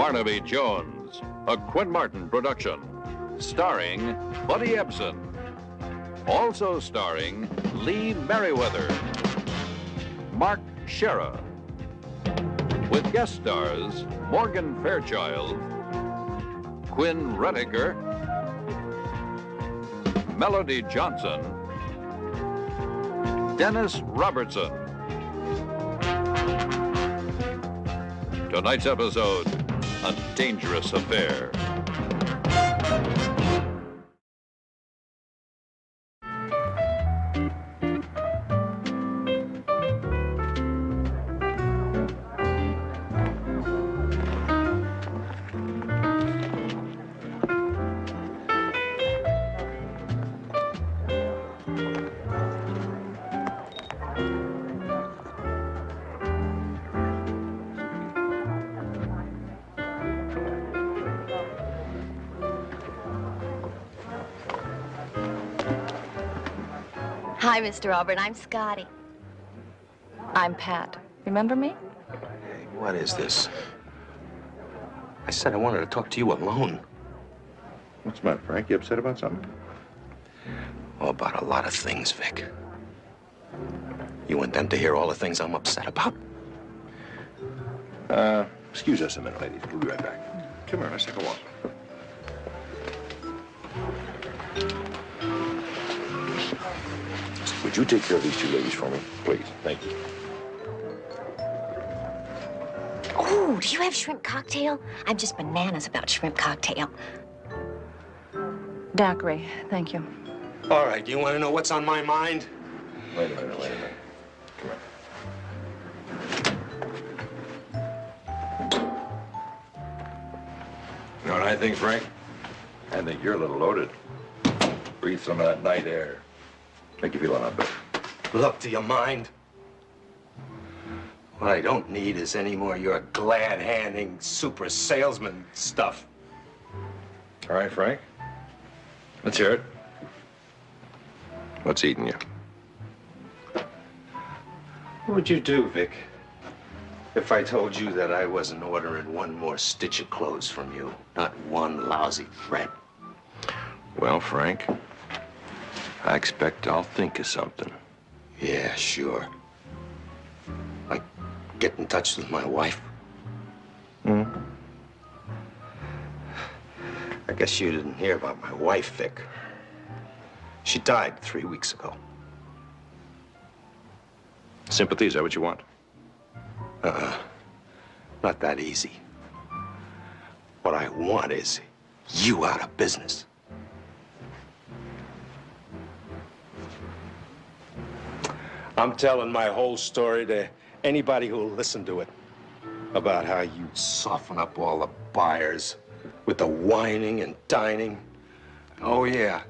Barnaby Jones, a Quinn Martin production, starring Buddy Ebsen. Also starring Lee Merriweather, Mark Shera, with guest stars Morgan Fairchild, Quinn Rediker, Melody Johnson, Dennis Robertson. Tonight's episode, A Dangerous Affair. Hi, Mr. Auburn. I'm Scotty. I'm Pat. Remember me? Hey, what is this? I said I wanted to talk to you alone. What's the matter, Frank? You upset about something? Oh, about a lot of things, Vic. You want them to hear all the things I'm upset about? Excuse us a minute, ladies. We'll be right back. Come here, let's take a walk. Would you take care of these two ladies for me, please? Thank you. Oh, do you have shrimp cocktail? I'm just bananas about shrimp cocktail. Daiquiri, thank you. All right, you want to know what's on my mind? Wait a minute. Come here. You know what I think, Frank? I think you're a little loaded. Breathe some of that night air. Make you feel a lot better. Look, do you mind? What I don't need is any more of your glad-handing super salesman stuff. All right, Frank. Let's hear it. What's eating you? What would you do, Vic, if I told you that I wasn't ordering one more stitch of clothes from you? Not one lousy thread. Well, Frank, I expect I'll think of something. Yeah, sure. Like get in touch with my wife. Hmm? I guess you didn't hear about my wife, Vic. She died 3 weeks ago. Sympathy, is that what you want? Not that easy. What I want is you out of business. I'm telling my whole story to anybody who'll listen to it about how you soften up all the buyers with the whining and dining. Oh, yeah.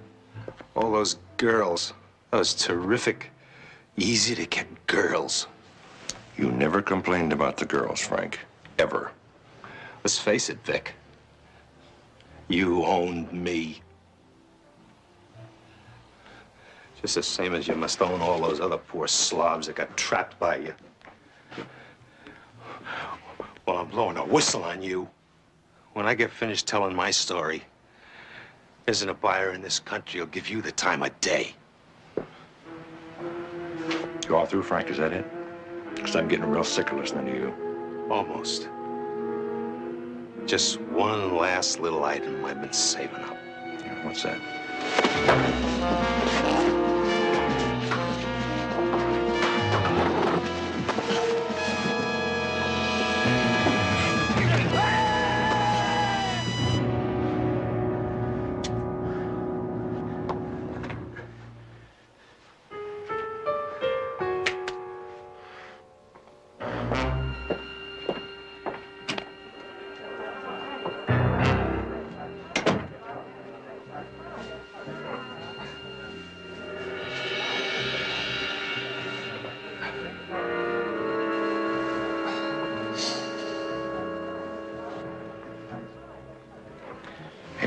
All those girls, those terrific, easy-to-get girls. You never complained about the girls, Frank. Ever. Let's face it, Vic. You owned me. Just the same as you must own all those other poor slobs that got trapped by you. Well, I'm blowing a whistle on you. When I get finished telling my story, there isn't a buyer in this country who'll give you the time of day. You all through, Frank? Is that it? Because I'm getting real sick of listening to you. Almost. Just one last little item I've been saving up. Yeah, what's that?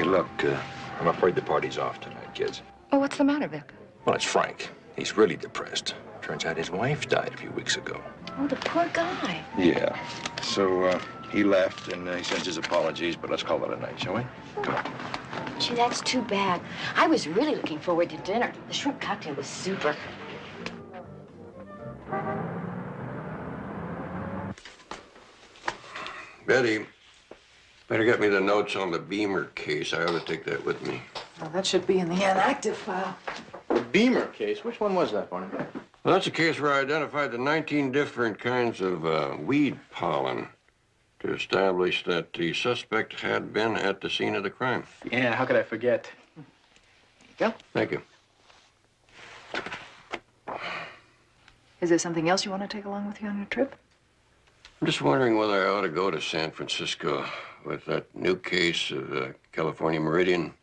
Look, I'm afraid the party's off tonight, kids. Oh, what's the matter, Vic? Well, it's Frank. He's really depressed. Turns out his wife died a few weeks ago. Oh, the poor guy. Yeah. So, He left, and he sends his apologies, but let's call it a night, shall we? Come on. Gee, that's too bad. I was really looking forward to dinner. The shrimp cocktail was super. Betty, better get me the notes on the Beamer case. I ought to take that with me. Well, that should be in the inactive file. The Beamer case? Which one was that, Barnaby? Well, that's a case where I identified the 19 different kinds of weed pollen to establish that the suspect had been at the scene of the crime. Yeah, how could I forget? Go. Thank you. Is there something else you want to take along with you on your trip? I'm just wondering whether I ought to go to San Francisco with that new case of California Meridian.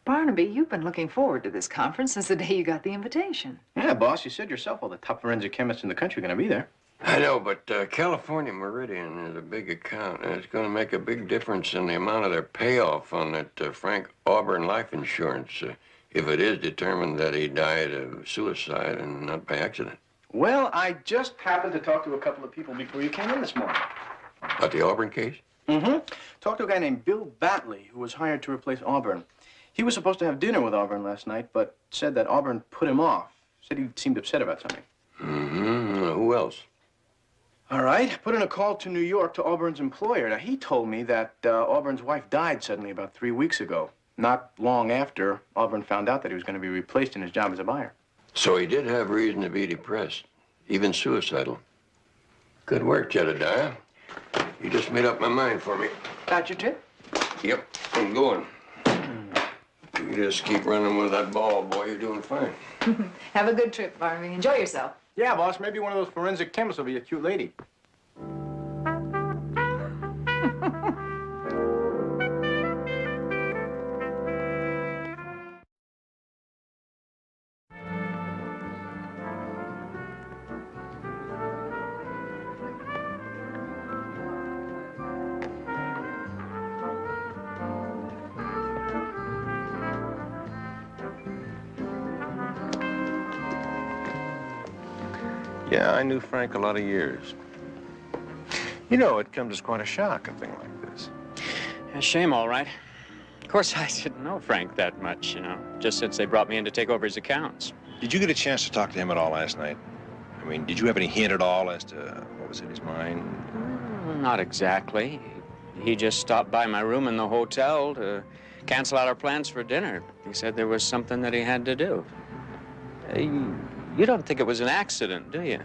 Barnaby, you've been looking forward to this conference since the day you got the invitation. Yeah, boss, you said yourself all the top forensic chemists in the country are going to be there. I know, but California Meridian is a big account, and it's going to make a big difference in the amount of their payoff on that Frank Auburn life insurance, if it is determined that he died of suicide and not by accident. Well, I just happened to talk to a couple of people before you came in this morning. About the Auburn case? Mm-hmm. Talked to a guy named Bill Batley, who was hired to replace Auburn. He was supposed to have dinner with Auburn last night, but said that Auburn put him off. Said he seemed upset about something. Mm-hmm. Who else? All right. Put in a call to New York to Auburn's employer. Now, he told me that Auburn's wife died suddenly about 3 weeks ago. Not long after Auburn found out that he was going to be replaced in his job as a buyer. So he did have reason to be depressed, even suicidal. Good work, Jedediah. You just made up my mind for me. Got your trip? Yep, I'm going. You just keep running with that ball, boy. You're doing fine. Have a good trip, Barnaby. Enjoy yourself. Yeah, boss, maybe one of those forensic chemists will be a cute lady. Yeah, I knew Frank a lot of years. You know, it comes as quite a shock, a thing like this. A shame, all right. Of course, I didn't know Frank that much, just since they brought me in to take over his accounts. Did you get a chance to talk to him at all last night? I mean, did you have any hint at all as to what was in his mind? Not exactly. He just stopped by my room in the hotel to cancel out our plans for dinner. He said there was something that he had to do. You don't think it was an accident, do you?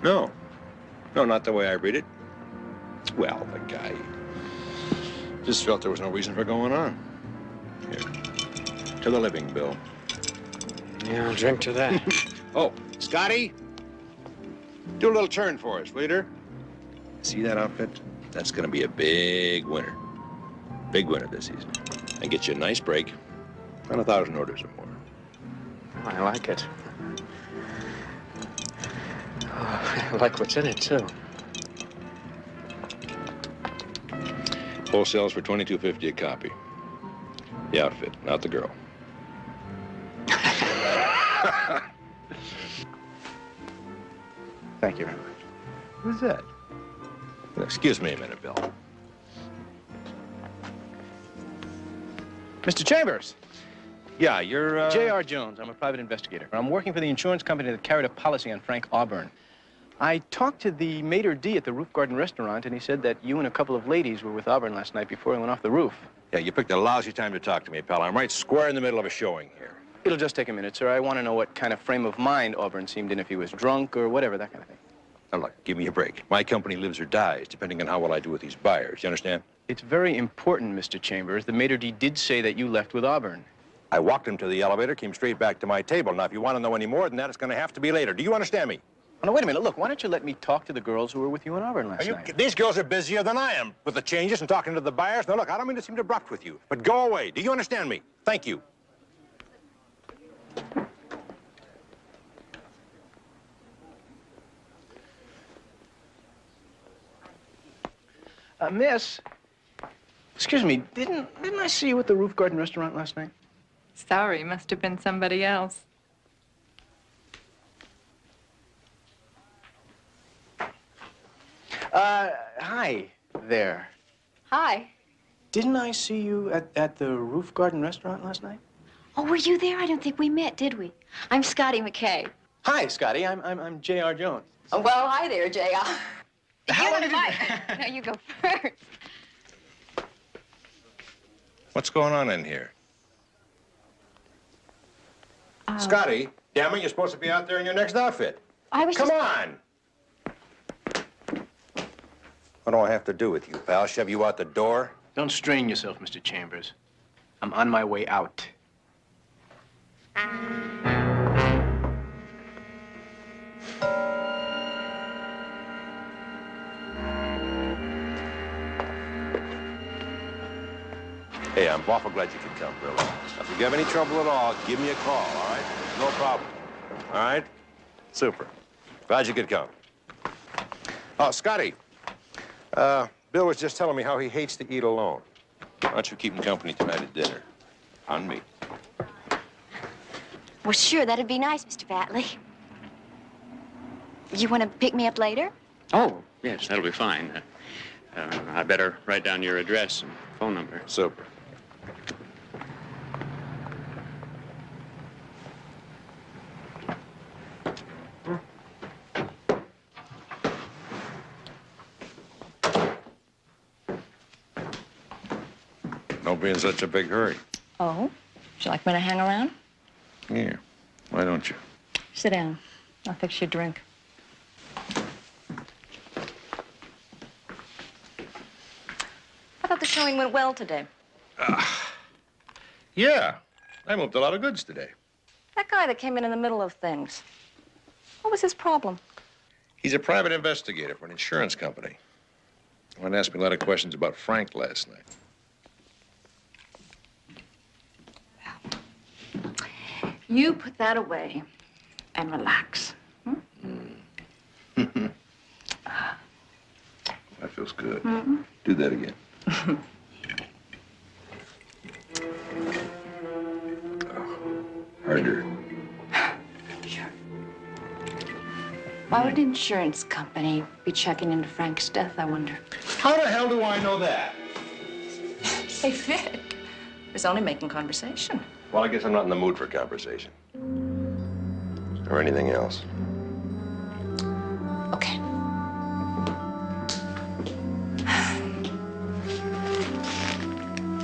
No. No, not the way I read it. Well, the guy just felt there was no reason for going on. Here. To the living, Bill. Yeah, I'll drink to that. Oh, Scotty, do a little turn for us, leader. See that outfit? That's gonna be a big winner. Big winner this season. And get you a nice break on 1,000 orders or more. I like it. Oh, I like what's in it, too. Wholesales for $22.50 a copy. The outfit, not the girl. Thank you very much. Who's that? Excuse me a minute, Bill. Mr. Chambers. Yeah, you're, J.R. Jones. I'm a private investigator. I'm working for the insurance company that carried a policy on Frank Auburn. I talked to the maitre d' at the Roof Garden restaurant, and he said that you and a couple of ladies were with Auburn last night before he went off the roof. Yeah, you picked a lousy time to talk to me, pal. I'm right square in the middle of a showing here. It'll just take a minute, sir. I want to know what kind of frame of mind Auburn seemed in, if he was drunk or whatever, that kind of thing. Now, look, give me a break. My company lives or dies, depending on how well I do with these buyers. You understand? It's very important, Mr. Chambers. The maitre d' did say that you left with Auburn. I walked him to the elevator, came straight back to my table. Now, if you want to know any more than that, it's going to have to be later. Do you understand me? Oh, no, wait a minute. Look, why don't you let me talk to the girls who were with you in Auburn last night? These girls are busier than I am with the changes and talking to the buyers. Now, look, I don't mean to seem abrupt with you, but go away. Do you understand me? Thank you. Miss, excuse me, didn't I see you at the Roof Garden restaurant last night? Sorry, must have been somebody else. Hi. there. Hi. Didn't I see you at the Roof Garden restaurant last night? Oh, were you there? I don't think we met, did we? I'm Scotty McKay. Hi, Scotty. I'm J.R. Jones. Oh, well, hi there, J.R. How long have you... No, you go first. What's going on in here? Scotty, damn it, you're supposed to be out there in your next outfit. I was Come just... on! What do I have to do with you, pal? Shove you out the door? Don't strain yourself, Mr. Chambers. I'm on my way out. Hey, I'm awful glad you could come, Bill. If you have any trouble at all, give me a call, all right? No problem. All right? Super. Glad you could come. Oh, Scotty. Bill was just telling me how he hates to eat alone. Why don't you keep him company tonight at dinner? On me. Well, sure, that'd be nice, Mr. Batley. You want to pick me up later? Oh, yes, that'll be fine. I better write down your address and phone number. Super. Don't be in such a big hurry. Oh? Would you like me to hang around? Yeah. Why don't you? Sit down. I'll fix you a drink. I thought the showing went well today. Yeah. I moved a lot of goods today. That guy that came in the middle of things. What was his problem? He's a private investigator for an insurance company. He wanted to ask me a lot of questions about Frank last night. You put that away and relax. That feels good. Do that again. Harder. Sure. Why would an insurance company be checking into Frank's death, I wonder? How the hell do I know that? Hey, Vic. I was only making conversation. Well, I guess I'm not in the mood for conversation. Or anything else. Okay.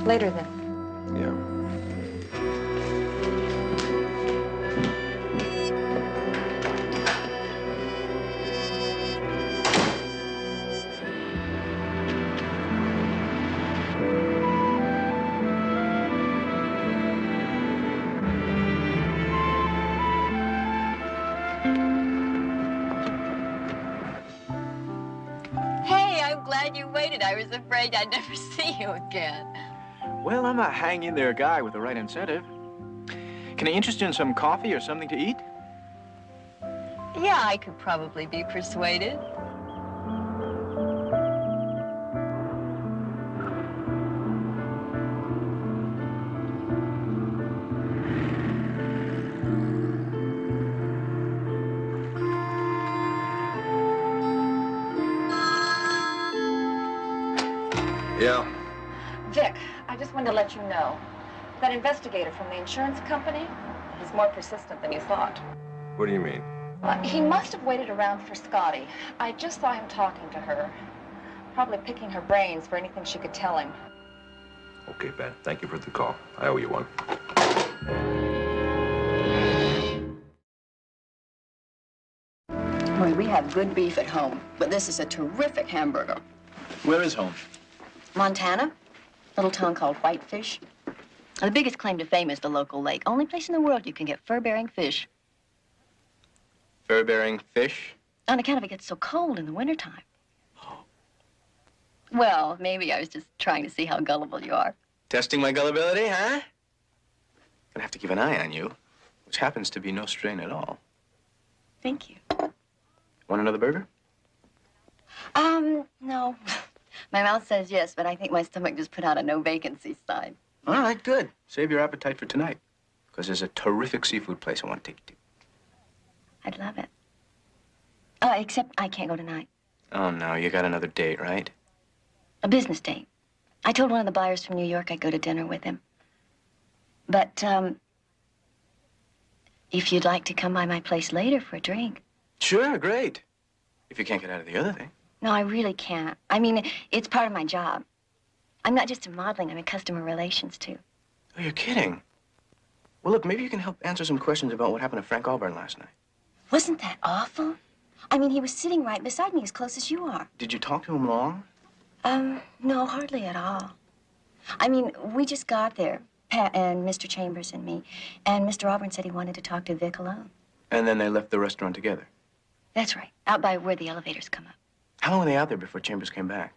Later, then. Yeah. Hey, I'm glad you waited. I was afraid I'd never see you again. Well, I'm a hang-in-there guy with the right incentive. Can I interest you in some coffee or something to eat? Yeah, I could probably be persuaded. Yeah. Vic, I just wanted to let you know. That investigator from the insurance company, he's more persistent than you thought. What do you mean? He must have waited around for Scotty. I just saw him talking to her. Probably picking her brains for anything she could tell him. Okay, Ben. Thank you for the call. I owe you one. Boy, we have good beef at home, but this is a terrific hamburger. Where is home? Montana, little town called Whitefish. The biggest claim to fame is the local lake. Only place in the world you can get fur-bearing fish. Fur-bearing fish? On account of it gets so cold in the wintertime. Well, maybe I was just trying to see how gullible you are. Testing my gullibility, huh? Gonna have to keep an eye on you, which happens to be no strain at all. Thank you. Want another burger? No. My mouth says yes, but I think my stomach just put out a no vacancy sign. All right, good. Save your appetite for tonight, because there's a terrific seafood place I want to take you to. I'd love it. Except I can't go tonight. Oh, no, you got another date, right? A business date. I told one of the buyers from New York I'd go to dinner with him. But, if you'd like to come by my place later for a drink. Sure, great. If you can't get out of the other thing. No, I really can't. I mean, it's part of my job. I'm not just in modeling, I'm in customer relations, too. Oh, you're kidding. Well, look, maybe you can help answer some questions about what happened to Frank Auburn last night. Wasn't that awful? I mean, he was sitting right beside me as close as you are. Did you talk to him long? No, hardly at all. I mean, we just got there, Pat and Mr. Chambers and me, and Mr. Auburn said he wanted to talk to Vic alone. And then they left the restaurant together. That's right, out by where the elevators come up. How long were they out there before Chambers came back?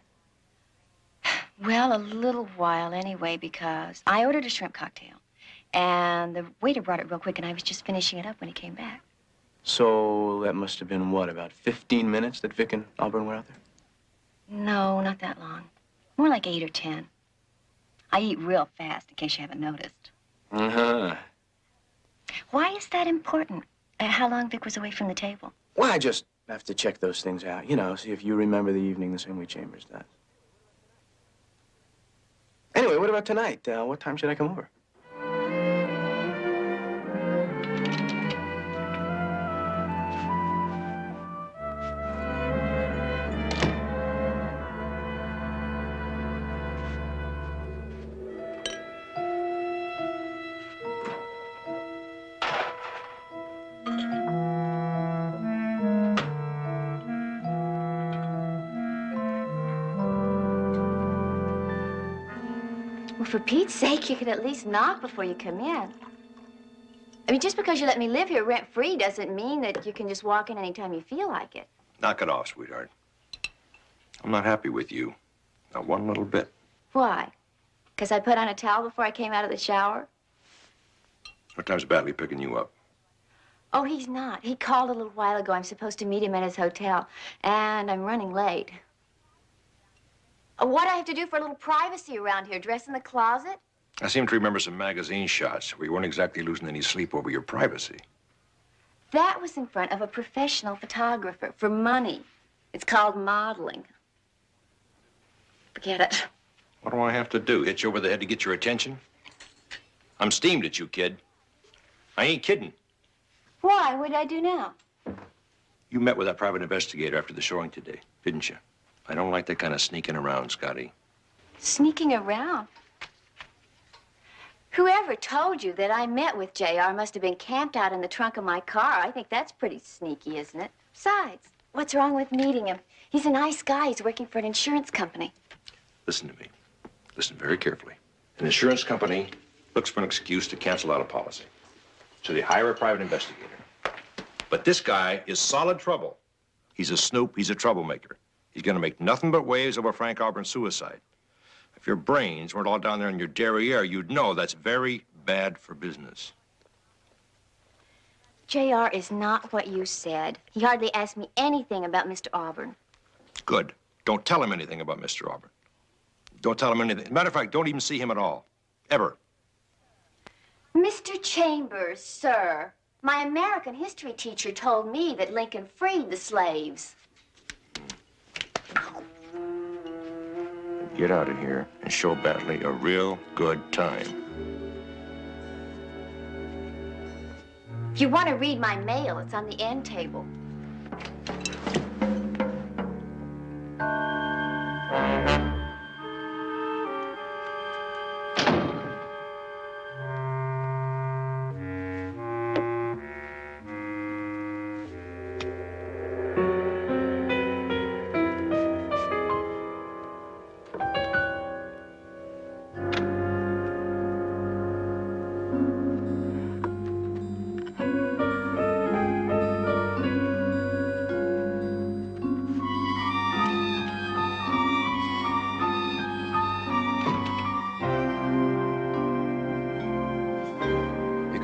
Well, a little while anyway, because I ordered a shrimp cocktail, and the waiter brought it real quick, and I was just finishing it up when he came back. So that must have been, what, about 15 minutes that Vic and Auburn were out there? No, not that long. More like 8 or 10. I eat real fast, in case you haven't noticed. Uh-huh. Why is that important? How long Vic was away from the table? Well, I just have to check those things out. You know, see if you remember the evening the same way Chambers does. Anyway, what about tonight? What time should I come over? Well, for Pete's sake, you could at least knock before you come in. I mean, just because you let me live here rent-free doesn't mean that you can just walk in anytime you feel like it. Knock it off, sweetheart. I'm not happy with you. Not one little bit. Why? Because I put on a towel before I came out of the shower? What time's Barnaby picking you up? Oh, he's not. He called a little while ago. I'm supposed to meet him at his hotel, and I'm running late. What do I have to do for a little privacy around here? Dress in the closet? I seem to remember some magazine shots where you weren't exactly losing any sleep over your privacy. That was in front of a professional photographer for money. It's called modeling. Forget it. What do I have to do? Hit you over the head to get your attention? I'm steamed at you, kid. I ain't kidding. Why? What did I do now? You met with that private investigator after the showing today, didn't you? I don't like that kind of sneaking around, Scotty. Sneaking around? Whoever told you that I met with JR must have been camped out in the trunk of my car. I think that's pretty sneaky, isn't it? Besides, what's wrong with meeting him? He's a nice guy. He's working for an insurance company. Listen to me. Listen very carefully. An insurance company looks for an excuse to cancel out a policy. So they hire a private investigator. But this guy is solid trouble. He's a snoop. He's a troublemaker. He's going to make nothing but waves over Frank Auburn's suicide. If your brains weren't all down there in your derriere, you'd know that's very bad for business. JR is not what you said. He hardly asked me anything about Mr. Auburn. Good. Don't tell him anything about Mr. Auburn. Don't tell him anything. Matter of fact, don't even see him at all. Ever. Mr. Chambers, sir, my American history teacher told me that Lincoln freed the slaves. Get out of here and show Batley a real good time. If you want to read my mail, it's on the end table.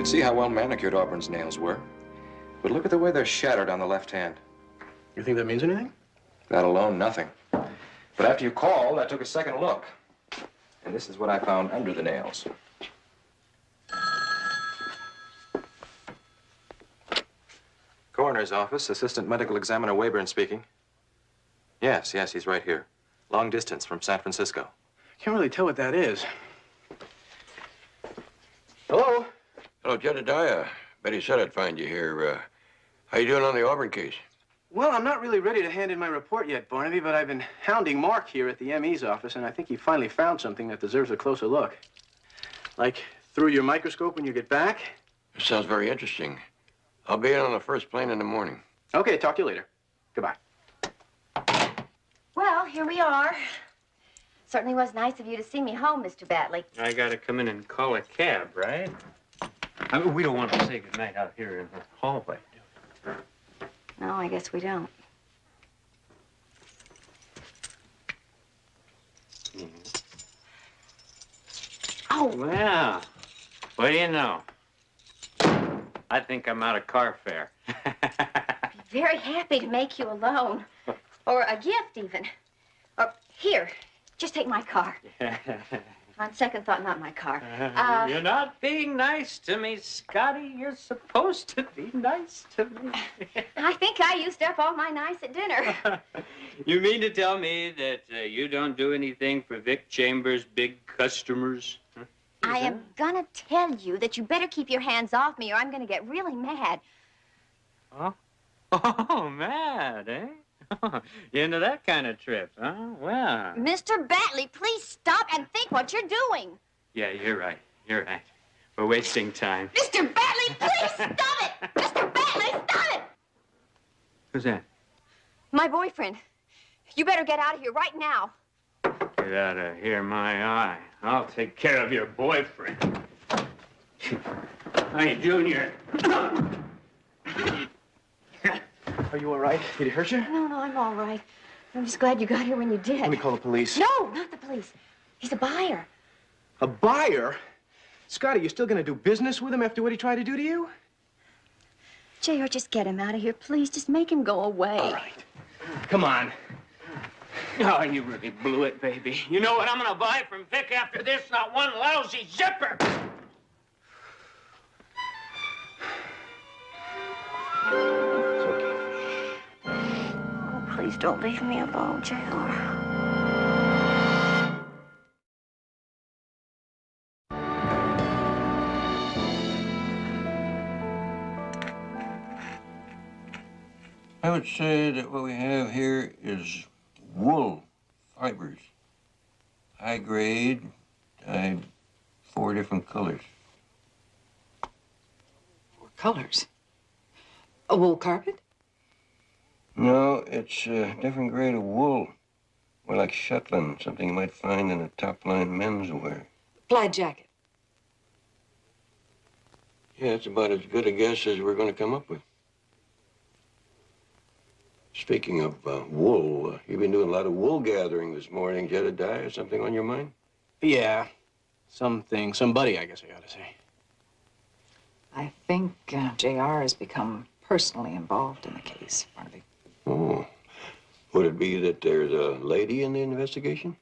See how well manicured Auburn's nails were. But look at the way they're shattered on the left hand. You think that means anything? That alone, nothing. But after you called, I took a second look. And this is what I found under the nails. Coroner's office, Assistant Medical Examiner Wayburn speaking. Yes, he's right here. Long distance from San Francisco. Can't really tell what that is. Hello? Hello, Jedediah. Betty said I'd find you here. How you doing on the Auburn case? Well, I'm not really ready to hand in my report yet, Barnaby, but I've been hounding Mark here at the ME's office, and I think he finally found something that deserves a closer look. Like through your microscope when you get back? It sounds very interesting. I'll be in on the first plane in the morning. Okay, talk to you later. Goodbye. Well, here we are. Certainly was nice of you to see me home, Mr. Batley. I gotta come in and call a cab, right? I mean, we don't want to say goodnight out here in the hallway, do we? No, I guess we don't. Oh, Well, what do you know? I think I'm out of car fare. very happy to make you a loan. Or a gift, even. Or, here, just take my car. On second thought, not my car. You're not being nice to me, Scotty. You're supposed to be nice to me. I think I used up all my nice at dinner. You mean to tell me that you don't do anything for Vic Chambers' big customers? Huh? I am gonna tell you that you better keep your hands off me or I'm gonna get really mad. Oh? Oh, mad, eh? You into that kind of trip, huh? Well. Mr. Batley, please stop and think what you're doing. Yeah, you're right. You're right. We're wasting time. Mr. Batley, please stop it! Mr. Batley, stop it! Who's that? My boyfriend. You better get out of here right now. Get out of here, my eye. I'll take care of your boyfriend. Hey, Junior. Are you all right? Did he hurt you? No, I'm all right. I'm just glad you got here when you did. Let me call the police. No, not the police. He's a buyer. A buyer? Scotty, you still gonna do business with him after what he tried to do to you? J.R., just get him out of here, please. Just make him go away. All right. Come on. Oh, you really blew it, baby. You know what I'm gonna buy from Vic after this? Not one lousy zipper. It's okay. Oh, please don't leave me alone, J.R. I would say that what we have here is wool fibers. High grade, dyed 4 different colors. 4 colors? A wool carpet? No, it's a different grade of wool. More like Shetland, something you might find in a top-line menswear. Plaid jacket. Yeah, it's about as good a guess as we're going to come up with. Speaking of wool, you've been doing a lot of wool gathering this morning, Jedediah. Something on your mind? Yeah. Somebody, I guess I ought to say. I think J.R. has become personally involved in the case, Barnaby. Oh. Would it be that there's a lady in the investigation?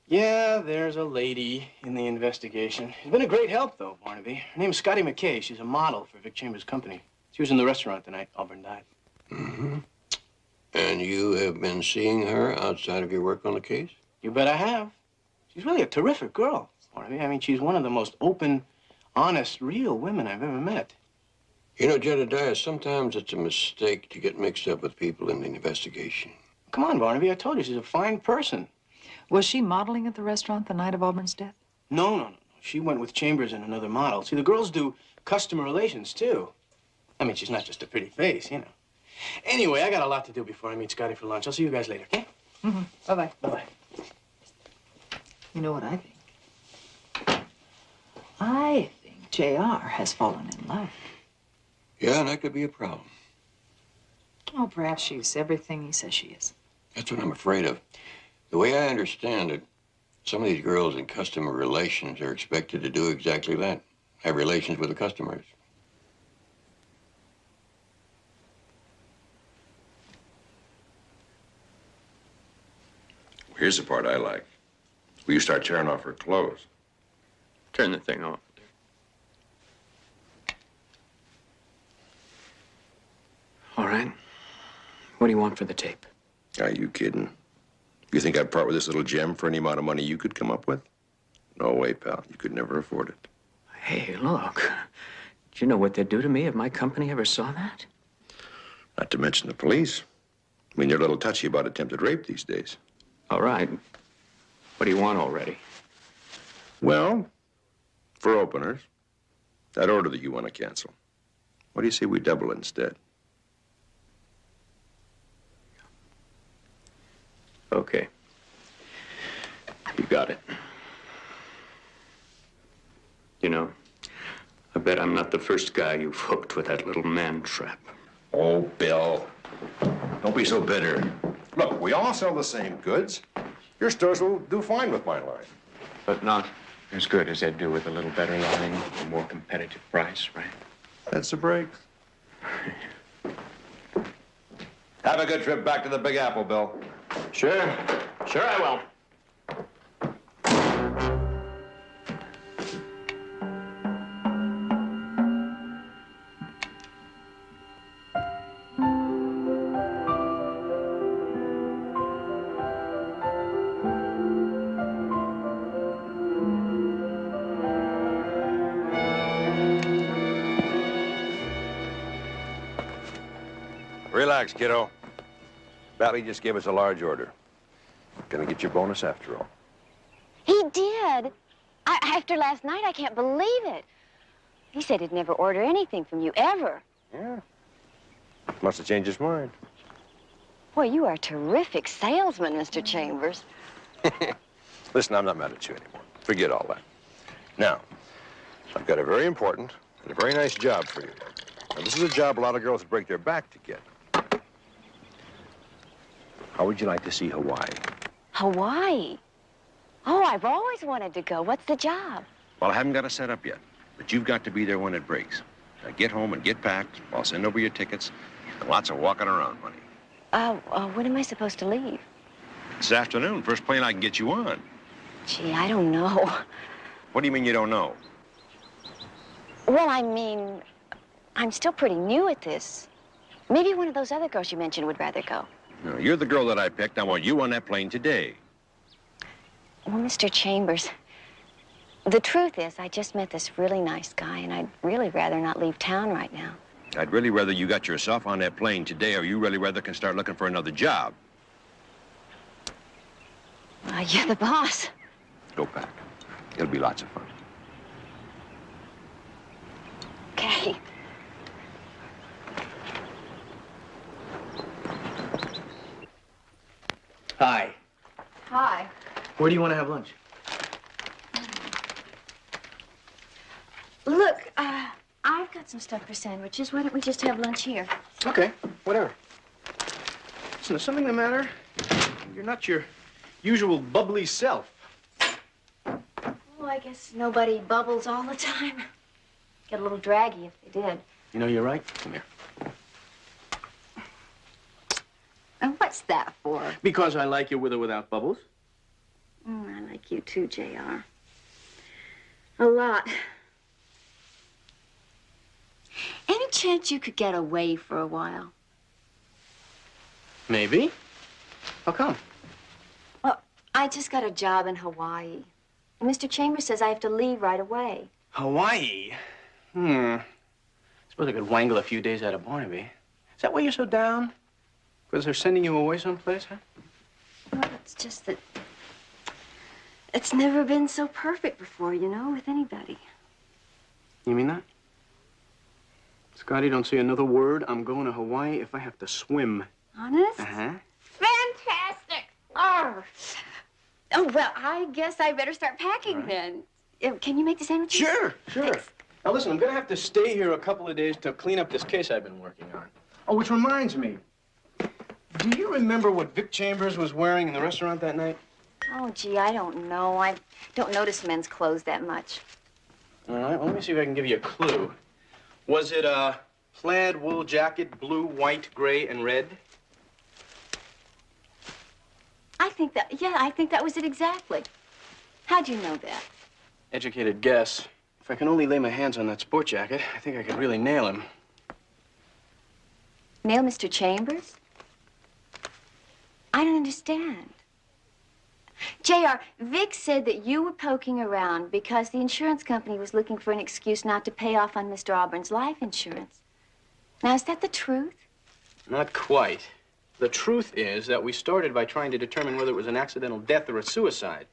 Yeah, there's a lady in the investigation. She's been a great help, though, Barnaby. Her name's Scotty McKay. She's a model for Vic Chambers' company. She was in the restaurant the night Auburn died. Mm-hmm. And you have been seeing her outside of your work on the case? You bet I have. She's really a terrific girl, Barnaby. I mean, she's one of the most open, honest, real women I've ever met. You know, Jedediah, sometimes it's a mistake to get mixed up with people in the investigation. Come on, Barnaby. I told you she's a fine person. Was she modeling at the restaurant the night of Auburn's death? No. She went with Chambers and another model. See, the girls do customer relations, too. I mean, she's not just a pretty face, you know. Anyway, I got a lot to do before I meet Scotty for lunch. I'll see you guys later, okay? Mm-hmm. Bye-bye. Bye-bye. You know what I think? I think J.R. has fallen in love. Yeah, and that could be a problem. Oh, perhaps she's everything he says she is. That's what I'm afraid of. The way I understand it, some of these girls in customer relations are expected to do exactly that. Have relations with the customers. Here's the part I like. Will you start tearing off her clothes? Turn the thing off. All right. What do you want for the tape? Are you kidding? You think I'd part with this little gem for any amount of money you could come up with? No way, pal. You could never afford it. Hey, look. Do you know what they'd do to me if my company ever saw that? Not to mention the police. I mean, they're a little touchy about attempted rape these days. All right. What do you want already? Well, for openers, that order that you want to cancel. What do you say we double instead? Okay. You got it. You know, I bet I'm not the first guy you've hooked with that little man trap. Oh, Bill. Don't be so bitter. Look, we all sell the same goods. Your stores will do fine with my line. But not as good as they'd do with a little better line, a more competitive price, right? That's the break. Have a good trip back to the Big Apple, Bill. Sure. Sure I will. Relax, kiddo. Batley just gave us a large order. Gonna get your bonus after all. He did. After last night, I can't believe it. He said he'd never order anything from you, ever. Yeah. Must have changed his mind. Boy, you are a terrific salesman, Mr. Chambers. Listen, I'm not mad at you anymore. Forget all that. Now, I've got a very important and a very nice job for you. Now, this is a job a lot of girls would break their back to get. How would you like to see Hawaii? Hawaii? Oh, I've always wanted to go. What's the job? Well, I haven't got it set up yet, but you've got to be there when it breaks. Now, get home and get packed. I'll send over your tickets and lots of walking around money. When am I supposed to leave? This afternoon, first plane I can get you on. Gee, I don't know. What do you mean you don't know? Well, I mean, I'm still pretty new at this. Maybe one of those other girls you mentioned would rather go. No, you're the girl that I picked. I want you on that plane today. Well, Mr. Chambers, the truth is I just met this really nice guy, and I'd really rather not leave town right now. I'd really rather you got yourself on that plane today, or you really rather can start looking for another job. You're the boss. Go back. It'll be lots of fun. Okay. Hi. Hi. Where do you want to have lunch? Look, I've got some stuff for sandwiches. Why don't we just have lunch here? Okay, whatever. Listen, is something the matter? You're not your usual bubbly self. Well, I guess nobody bubbles all the time. Get a little draggy if they did. You know, you're right. Come here. And what's that for? Because I like you with or without bubbles. I like you too, JR. A lot. Any chance you could get away for a while? Maybe. How come? Well, I just got a job in Hawaii. And Mr. Chambers says I have to leave right away. Hawaii? Suppose I could wangle a few days out of Barnaby. Is that why you're so down? Because they're sending you away someplace, huh? Well, it's just that it's never been so perfect before, you know, with anybody. You mean that? Scotty, don't say another word. I'm going to Hawaii if I have to swim. Honest? Uh-huh. Fantastic! Oh, well, I guess I better start packing then. Can you make the sandwiches? Sure. Thanks. Now, listen, I'm going to have to stay here a couple of days to clean up this case I've been working on. Oh, which reminds me. Do you remember what Vic Chambers was wearing in the restaurant that night? Oh, gee, I don't know. I don't notice men's clothes that much. All right, well, let me see if I can give you a clue. Was it a plaid wool jacket, blue, white, gray, and red? I think that was it exactly. How'd you know that? Educated guess. If I can only lay my hands on that sport jacket, I think I could really nail him. Nail Mr. Chambers? I don't understand. JR, Vic said that you were poking around because the insurance company was looking for an excuse not to pay off on Mr. Auburn's life insurance. Now, is that the truth? Not quite. The truth is that we started by trying to determine whether it was an accidental death or a suicide,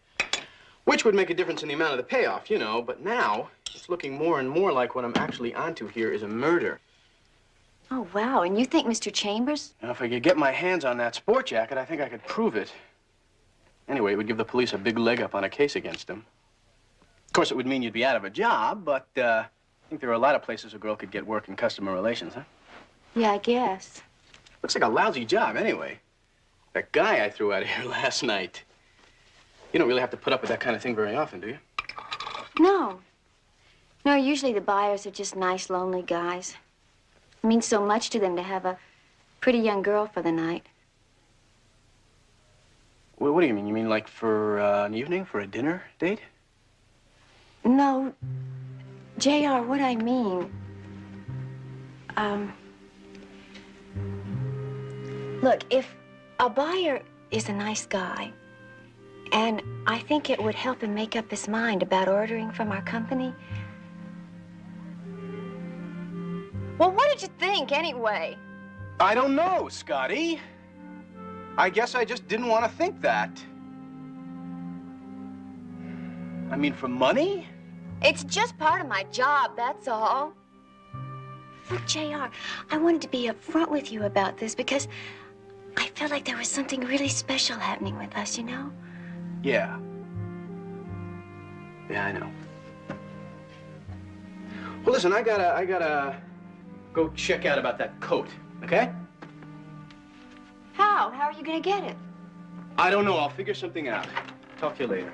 which would make a difference in the amount of the payoff, you know. But now, it's looking more and more like what I'm actually onto here is a murder. Oh, wow. And you think Mr. Chambers? Now, if I could get my hands on that sport jacket, I think I could prove it. Anyway, it would give the police a big leg up on a case against him. Of course, it would mean you'd be out of a job, but I think there are a lot of places a girl could get work in customer relations, huh? Yeah, I guess. Looks like a lousy job, anyway. That guy I threw out of here last night. You don't really have to put up with that kind of thing very often, do you? No. No, usually the buyers are just nice, lonely guys. It means so much to them to have a pretty young girl for the night. Well, what do you mean? You mean like for an evening, for a dinner date? No, JR, what I mean, look, if a buyer is a nice guy, and I think it would help him make up his mind about ordering from our company. Well, what did you think, anyway? I don't know, Scotty. I guess I just didn't want to think that. I mean, for money? It's just part of my job, that's all. Look, JR, I wanted to be upfront with you about this because I felt like there was something really special happening with us, you know? Yeah. Yeah, I know. Well, listen, I gotta go check out about that coat, okay? How? How are you gonna get it? I don't know. I'll figure something out. Talk to you later.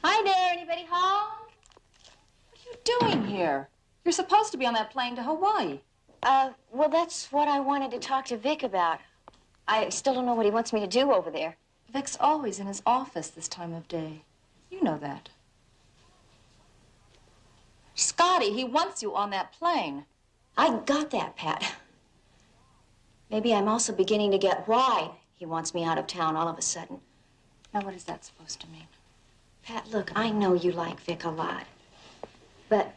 Hi there, anybody home? What are you doing here? You're supposed to be on that plane to Hawaii. Well, that's what I wanted to talk to Vic about. I still don't know what he wants me to do over there. Vic's always in his office this time of day. You know that. Scotty, he wants you on that plane. I got that, Pat. Maybe I'm also beginning to get why he wants me out of town all of a sudden. Now, what is that supposed to mean? Pat, look, I know you like Vic a lot. But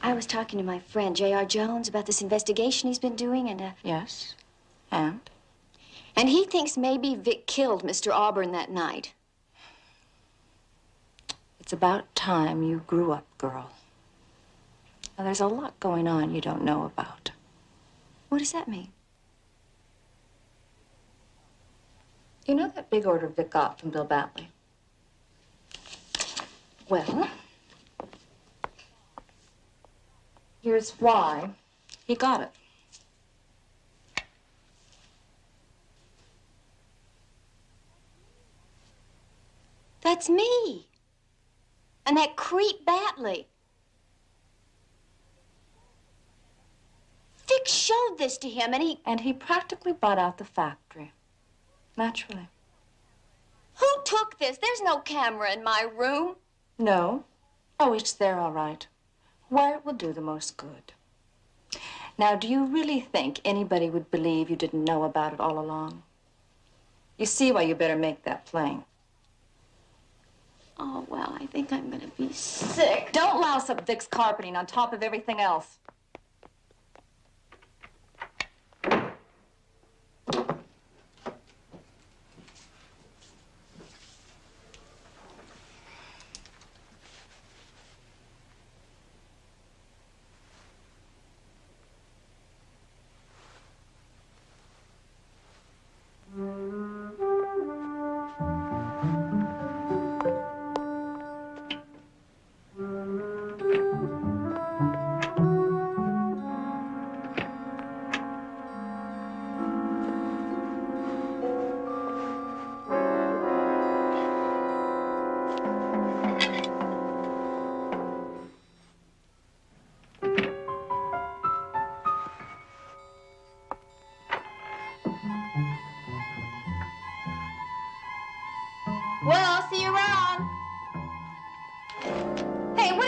I was talking to my friend, J.R. Jones, about this investigation he's been doing, and, Yes. And? And he thinks maybe Vic killed Mr. Auburn that night. It's about time you grew up, girl. Now, there's a lot going on you don't know about. What does that mean? You know that big order Vic got from Bill Batley? Well, here's why he got it. That's me. And that creep Batley. Vic showed this to him, and he practically bought out the factory. Naturally. Who took this? There's no camera in my room. No. Oh, it's there, all right. Where it will do the most good. Now, do you really think anybody would believe you didn't know about it all along? You see why you better make that plain. Oh, well, I think I'm gonna be sick. Don't louse up Vic's carpeting on top of everything else.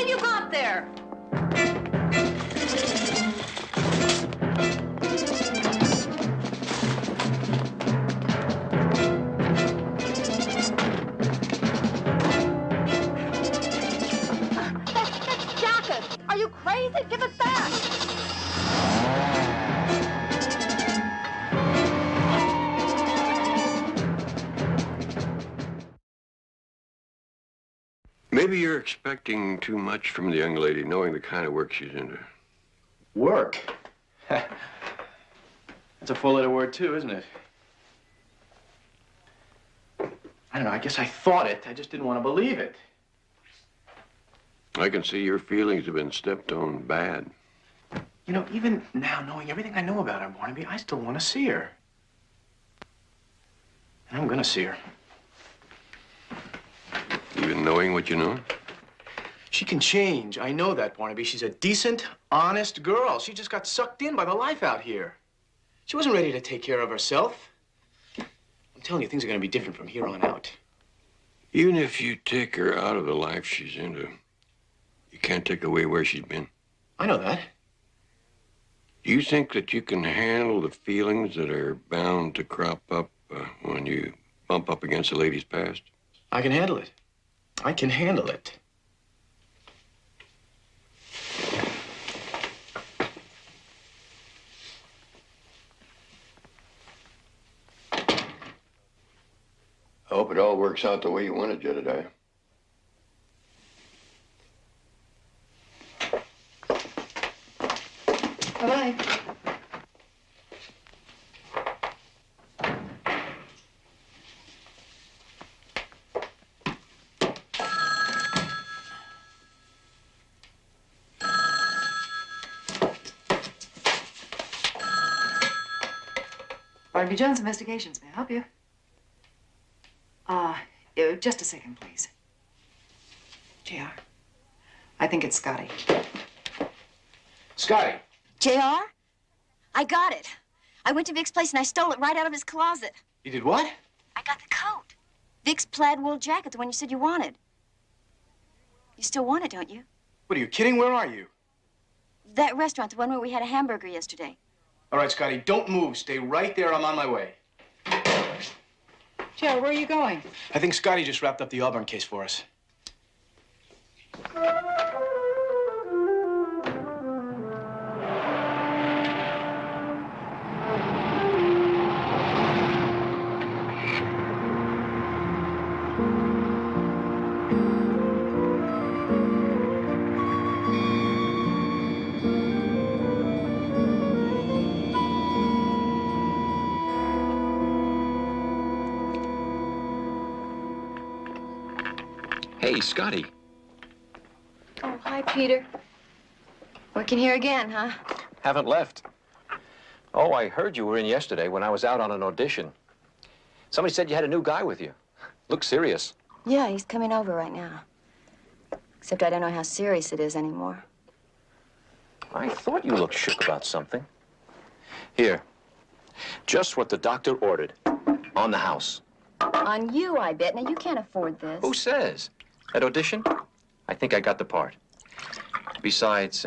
have you got there? That's jacket. Are you crazy? Give it back. Maybe you're expecting too much from the young lady, knowing the kind of work she's into. Work? That's a four-letter word, too, isn't it? I don't know, I guess I thought it. I just didn't want to believe it. I can see your feelings have been stepped on bad. You know, even now, knowing everything I know about her, Barnaby, I still want to see her. And I'm going to see her. Even knowing what you know? She can change. I know that, Barnaby. She's a decent, honest girl. She just got sucked in by the life out here. She wasn't ready to take care of herself. I'm telling you, things are going to be different from here on out. Even if you take her out of the life she's into, you can't take away where she's been. I know that. Do you think that you can handle the feelings that are bound to crop up when you bump up against a lady's past? I can handle it. I can handle it. I hope it all works out the way you wanted, Jedediah. Bye-bye. Barnaby Jones Investigations. May I help you? Just a second, please. JR. I think it's Scotty. Scotty. JR? I got it. I went to Vic's place and I stole it right out of his closet. You did what? I got the coat. Vic's plaid wool jacket, the one you said you wanted. You still want it, don't you? What, are you kidding? Where are you? That restaurant, the one where we had a hamburger yesterday. All right, Scotty, don't move. Stay right there. I'm on my way. JR, where are you going? I think Scotty just wrapped up the Auburn case for us. Hey, Scotty. Oh, hi, Peter. Working here again, huh? Haven't left. Oh, I heard you were in yesterday when I was out on an audition. Somebody said you had a new guy with you. Looks serious. Yeah, he's coming over right now. Except I don't know how serious it is anymore. I thought you looked shook about something. Here. Just what the doctor ordered. On the house. On you, I bet. Now, you can't afford this. Who says? That audition? I think I got the part. Besides,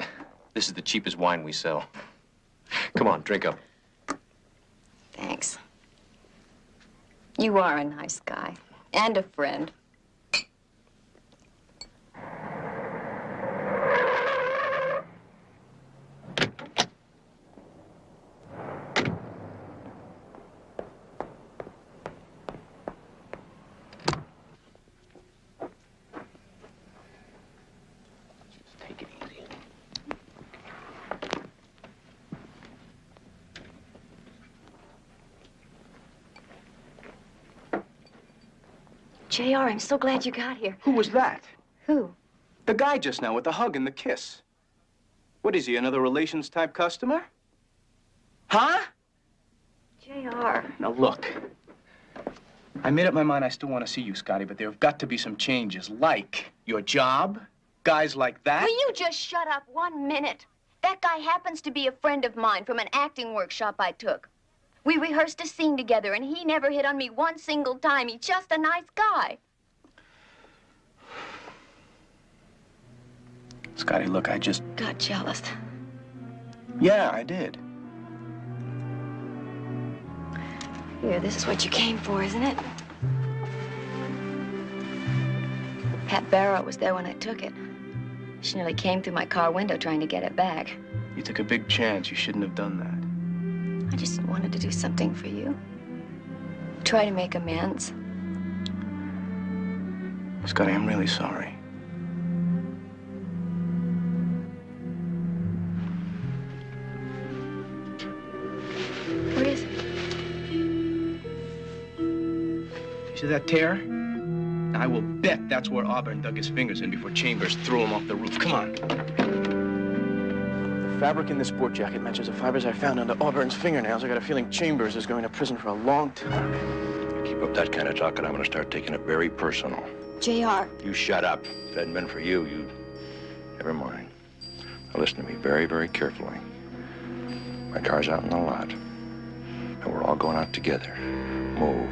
this is the cheapest wine we sell. Come on, drink up. Thanks. You are a nice guy. And a friend. JR, I'm so glad you got here. Who was that? Who? The guy just now with the hug and the kiss. What is he, another relations type customer? Huh? JR. Now look. I made up my mind I still want to see you, Scotty, but there have got to be some changes, like your job, guys like that. Will you just shut up 1 minute? That guy happens to be a friend of mine from an acting workshop I took. We rehearsed a scene together, and he never hit on me one single time. He's just a nice guy. Scotty, look, I just... Got jealous. Yeah, I did. Here, this is what you came for, isn't it? Pat Barrow was there when I took it. She nearly came through my car window trying to get it back. You took a big chance. You shouldn't have done that. I just wanted to do something for you. Try to make amends. Scotty, I'm really sorry. What is it? You see that tear? I will bet that's where Auburn dug his fingers in before Chambers threw him off the roof. Come on. The fabric in this sport jacket matches the fibers I found under Auburn's fingernails. I got a feeling Chambers is going to prison for a long time. You keep up that kind of talk, and I'm going to start taking it very personal. JR. You shut up. If it hadn't been for you, you'd... Never mind. Now listen to me very, very carefully. My car's out in the lot, and we're all going out together. Move.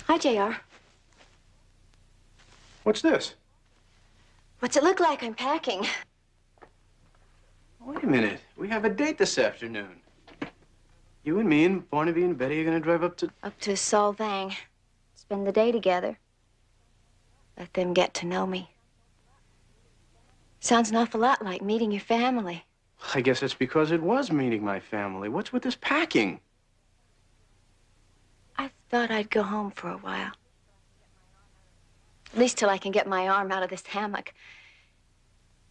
Hi, JR. What's this? What's it look like? I'm packing. Wait a minute. We have a date this afternoon. You and me and Barnaby and Betty are going to drive up to... Up to Solvang. Spend the day together. Let them get to know me. Sounds an awful lot like meeting your family. I guess it's because it was meeting my family. What's with this packing? I thought I'd go home for a while. At least till I can get my arm out of this hammock.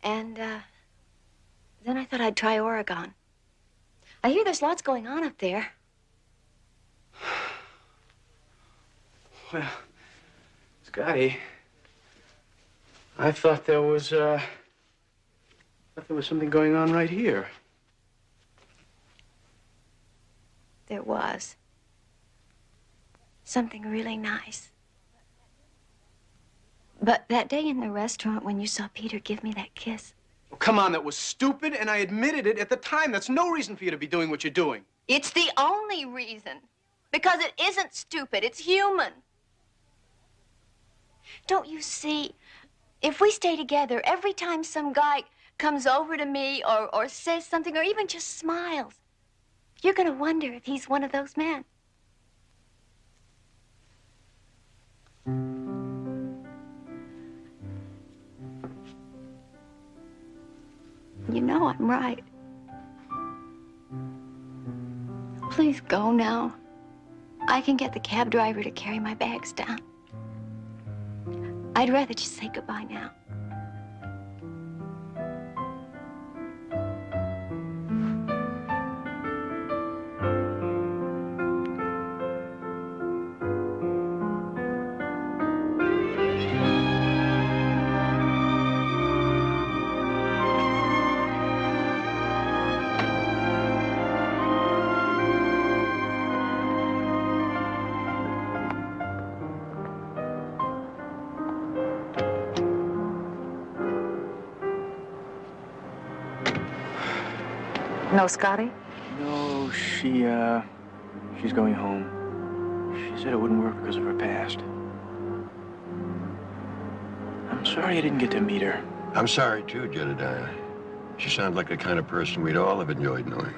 And, then I thought I'd try Oregon. I hear there's lots going on up there. Well, Scotty, I thought there was something going on right here. There was. Something really nice. But that day in the restaurant when you saw Peter give me that kiss. Oh, come on, that was stupid, and I admitted it at the time. That's no reason for you to be doing what you're doing. It's the only reason. Because it isn't stupid, it's human. Don't you see? If we stay together, every time some guy comes over to me or says something or even just smiles, you're gonna wonder if he's one of those men. You know I'm right. Please go now. I can get the cab driver to carry my bags down. I'd rather just say goodbye now. No, Scotty? No, she's going home. She said it wouldn't work because of her past. I'm sorry I didn't get to meet her. I'm sorry, too, Jedediah. She sounds like the kind of person we'd all have enjoyed knowing.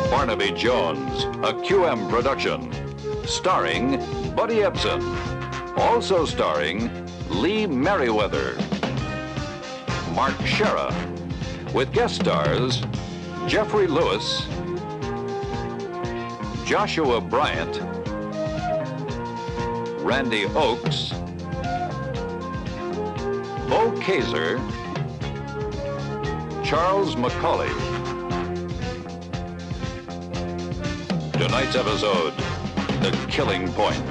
Barnaby Jones, a QM production. Starring Buddy Ebsen. Also starring Lee Merriweather. Mark Shera. With guest stars Jeffrey Lewis, Joshua Bryant, Randy Oakes, Bo Kaiser, Charles McCauley. Tonight's episode, The Killing Point.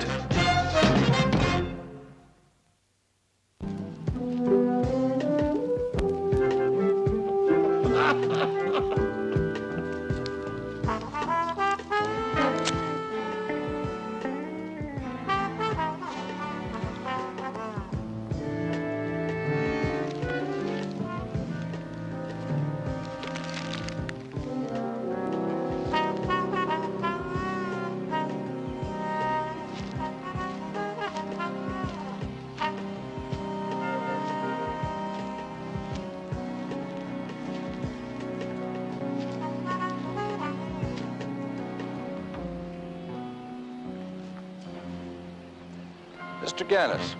Mr. Gannis.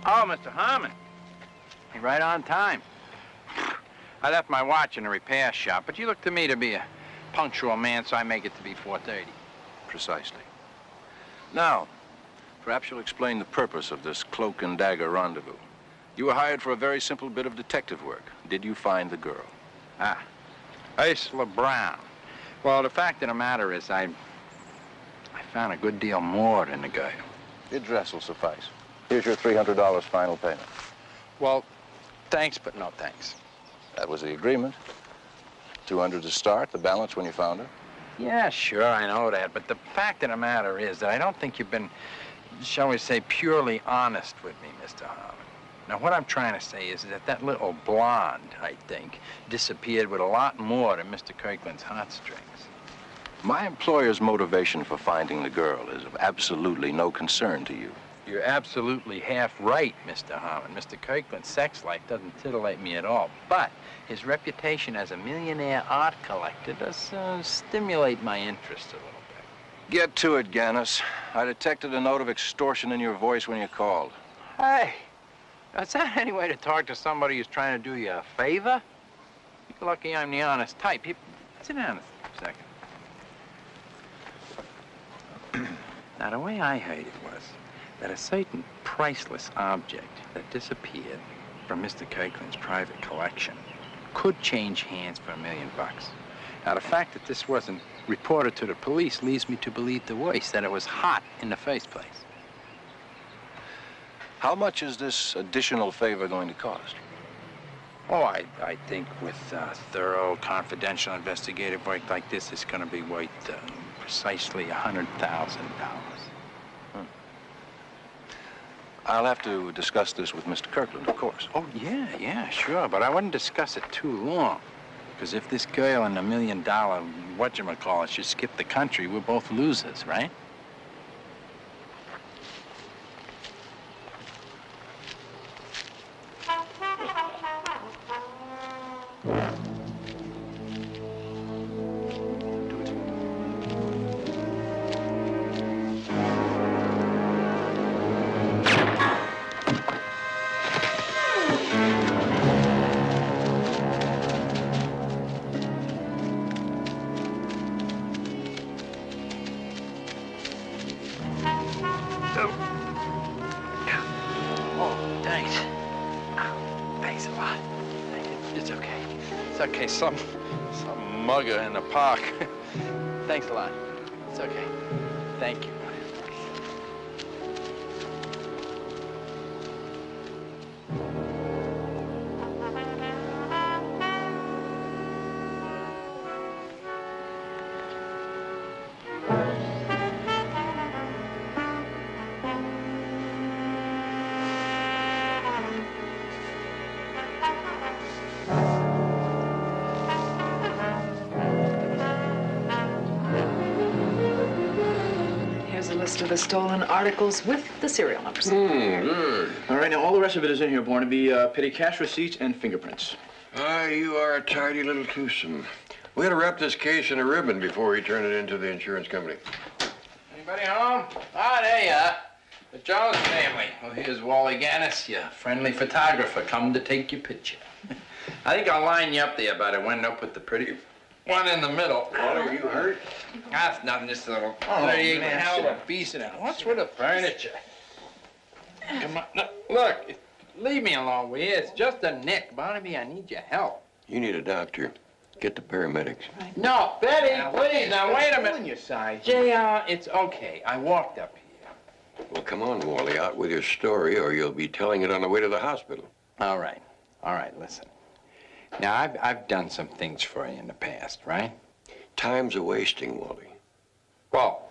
Oh, Mr. Harmon. You're right on time. I left my watch in a repair shop, but you look to me to be a punctual man, so I make it to be 4:30. Precisely. Now, perhaps you'll explain the purpose of this cloak and dagger rendezvous. You were hired for a very simple bit of detective work. Did you find the girl? Ah, Ursula Brown. Well, the fact of the matter is I found a good deal more than the girl. The address will suffice. Here's your $300 final payment. Well, thanks, but no thanks. That was the agreement. 200 to start, the balance when you found her. Yeah, sure, I know that, but the fact of the matter is that I don't think you've been, shall we say, purely honest with me, Mr. Harmon. Now, what I'm trying to say is that that little blonde, I think, disappeared with a lot more than Mr. Kirkland's heartstrings. My employer's motivation for finding the girl is of absolutely no concern to you. You're absolutely half right, Mr. Harmon. Mr. Kirkland's sex life doesn't titillate me at all, but his reputation as a millionaire art collector does stimulate my interest a little bit. Get to it, Gannis. I detected a note of extortion in your voice when you called. Hey, is that any way to talk to somebody who's trying to do you a favor? You're lucky I'm the honest type. Sit down a second. Now, the way I heard it was that a certain priceless object that disappeared from Mr. Kirkland's private collection could change hands for $1 million. Now, the fact that this wasn't reported to the police leads me to believe the worst, that it was hot in the first place. How much is this additional favor going to cost? Oh, I think with thorough, confidential investigative work like this, it's going to be worth precisely $100,000. I'll have to discuss this with Mr. Kirkland, of course. Oh, yeah, sure, but I wouldn't discuss it too long. Because if this girl and the $1 million whatchamacallit should skip the country, we're both losers, right? Oh, thanks. Thanks a lot. It's okay. It's okay. Some mugger in the park. Thanks a lot. It's okay. Thank you. Here's a list of the stolen articles with the serial numbers. Good. All right, now all the rest of it is in here, Barnaby. Petty cash receipts and fingerprints. You are a tidy little twosome. We had to wrap this case in a ribbon before we turn it into the insurance company. Anybody home? Ah, there you are. The Jones family. Well, here's Wally Gannis, your friendly photographer, come to take your picture. I think I'll line you up there by the window, put the pretty one in the middle. Wally, are you hurt? That's nothing, just a little 38 caliber piece in it. What's with the furniture? Come on, look, leave me alone, will you? It's just a nick. Barnaby, I need your help. You need a doctor. Get the paramedics. No, Betty, please, now wait a minute. On your side. JR, it's okay. I walked up here. Well, come on, Wally, out with your story, or you'll be telling it on the way to the hospital. All right, listen. Now, I've done some things for you in the past, right? Time's a wasting, Wally. Well,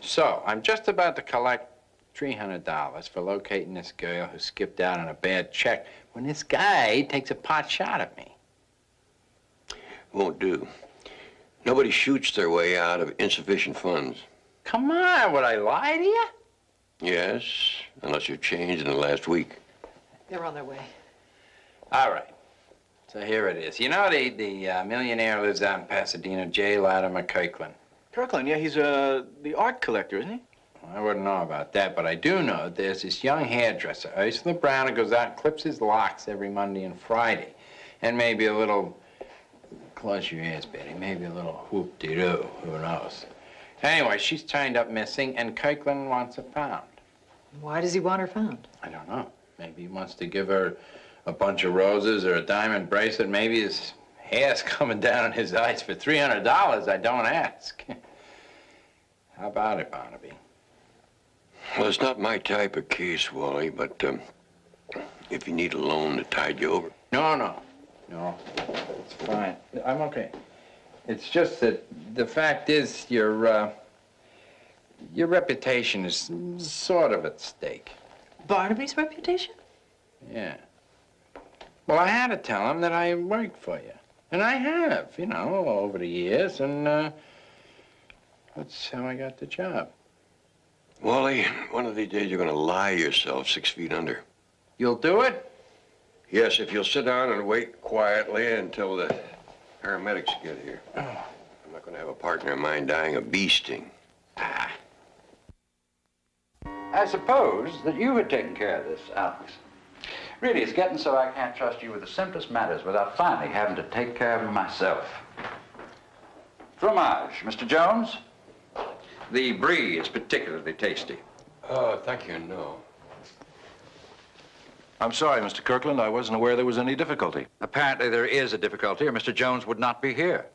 so I'm just about to collect $300 for locating this girl who skipped out on a bad check when this guy takes a pot shot at me. Won't do. Nobody shoots their way out of insufficient funds. Come on, would I lie to you? Yes, unless you've changed in the last week. They're on their way. All right. So here it is. You know the millionaire lives out in Pasadena, J. Latimer Kirkland. Kirkland, yeah, he's the art collector, isn't he? I wouldn't know about that, but I do know that there's this young hairdresser, Ursula Brown, who goes out and clips his locks every Monday and Friday. And maybe a little, close your ears, Betty, maybe a little whoop-de-doo, who knows. Anyway, she's turned up missing, and Kirkland wants her found. Why does he want her found? I don't know. Maybe he wants to give her a bunch of roses or a diamond bracelet. Maybe his hair's coming down in his eyes for $300. I don't ask. How about it, Barnaby? Well, it's not my type of case, Wally, but if you need a loan to tide you over. No, it's fine. I'm okay. It's just that the fact is your reputation is sort of at stake. Barnaby's reputation? Yeah. Well, I had to tell him that I worked for you. And I have, you know, over the years, and that's how I got the job. Wally, one of these days you're going to lie yourself 6 feet under. You'll do it? Yes, if you'll sit down and wait quietly until the paramedics get here. Oh. I'm not going to have a partner of mine dying of bee sting. Ah. I suppose that you had taken care of this, Alex. Really, it's getting so I can't trust you with the simplest matters without finally having to take care of them myself. Fromage, Mr. Jones. The brie is particularly tasty. Oh, thank you, no. I'm sorry, Mr. Kirkland. I wasn't aware there was any difficulty. Apparently there is a difficulty, or Mr. Jones would not be here.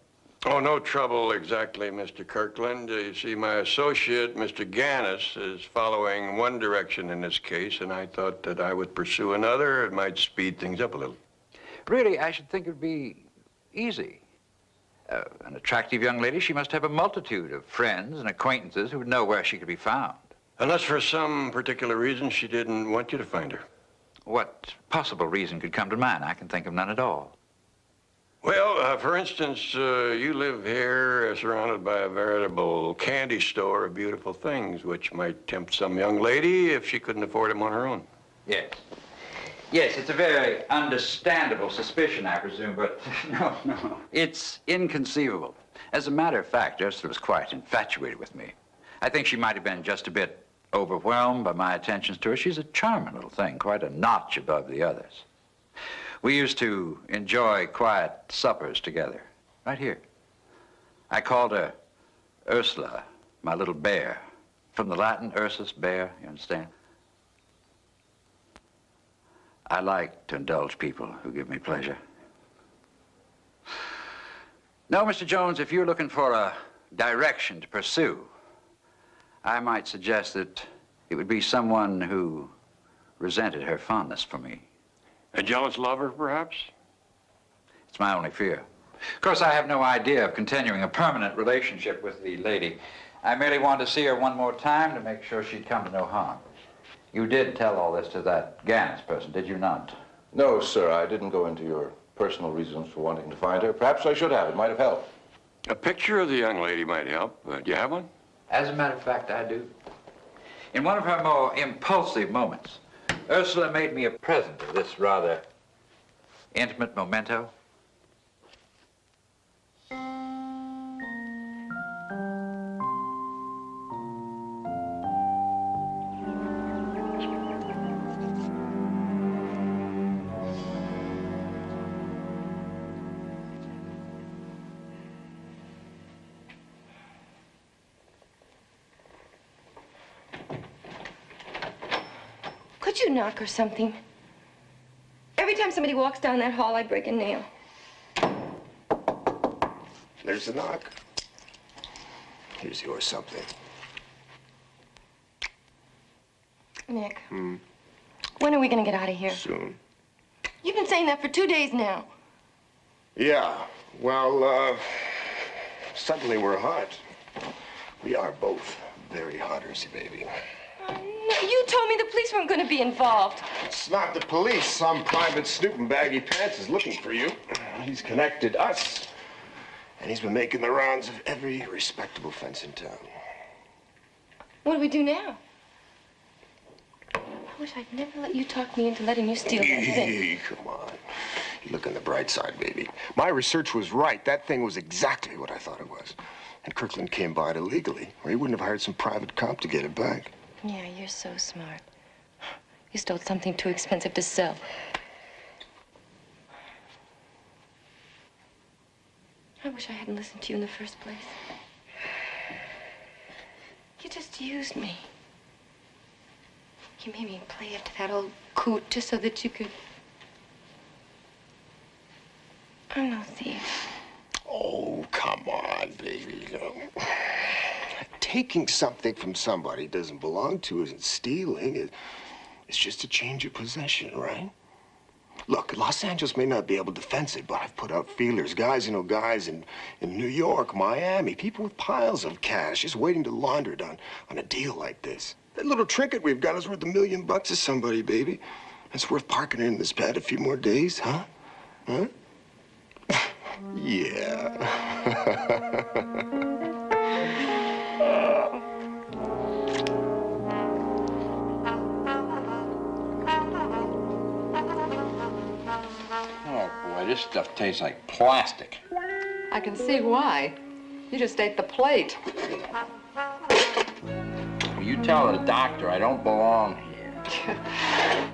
Oh, no trouble exactly, Mr. Kirkland. You see, my associate, Mr. Gannis, is following one direction in this case, and I thought that I would pursue another. It might speed things up a little. Really, I should think it would be easy. An attractive young lady, she must have a multitude of friends and acquaintances who would know where she could be found. Unless for some particular reason she didn't want you to find her. What possible reason could come to mind? I can think of none at all. Well, for instance, you live here surrounded by a veritable candy store of beautiful things, which might tempt some young lady if she couldn't afford them on her own. Yes. Yes, it's a very understandable suspicion, I presume, but no. It's inconceivable. As a matter of fact, Ursula was quite infatuated with me. I think she might have been just a bit overwhelmed by my attentions to her. She's a charming little thing, quite a notch above the others. We used to enjoy quiet suppers together, right here. I called her Ursula, my little bear. From the Latin ursus, bear, you understand? I like to indulge people who give me pleasure. No, Mr. Jones, if you're looking for a direction to pursue, I might suggest that it would be someone who resented her fondness for me. A jealous lover, perhaps? It's my only fear. Of course, I have no idea of continuing a permanent relationship with the lady. I merely wanted to see her one more time to make sure she'd come to no harm. You did tell all this to that Gans person, did you not? No, sir, I didn't go into your personal reasons for wanting to find her. Perhaps I should have. It might have helped. A picture of the young lady might help. Do you have one? As a matter of fact, I do. In one of her more impulsive moments, Ursula made me a present of this rather intimate memento. Could you knock or something? Every time somebody walks down that hall, I break a nail. There's the knock. Here's yours something. Nick, when are we gonna get out of here? Soon. You've been saying that for 2 days now. Yeah, well, suddenly we're hot. We are both very hot, Ersy, baby. No, you told me the police weren't gonna be involved. It's not the police. Some private snoop in baggy pants is looking for you. He's connected us. And he's been making the rounds of every respectable fence in town. What do we do now? I wish I'd never let you talk me into letting you steal that thing. Come on. You look on the bright side, baby. My research was right. That thing was exactly what I thought it was. And Kirkland came by it illegally, or he wouldn't have hired some private cop to get it back. Yeah, you're so smart. You stole something too expensive to sell. I wish I hadn't listened to you in the first place. You just used me. You made me play up to that old coot just so that you could... I'm no thief. Oh, come on, baby. Taking something from somebody doesn't belong to isn't stealing. It's just a change of possession, right? Look, Los Angeles may not be able to fence it, but I've put out feelers. Guys in New York, Miami, people with piles of cash just waiting to launder it on a deal like this. That little trinket we've got is worth $1 million to somebody, baby. It's worth parking it in this bed a few more days, huh? Huh? Yeah. Oh, boy, this stuff tastes like plastic. I can see why. You just ate the plate. You tell the doctor I don't belong here.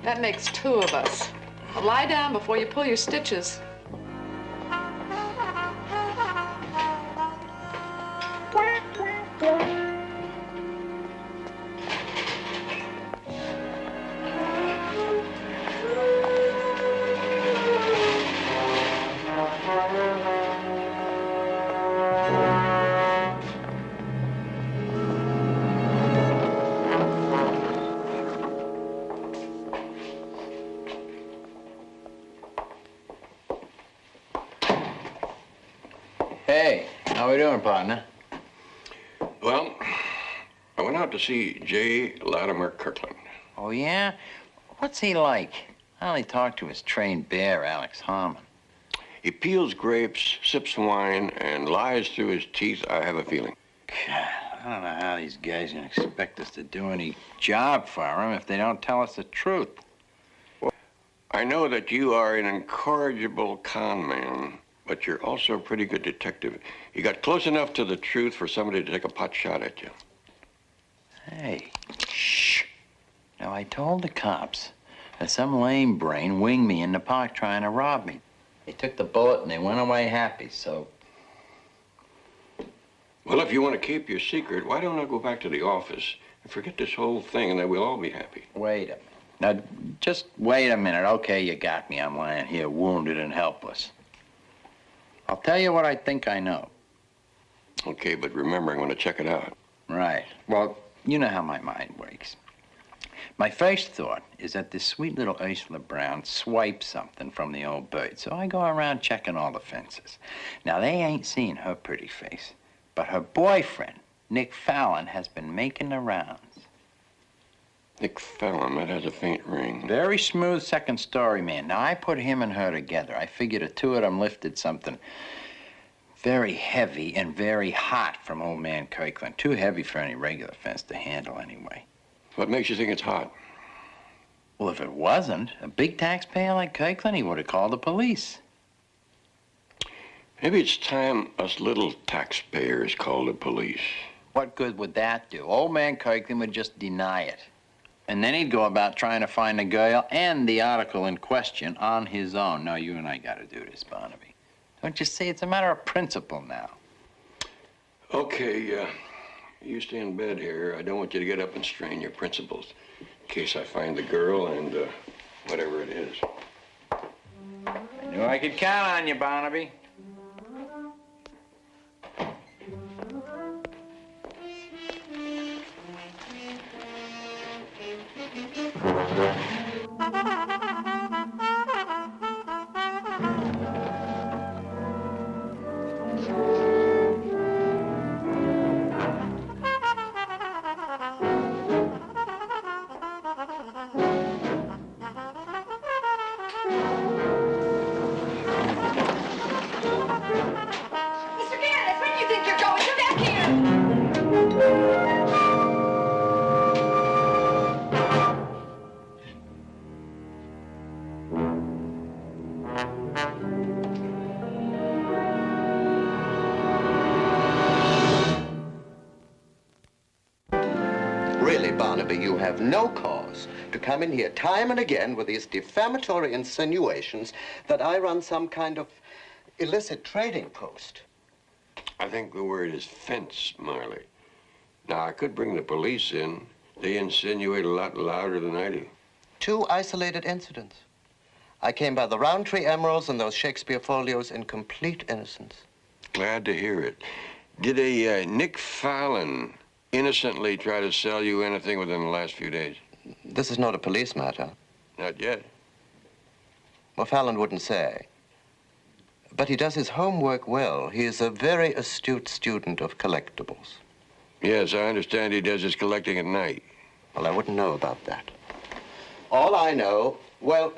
That makes 2 of us. Now lie down before you pull your stitches. Hey, how we doing, partner? Well, I went out to see J. Latimer Kirkland. Oh, yeah? What's he like? I only talked to his trained bear, Alex Harmon. He peels grapes, sips wine, and lies through his teeth, I have a feeling. God, I don't know how these guys can expect us to do any job for them if they don't tell us the truth. Well, I know that you are an incorrigible con man, but you're also a pretty good detective. You got close enough to the truth for somebody to take a pot shot at you. Hey, shh. Now, I told the cops that some lame brain winged me in the park trying to rob me. They took the bullet and they went away happy, so... Well, if you want to keep your secret, why don't I go back to the office Forget this whole thing, and then we'll all be happy. Wait a minute. Now, just wait a minute. Okay, you got me. I'm lying here, wounded and helpless. I'll tell you what I think I know. Okay, but remember, I'm going to check it out. Right. Well, you know how my mind works. My first thought is that this sweet little Ursula Brown swiped something from the old bird, so I go around checking all the fences. Now, they ain't seen her pretty face, but her boyfriend, Nick Fallon, has been making the rounds. Nick Fallon, that has a faint ring. Very smooth second story man. Now, I put him and her together. I figured the two of them lifted something very heavy and very hot from old man Kirkland. Too heavy for any regular fence to handle anyway. What makes you think it's hot? Well, if it wasn't, a big taxpayer like Kirkland, he would have called the police. Maybe it's time us little taxpayers called the police. What good would that do? Old man Kirkland would just deny it. And then he'd go about trying to find the girl and the article in question on his own. Now, you and I got to do this, Barnaby. Don't you see? It's a matter of principle now. Okay, you stay in bed here. I don't want you to get up and strain your principles in case I find the girl and whatever it is. I knew I could count on you, Barnaby. Really, Barnaby, you have no cause to come in here time and again with these defamatory insinuations that I run some kind of illicit trading post. I think the word is fence, Marley. Now, I could bring the police in. They insinuate a lot louder than I do. 2 isolated incidents. I came by the Roundtree Emeralds and those Shakespeare folios in complete innocence. Glad to hear it. Did a Nick Fallon innocently try to sell you anything within the last few days? This is not a police matter. Not yet. Well, Fallon wouldn't say. But he does his homework well. He is a very astute student of collectibles. Yes, I understand he does his collecting at night. Well, I wouldn't know about that. All I know, well,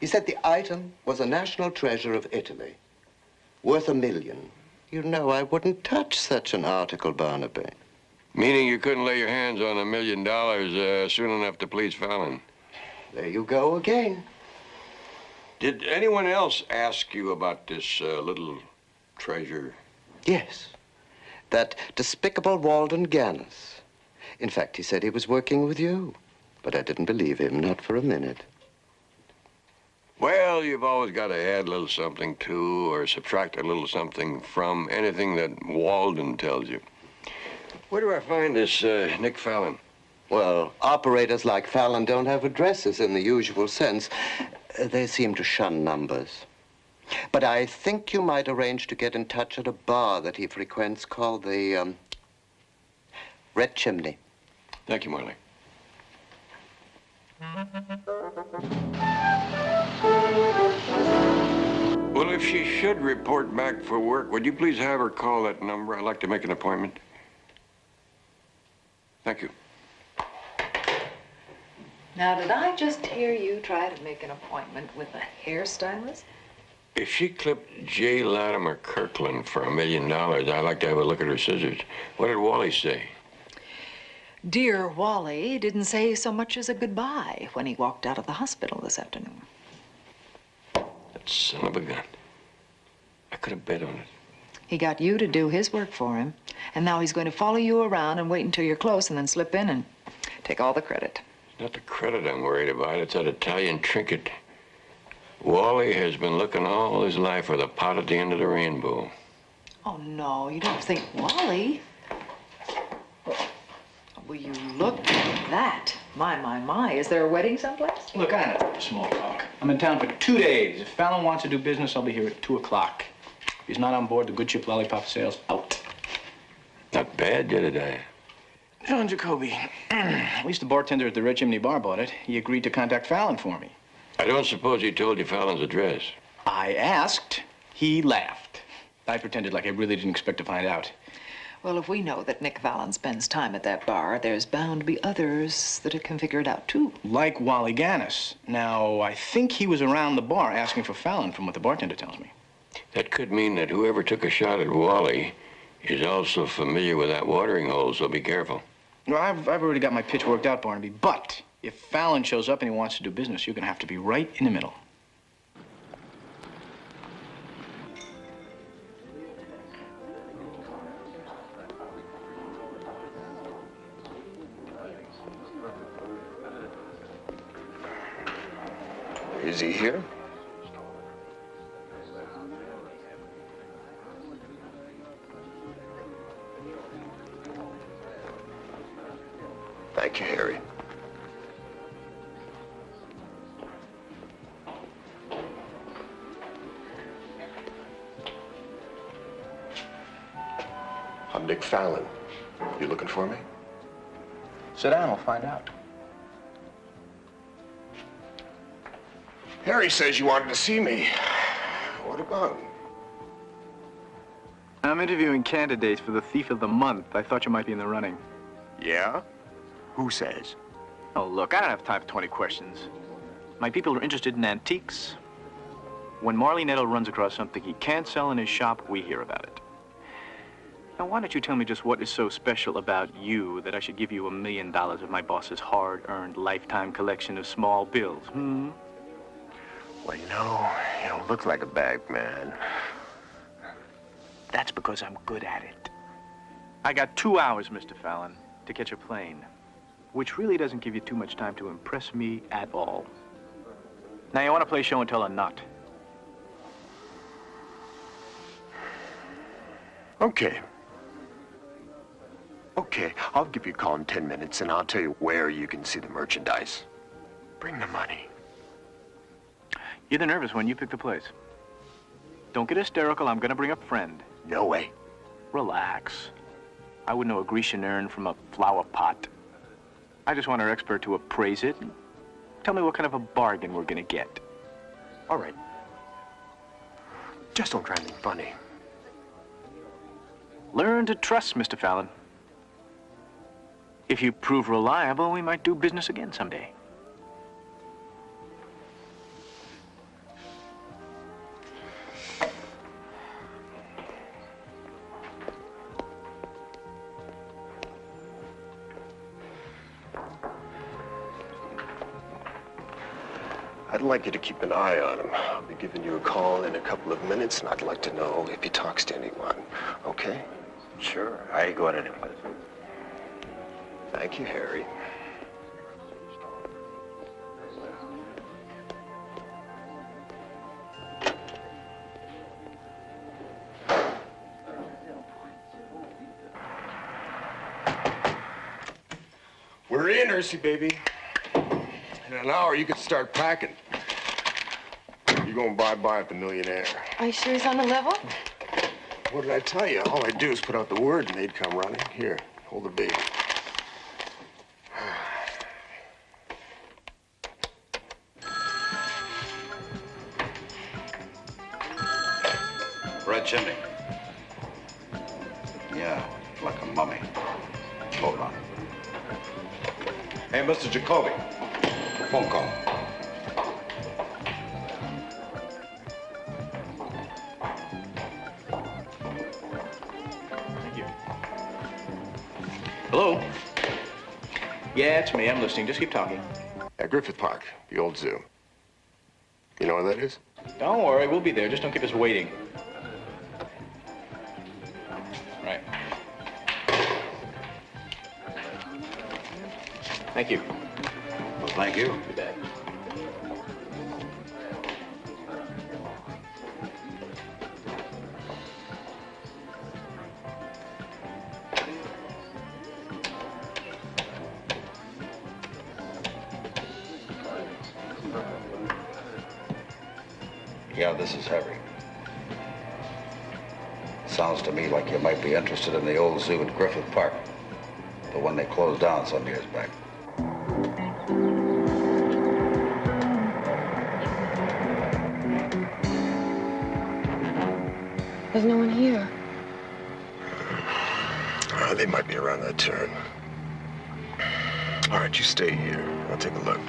he said the item was a national treasure of Italy, worth $1 million. You know, I wouldn't touch such an article, Barnaby. Meaning you couldn't lay your hands on $1 million soon enough to please Fallon. There you go again. Did anyone else ask you about this little treasure? Yes. That despicable Walden Gannis. In fact, he said he was working with you. But I didn't believe him, not for a minute. Well, you've always got to add a little something to or subtract a little something from anything that Walden tells you. Where do I find this Nick Fallon? Well, operators like Fallon don't have addresses in the usual sense. They seem to shun numbers. But I think you might arrange to get in touch at a bar that he frequents called the Red Chimney. Thank you, Marley. Well, if she should report back for work, would you please have her call that number? I'd like to make an appointment. Thank you. Now, did I just hear you try to make an appointment with a hairstylist? If she clipped J. Latimer Kirkland for $1 million, I'd like to have a look at her scissors. What did Wally say? Dear Wally didn't say so much as a goodbye when he walked out of the hospital this afternoon. That son of a gun. I could have bet on it. He got you to do his work for him, and now he's going to follow you around and wait until you're close and then slip in and take all the credit. It's not the credit I'm worried about. It's that Italian trinket. Wally has been looking all his life for the pot at the end of the rainbow. Oh, no, you don't think Wally? Will you look at that? My. Is there a wedding someplace? Look, I know small talk. I'm in town for 2 days. If Fallon wants to do business, I'll be here at 2 o'clock. If he's not on board, the good chip lollipop sale's out. Not bad, did I? John Jacoby. At least the bartender at the Red Chimney Bar bought it. He agreed to contact Fallon for me. I don't suppose he told you Fallon's address. I asked. He laughed. I pretended like I really didn't expect to find out. Well, if we know that Nick Fallon spends time at that bar, there's bound to be others that can figure it out, too. Like Wally Gannis. Now, I think he was around the bar asking for Fallon from what the bartender tells me. That could mean that whoever took a shot at Wally is also familiar with that watering hole, so be careful. Well, I've already got my pitch worked out, Barnaby, but if Fallon shows up and he wants to do business, you're going to have to be right in the middle. Is he here? Thank you, Harry. I'm Nick Fallon. You looking for me? Sit down, we'll find out. Harry says you wanted to see me. What about? I'm interviewing candidates for the Thief of the Month. I thought you might be in the running. Yeah? Who says? Oh, look, I don't have time for 20 questions. My people are interested in antiques. When Marley Nettle runs across something he can't sell in his shop, we hear about it. Now, why don't you tell me just what is so special about you that I should give you $1 million of my boss's hard-earned lifetime collection of small bills, Well, you don't look like a bag man. That's because I'm good at it. I got 2 hours, Mr. Fallon, to catch a plane, which really doesn't give you too much time to impress me at all. Now, you want to play show and tell or not? Okay. Okay, I'll give you a call in 10 minutes, and I'll tell you where you can see the merchandise. Bring the money. You're the nervous one. You pick the place. Don't get hysterical. I'm going to bring a friend. No way. Relax. I wouldn't know a Grecian urn from a flower pot. I just want our expert to appraise it and tell me what kind of a bargain we're going to get. All right. Just don't try anything funny. Learn to trust, Mr. Fallon. If you prove reliable, we might do business again someday. I'd like you to keep an eye on him. I'll be giving you a call in a couple of minutes, and I'd like to know if he talks to anyone. Okay? Sure, I ain't going anywhere. Thank you, Harry. We're in, Ursie, baby. In an hour, you can start packing. You're going bye-bye at the Millionaire. Are you sure he's on the level? What did I tell you? All I'd do is put out the word and they'd come running. Here, hold the baby. Red Chimney. Yeah, like a mummy. Hold on. Hey, Mr. Jacoby. Phone call. Thank you. Hello? Yeah, it's me. I'm listening. Just keep talking. At Griffith Park, the old zoo. You know where that is? Don't worry. We'll be there. Just don't keep us waiting. Right. Thank you. Well, thank you. You bet. Yeah, this is heavy. Sounds to me like you might be interested in the old zoo at Griffith Park. The one they closed down some years back. There's no one here. They might be around that turn. All right, you stay here. I'll take a look.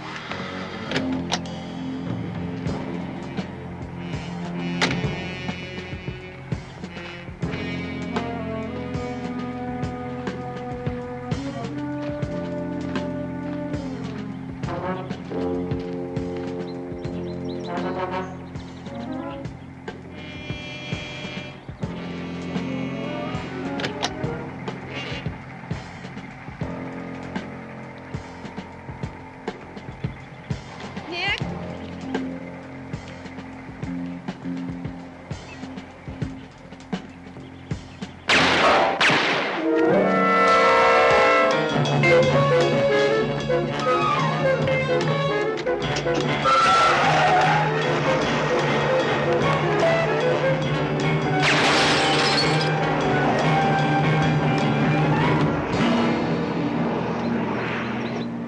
Nick?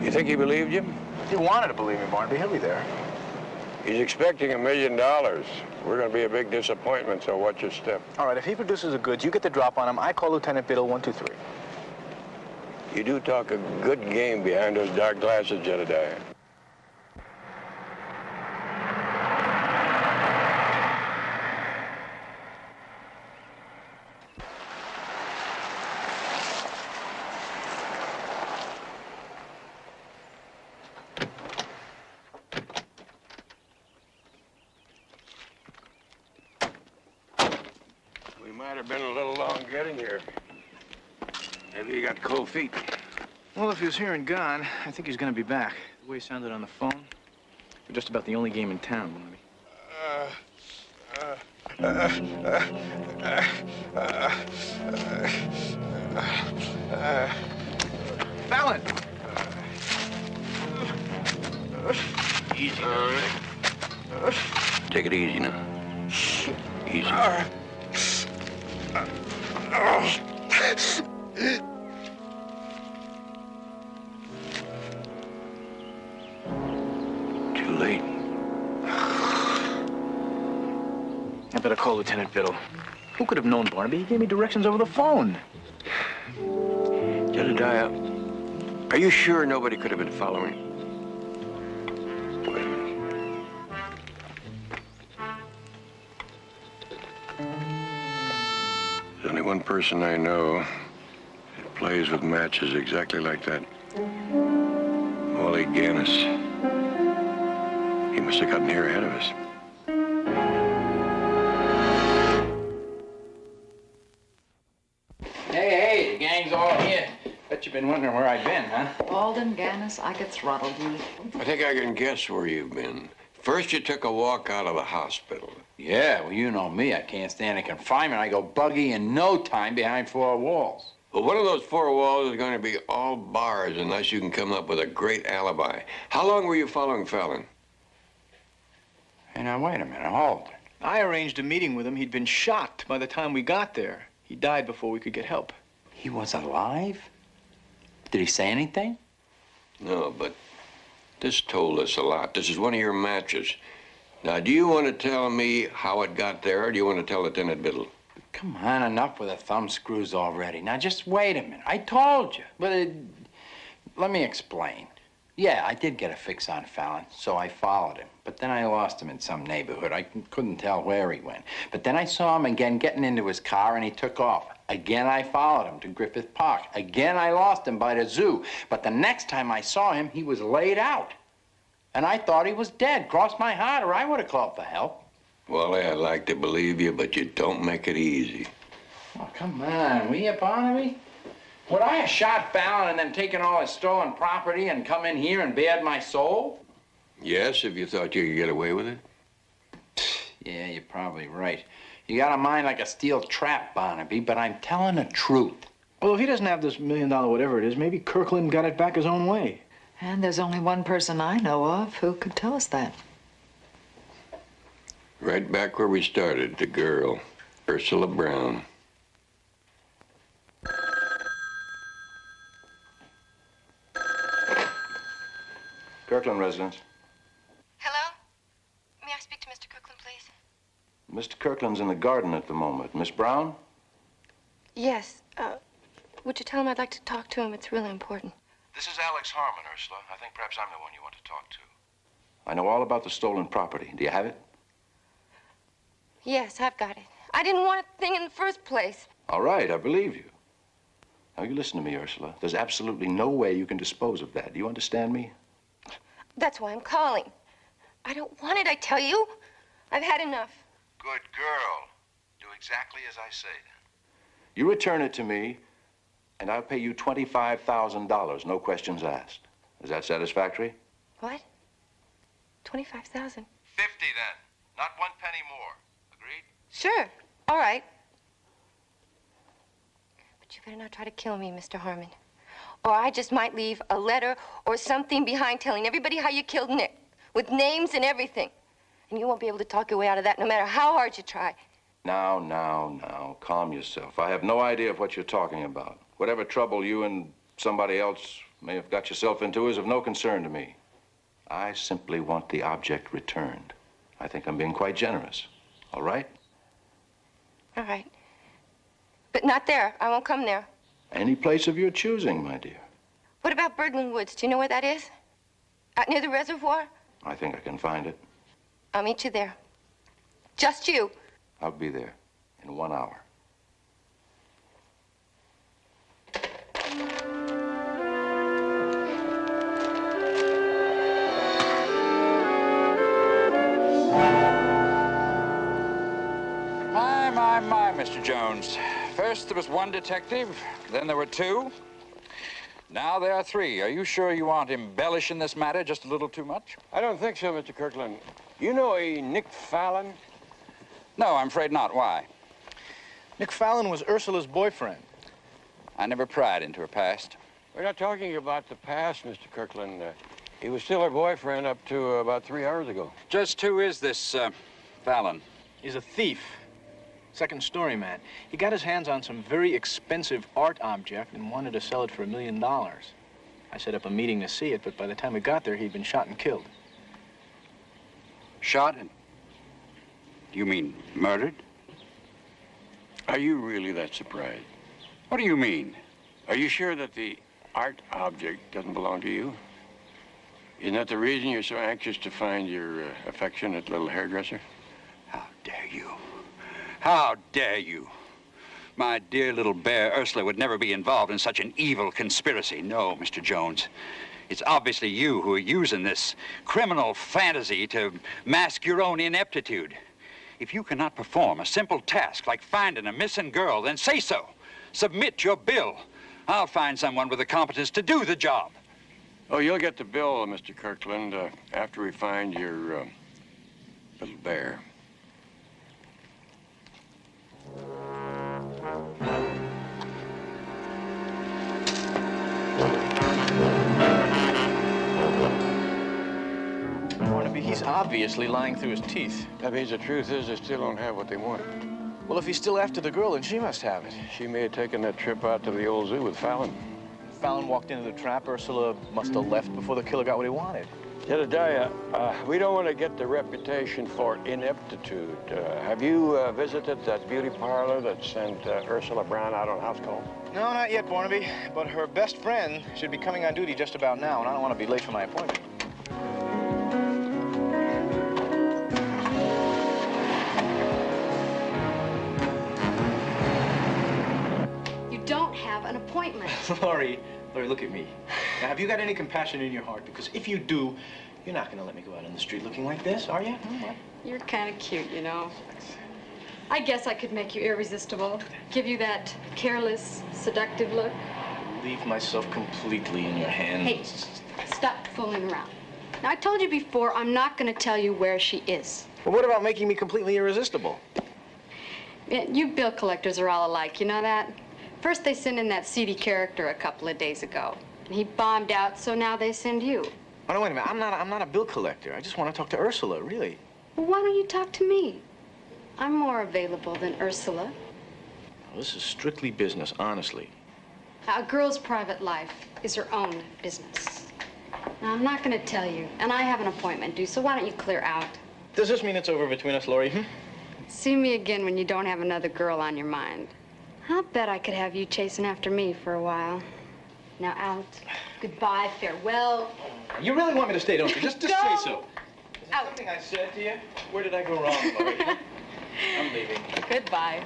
You think he believed you? He wanted to believe me, Barnaby. He'll be there. He's expecting $1 million. We're going to be a big disappointment, so watch your step. All right, if he produces the goods, you get the drop on him. I call Lieutenant Biddle 123. You do talk a good game behind those dark glasses, Jedediah. We might have been a little long getting here. Maybe you got cold feet. Well, if he was here and gone, I think he's going to be back. The way he sounded on the phone, we're just about the only game in town, Barnaby. Fallon! Easy now, Rick. Take it easy now. Easy. Too late. I better call Lieutenant Biddle. Who could have known, Barnaby? He gave me directions over the phone. Jedediah, are you sure nobody could have been following? Wait a minute. There's only one person I know that plays with matches exactly like that. Wally Gannis. He must have gotten here ahead of us. Hey, the gang's all here. Bet you've been wondering where I've been, huh? Alden, Gannis, I could throttle you. I think I can guess where you've been. First, you took a walk out of the hospital. Yeah, well, you know me. I can't stand a confinement. I go buggy in no time behind four walls. Well, one of those four walls is going to be all bars unless you can come up with a great alibi. How long were you following Fallon? Hey, now, wait a minute. Hold it. I arranged a meeting with him. He'd been shot by the time we got there. He died before we could get help. He was alive? Did he say anything? No, but this told us a lot. This is one of your matches. Now, do you want to tell me how it got there, or do you want to tell Lieutenant Biddle? Come on, enough with the thumb screws already. Now, just wait a minute. I told you. But let me explain. Yeah, I did get a fix on Fallon, so I followed him. But then I lost him in some neighborhood. I couldn't tell where he went. But then I saw him again getting into his car, and he took off. Again, I followed him to Griffith Park. Again, I lost him by the zoo. But the next time I saw him, he was laid out. And I thought he was dead. Crossed my heart, or I would have called for help. Wally, I'd like to believe you, but you don't make it easy. Oh, come on. Will you, Barnaby? Would I have shot Fallon and then taken all his stolen property and come in here and bared my soul? Yes, if you thought you could get away with it. Yeah, you're probably right. You got a mind like a steel trap, Barnaby, but I'm telling the truth. Well, if he doesn't have this $1 million, whatever it is, maybe Kirkland got it back his own way. And there's only one person I know of who could tell us that. Right back where we started, the girl, Ursula Brown. Kirkland residence. Hello? May I speak to Mr. Kirkland, please? Mr. Kirkland's in the garden at the moment. Miss Brown? Yes. Would you tell him I'd like to talk to him? It's really important. This is Alex Harmon, Ursula. I think perhaps I'm the one you want to talk to. I know all about the stolen property. Do you have it? Yes, I've got it. I didn't want a thing in the first place. All right, I believe you. Now, you listen to me, Ursula. There's absolutely no way you can dispose of that. Do you understand me? That's why I'm calling. I don't want it, I tell you. I've had enough. Good girl. Do exactly as I say. You return it to me, and I'll pay you $25,000, no questions asked. Is that satisfactory? What? 25,000? 50 then. Not 1 penny more. Agreed? Sure. All right. But you better not try to kill me, Mr. Harmon. Or I just might leave a letter or something behind telling everybody how you killed Nick, with names and everything. And you won't be able to talk your way out of that no matter how hard you try. Now, calm yourself. I have no idea of what you're talking about. Whatever trouble you and somebody else may have got yourself into is of no concern to me. I simply want the object returned. I think I'm being quite generous. All right? All right. But not there. I won't come there. Any place of your choosing, my dear. What about Birdland Woods? Do you know where that is? Out near the reservoir? I think I can find it. I'll meet you there. Just you. I'll be there in 1 hour. My, Mr. Jones. First there was one detective, then there were two. Now there are three. Are you sure you aren't embellishing this matter just a little too much? I don't think so, Mr. Kirkland. You know a Nick Fallon? No, I'm afraid not. Why? Nick Fallon was Ursula's boyfriend. I never pried into her past. We're not talking about the past, Mr. Kirkland. He was still her boyfriend up to about 3 hours ago. Just who is this, Fallon? He's a thief. Second story man. He got his hands on some very expensive art object and wanted to sell it for $1 million. I set up a meeting to see it, but by the time we got there, he'd been shot and killed. Shot and... You mean murdered? Are you really that surprised? What do you mean? Are you sure that the art object doesn't belong to you? Isn't that the reason you're so anxious to find your affectionate little hairdresser? How dare you? How dare you? My dear little bear Ursula would never be involved in such an evil conspiracy. No, Mr. Jones. It's obviously you who are using this criminal fantasy to mask your own ineptitude. If you cannot perform a simple task like finding a missing girl, then say so. Submit your bill. I'll find someone with the competence to do the job. Oh, you'll get the bill, Mr. Kirkland, after we find your little bear. Barnaby, he's obviously lying through his teeth. That means the truth is they still don't have what they want. Well, if he's still after the girl, then she must have it. She may have taken that trip out to the old zoo with Fallon. Fallon walked into the trap. Ursula must have left before the killer got what he wanted. Jedediah, we don't want to get the reputation for ineptitude. Have you visited that beauty parlor that sent Ursula Brown out on house call? No, not yet, Barnaby. But her best friend should be coming on duty just about now, and I don't want to be late for my appointment. You don't have an appointment. Laurie, look at me. Now, have you got any compassion in your heart? Because if you do, you're not going to let me go out on the street looking like this, are you? You're kind of cute, you know. I guess I could make you irresistible. Give you that careless, seductive look. Leave myself completely in your hands. Hey, stop fooling around. Now, I told you before, I'm not going to tell you where she is. Well, what about making me completely irresistible? You bill collectors are all alike, you know that? First, they sent in that seedy character a couple of days ago. And he bombed out, so now they send you. Oh, no, wait a minute. I'm not a bill collector. I just want to talk to Ursula, really. Well, why don't you talk to me? I'm more available than Ursula. Well, this is strictly business, honestly. A girl's private life is her own business. Now, I'm not going to tell you, and I have an appointment due, so why don't you clear out? Does this mean it's over between us, Laurie? See me again when you don't have another girl on your mind. I'll bet I could have you chasing after me for a while. Now out. Goodbye, farewell. You really want me to stay, don't you? Just Go. say so. Out. Something I said to you? Where did I go wrong, Laurie? I'm leaving. Goodbye.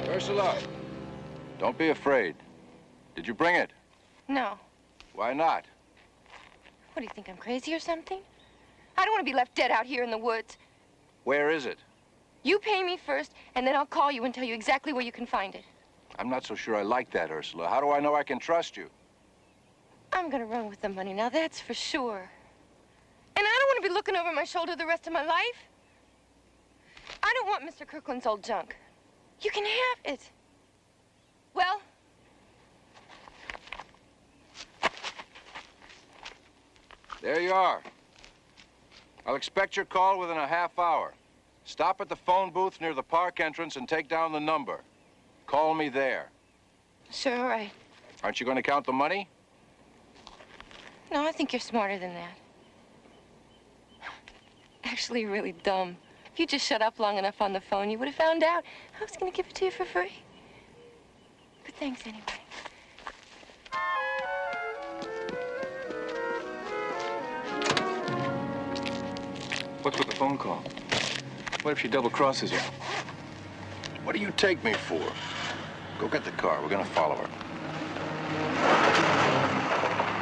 Ursula, don't be afraid. Did you bring it? No. Why not? What, do you think I'm crazy or something? I don't want to be left dead out here in the woods. Where is it? You pay me first, and then I'll call you and tell you exactly where you can find it. I'm not so sure I like that, Ursula. How do I know I can trust you? I'm gonna run with the money now, that's for sure. And I don't want to be looking over my shoulder the rest of my life. I don't want Mr. Kirkland's old junk. You can have it. Well, There you are. I'll expect your call within a half hour. Stop at the phone booth near the park entrance and take down the number. Call me there. sure, all right. Aren't you going to count the money? No, I think you're smarter than that. Actually, you're really dumb. If you just shut up long enough on the phone, you would have found out I was going to give it to you for free. But thanks anyway. What's with the phone call? What if she double crosses you? What do you take me for? Go get the car. We're going to follow her.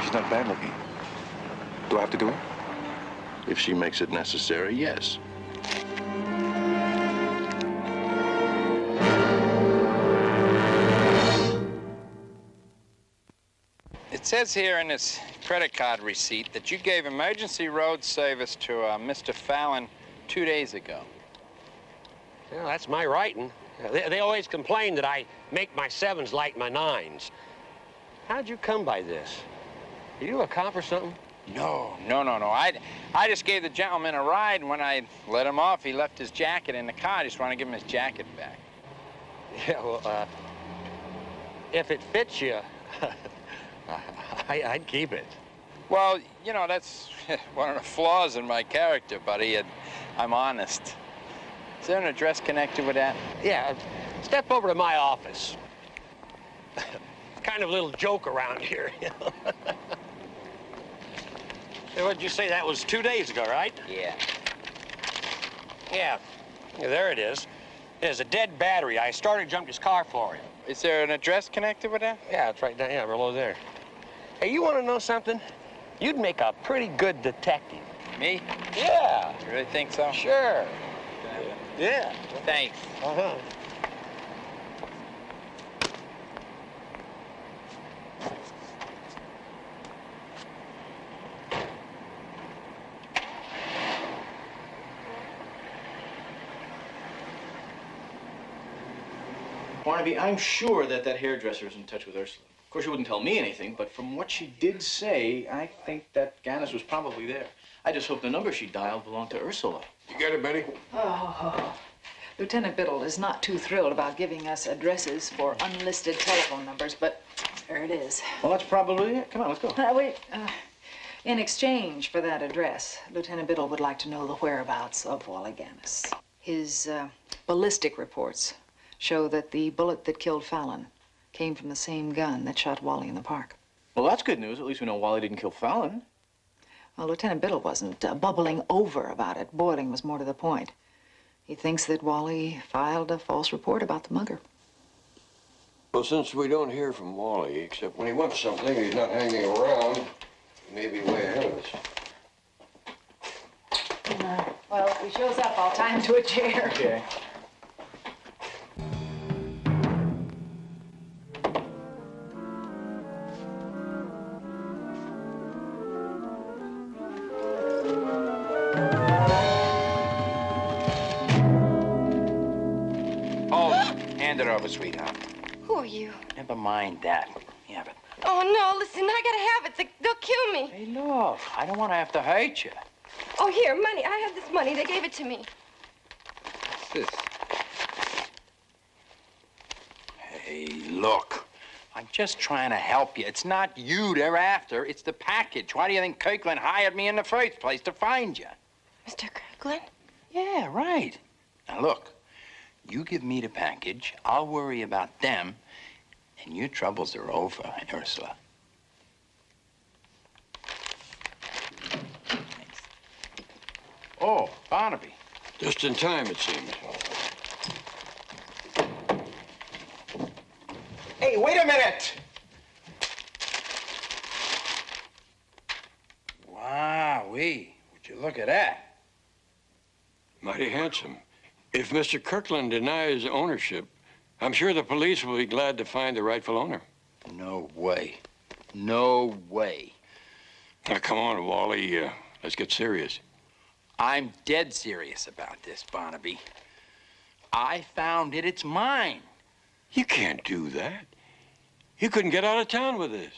She's not bad looking. Do I have to do it? If she makes it necessary, yes. It says here in this credit card receipt that you gave emergency road service to Mr. Fallon 2 days ago. Well, that's my writing. They always complain that I make my sevens like my nines. How'd you come by this? Are you a cop or something? No. I just gave the gentleman a ride, and when I let him off, he left his jacket in the car. I just want to give him his jacket back. Yeah, well, if it fits you, I'd keep it. Well, you know, that's one of the flaws in my character, buddy. I'm honest. Is there an address connected with that? Yeah, step over to my office. Kind of a little joke around here, you know. What'd you say? That was 2 days ago, right? Yeah. Yeah, there it is. There's a dead battery. I started jumped his car for him. Is there an address connected with that? Yeah, it's right down, yeah, below there. Hey, you want to know something? You'd make a pretty good detective. Me? Yeah. You really think so? Sure. Yeah. Thanks. Uh-huh. Barnaby, I'm sure that hairdresser is in touch with Ursula. Of course, she wouldn't tell me anything, but from what she did say, I think that Gannis was probably there. I just hope the number she dialed belonged to Ursula. You get it, Betty? Oh, Lieutenant Biddle is not too thrilled about giving us addresses for unlisted telephone numbers, but there it is. Well, that's probably it. Come on, let's go. Wait. In exchange for that address, Lieutenant Biddle would like to know the whereabouts of Wally Gannis. His ballistic reports show that the bullet that killed Fallon came from the same gun that shot Wally in the park. Well, that's good news. At least we know Wally didn't kill Fallon. Well, Lieutenant Biddle wasn't bubbling over about it. Boiling was more to the point. He thinks that Wally filed a false report about the mugger. Well, since we don't hear from Wally, except when he wants something, he's not hanging around. He may be way ahead of us. Well, if he shows up, I'll tie him to a chair. Okay. Hand it over, sweetheart. Who are you? Never mind that. Yeah, but... Oh, no, listen, I gotta have it. They'll kill me. Hey, look, I don't want to have to hurt you. Oh, here, money. I have this money. They gave it to me. What's this? Hey, look. I'm just trying to help you. It's not you they're after. It's the package. Why do you think Kirkland hired me in the first place to find you? Mr. Kirkland? Yeah, right. Now, look. You give me the package, I'll worry about them, and your troubles are over, Ursula. Thanks. Oh, Barnaby. Just in time, it seems. Hey, wait a minute! Wowee, would you look at that? Mighty handsome. If Mr. Kirkland denies ownership, I'm sure the police will be glad to find the rightful owner. No way. No way. Now, come on, Wally. Let's get serious. I'm dead serious about this, Barnaby. I found it. It's mine. You can't do that. You couldn't get out of town with this.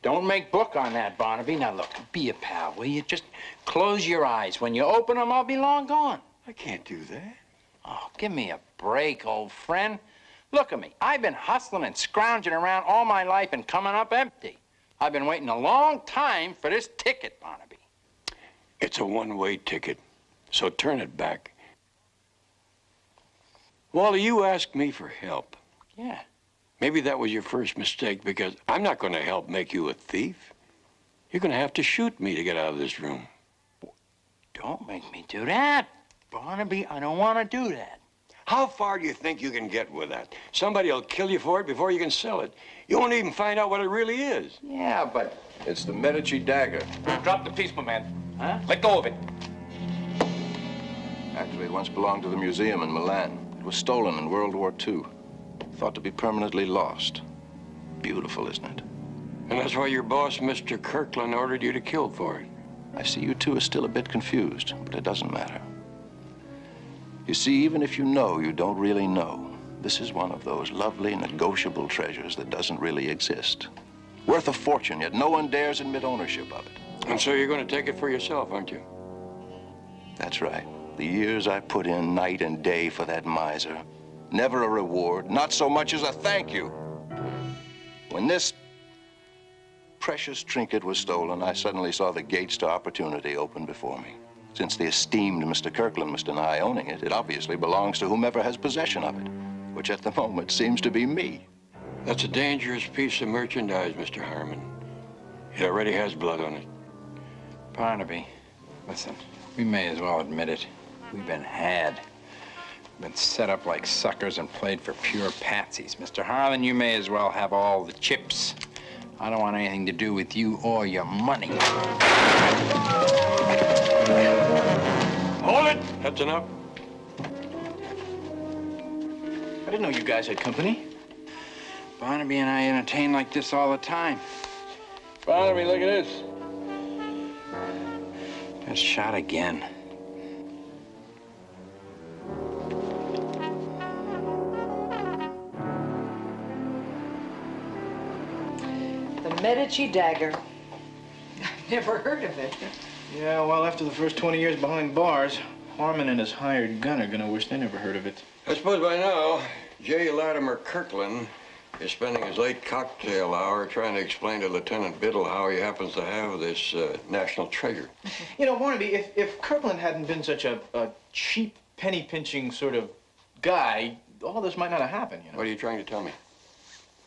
Don't make book on that, Barnaby. Now, look, be a pal, will you? Just close your eyes. When you open them, I'll be long gone. I can't do that. Oh, give me a break, old friend. Look at me. I've been hustling and scrounging around all my life and coming up empty. I've been waiting a long time for this ticket, Barnaby. It's a one-way ticket, so turn it back. Wally, you asked me for help. Yeah. Maybe that was your first mistake, because I'm not going to help make you a thief. You're going to have to shoot me to get out of this room. Don't make me do that. Barnaby, I don't want to do that. How far do you think you can get with that? Somebody will kill you for it before you can sell it. You won't even find out what it really is. Yeah, but... It's the Medici dagger. Drop the piece, my man. Huh? Let go of it. Actually, it once belonged to the museum in Milan. It was stolen in World War II. Thought to be permanently lost. Beautiful, isn't it? And that's why your boss, Mr. Kirkland, ordered you to kill for it. I see you two are still a bit confused, but it doesn't matter. You see, even if you know, you don't really know. This is one of those lovely, negotiable treasures that doesn't really exist. Worth a fortune, yet no one dares admit ownership of it. And so you're going to take it for yourself, aren't you? That's right. The years I put in night and day for that miser. Never a reward, not so much as a thank you. When this precious trinket was stolen, I suddenly saw the gates to opportunity open before me. Since the esteemed Mr. Kirkland must deny owning it, it obviously belongs to whomever has possession of it, which at the moment seems to be me. That's a dangerous piece of merchandise, Mr. Harmon. It already has blood on it. Barnaby, listen, we may as well admit it. We've been had. Been set up like suckers and played for pure patsies. Mr. Harlan, you may as well have all the chips. I don't want anything to do with you or your money. Hold it! That's enough. I didn't know you guys had company. Barnaby and I entertain like this all the time. Barnaby, look at this. Got shot again. The Medici dagger. I've never heard of it. Yeah, well, after the first 20 years behind bars, Harmon and his hired gun are gonna wish they never heard of it. I suppose by now, J. Latimer Kirkland is spending his late cocktail hour trying to explain to Lieutenant Biddle how he happens to have this national treasure. You know, Barnaby, if Kirkland hadn't been such a cheap, penny-pinching sort of guy, all this might not have happened, you know. What are you trying to tell me?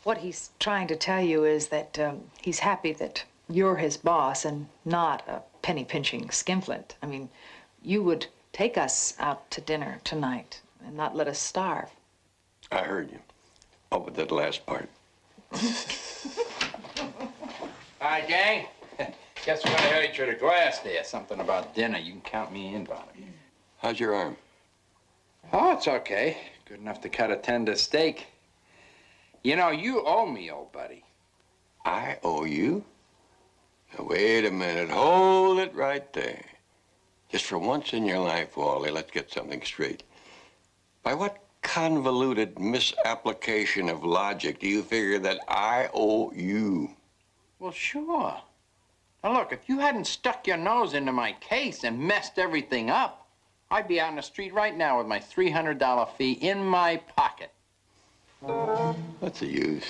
What he's trying to tell you is that he's happy that you're his boss and not a penny-pinching skinflint. I mean, you would take us out to dinner tonight and not let us starve. I heard you. Oh, but that last part. Hi, gang. Guess we're gonna head you to the glass there. Something about dinner. You can count me in, Barnaby. How's your arm? Oh, it's okay. Good enough to cut a tender steak. You know, you owe me, old buddy. I owe you? Now, wait a minute. Hold it right there. Just for once in your life, Wally, let's get something straight. By what convoluted misapplication of logic do you figure that I owe you? Well, sure. Now, look, if you hadn't stuck your nose into my case and messed everything up, I'd be out in the street right now with my $300 fee in my pocket. What's the use?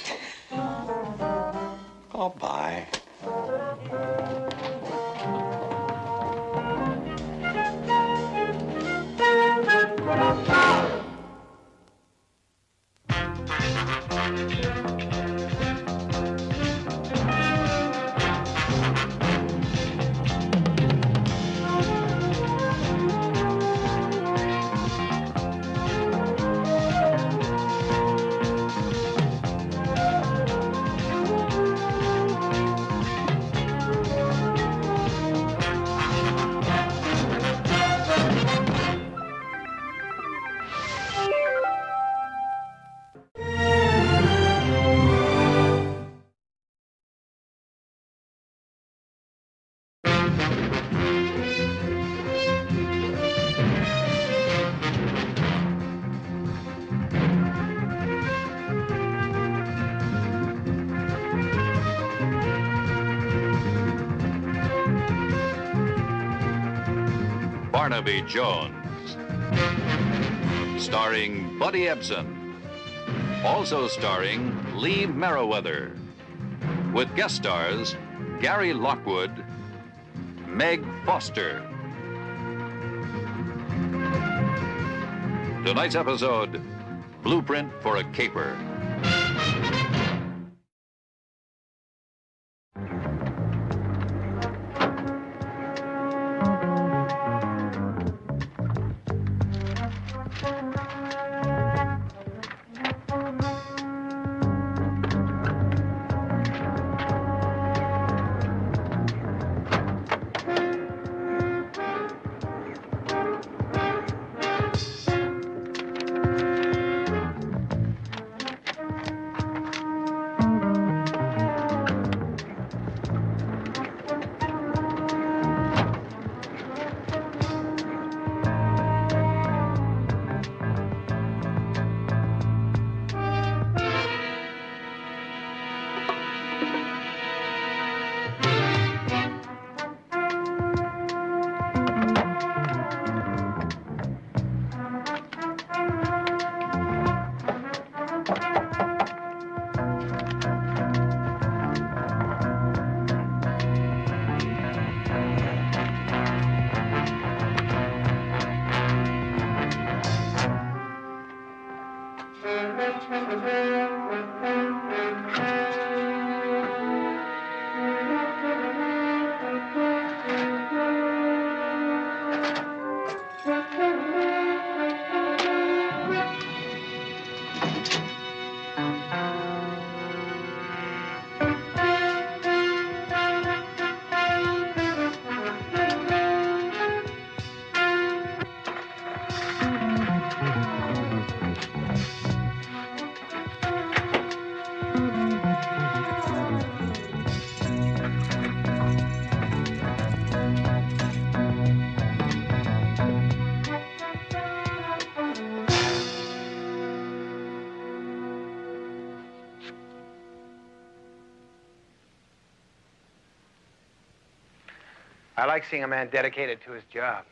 I'll buy. Barnaby Jones, starring Buddy Ebsen, also starring Lee Merriweather, with guest stars Gary Lockwood, Meg Foster. Tonight's episode, Blueprint for a Caper. I like seeing a man dedicated to his job.